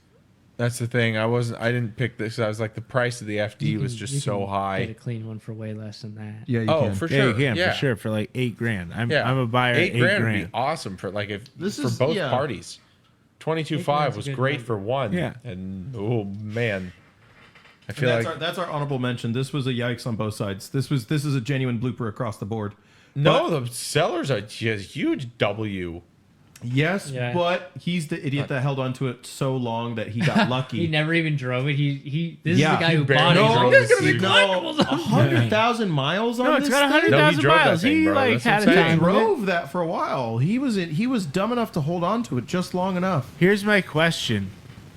That's the thing. I didn't pick this. I was like, the price of the FD was just so Get a high. clean one for way less than that. yeah, you Oh, can. for Yeah, sure. you can yeah. for sure for like $8,000. I'm Yeah. a buyer. $8 $8 grand would grand. be awesome for like if This for is- both yeah. parties. 22.5 grand's a was good great number. for one. Yeah. And oh man, I And feel that's, like that's our honorable mention. This was a yikes on both sides. This is a genuine blooper across the board. no, the sellers are just huge W. Yes, Yeah. but he's the idiot that held onto it so long that he got lucky. He never even drove it. This Yeah, is the guy he who barely bought it. drove There's the gonna be Stingray. collectibles on 100,000 miles on No, this it's got thing? 100,000 drove that miles. thing, He bro. like That's what had I'm a saying. time with it. Drove that for a while. He was dumb enough to hold on to it just long enough. Here's my question.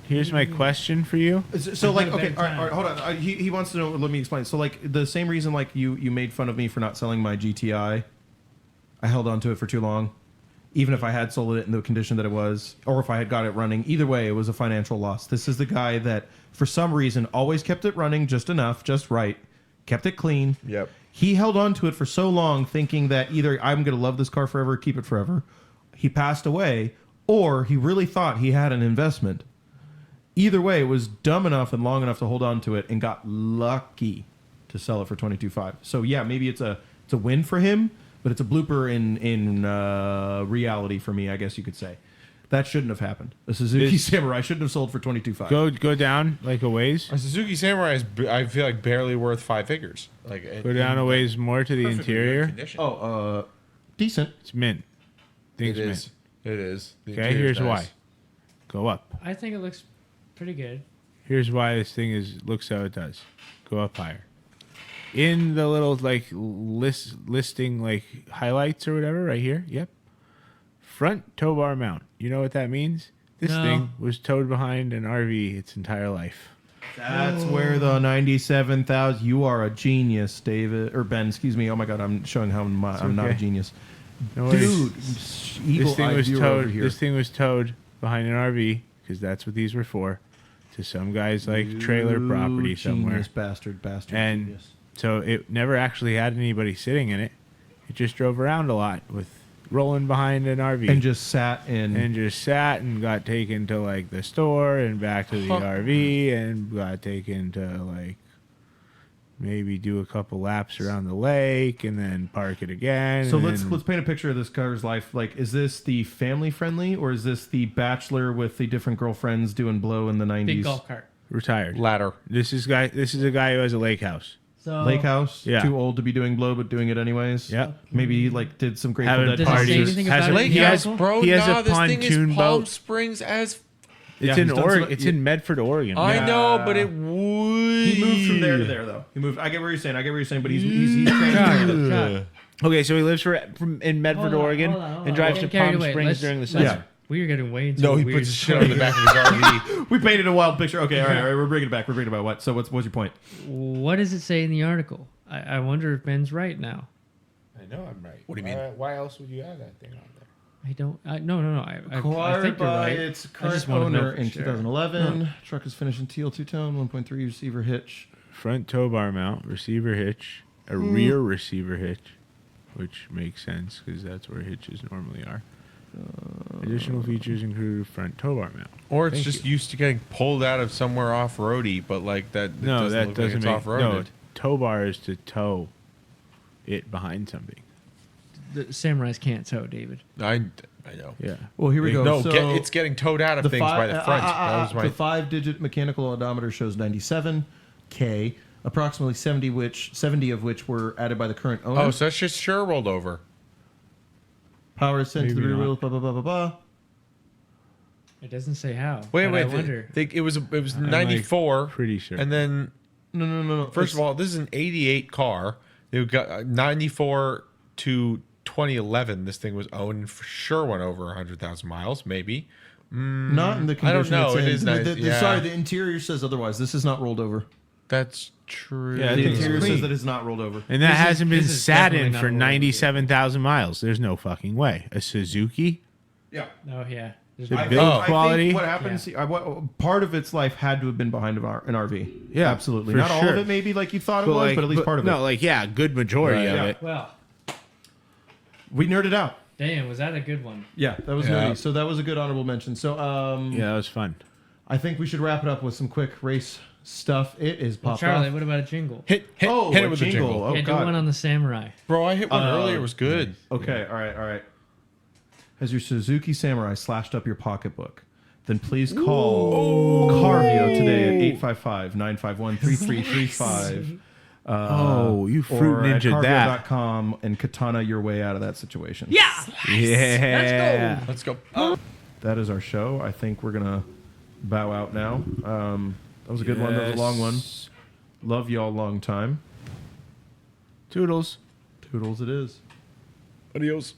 Here's my question for you. So like, had a okay, better all right, time. all right, hold on. He wants to know. Let me explain. So like, the same reason like you made fun of me for not selling my GTI. I held on to it for too long, even if I had sold it in the condition that it was, or if I had got it running. Either way, it was a financial loss. This is the guy that, for some reason, always kept it running just enough, just right, kept it clean. Yep. He held on to it for so long, thinking that either I'm going to love this car forever, keep it forever. He passed away, or he really thought he had an investment. Either way, it was dumb enough and long enough to hold on to it, and got lucky to sell it for 22.5. So yeah, maybe it's a win for him, but it's a blooper in reality for me, I guess you could say. That shouldn't have happened. A Suzuki This- Samurai shouldn't have sold for 22.5. Go down like a ways. A Suzuki Samurai is, I feel like, barely worth 5 figures. Like Go down a ways more to the perfectly good interior. condition. Oh, decent. It's mint. it Things mint. is. It is. The Okay, interior's here's why. nice. Go up. I think it looks pretty good. Here's why this thing looks how it does. Go up higher. In the little like listing like highlights or whatever right here. Yep. Front tow bar mount. You know what that means? This No. thing was towed behind an RV its entire life. That's where the 97,000. You are a genius, David or Ben. Excuse me. Oh my God, I'm showing how I'm not a okay. genius, No worries. dude. This Eagle thing eye was viewer over towed. here. This thing was towed behind an RV because that's what these were for. To some guys like trailer property somewhere. Genius, bastard, And genius. so it never actually had anybody sitting in it. It just drove around a lot with rolling behind an RV. And just sat in. And just sat and got taken to like the store and back to the RV and got taken to like maybe do a couple laps around the lake and then park it again. So and let's then- paint a picture of this car's life. Like, is this the family friendly, or is this the bachelor with the different girlfriends doing blow in the 90s? Big golf cart. retired. Ladder. This is a guy who has a lake house. So Lake house. Yeah. Too old to be doing blow, but doing it anyways. Yep. Maybe he, like, did some Grateful Having Dead Does it say parties. anything Has about a- it? Lake he has- House, bro. he has a nah, this thing pontoon is Palm boat. Springs as. Yeah, It's in he's done Oregon. some- It's in Medford, Oregon. I know, but it would. He moved from there to there, though. He moved. I get what you're saying. But he's transferred. Chuck, Okay, so he lives in Medford, hold on, Oregon, hold on. and drives to Getting carried Palm away. Springs Let's- during the let's- summer. We are getting way into No, he weird puts shit on the back of his RV. We painted a wild picture. Okay, all right, we're bringing it back. We're bringing it back. What? So what's your point? What does it say in the article? I wonder if Ben's right now. I know I'm right. What do you mean? Why else would you have that thing on there? I don't. No. I Acquired think you're by right. its I current just wanna know owner for in sure. 2011. Truck is finished in teal two-tone, 1.3 receiver hitch. Front tow bar mount, receiver hitch, a rear receiver hitch, which makes sense because that's where hitches normally are. Additional features include front tow bar mount. Or it's Thank just you. used to getting pulled out of somewhere off-roady, but like that. No, that look doesn't like it's make off-roaded. no. Tow bar is to tow it behind something. The samurais can't tow, David. I know. Yeah. Well, here we go. No, So it's getting towed out of things by the front. That was my. the 5-digit mechanical odometer shows 97K, approximately 70 of which were added by the current owner. Oh, so that's just sure rolled over. Power is sent to the Maybe rear not. wheel. Blah blah blah blah blah. It doesn't say how. Wait, but wait. I wonder. It was I'm, 94, like, pretty sure. and then No. first of all, this is an 88 car. They got 94 to 2011. This thing was owned for sure went over 100,000 miles, maybe. Not in the I don't condition know. it's It in. is nice. Yeah. Sorry, the interior says otherwise. This is not rolled over. That's true. Yeah, I The think it's interior clean. says that it's not rolled over. And that This is- hasn't been this is sat definitely in not for what we do. 97,000 miles. There's no fucking way. A Suzuki? Yeah. Oh yeah. There's The no- build I quality. think what happens? Part of its life had to have been behind an RV. Yeah, absolutely. for Not all sure. of it, maybe like you thought it But was, like- but at least part of no, it. like yeah, a good majority Right. of Yeah. it. Well, We nerded out. damn, was that a good one? Yeah, that was Yeah. nerdy. So that was a good honorable mention. So Yeah, that was fun. I think we should wrap it up with some quick race stuff. It is Well, popped Charlie, off. what about a jingle? Hit a it with the jingle. Oh yeah, do one god. on the samurai. Bro, I hit one earlier. It was good. Okay, all right. Has your Suzuki Samurai slashed up your pocketbook? Then please call Carvio today at 855-951-3335. Oh, you fruit Or at ninja that. Carvio.com and katana your way out of that situation. Yeah. Yeah. Let's go. That is our show. I think we're gonna bow out now. That was a good one. That was a long one. Yes. Love y'all long time. Toodles. Toodles it is. Adios.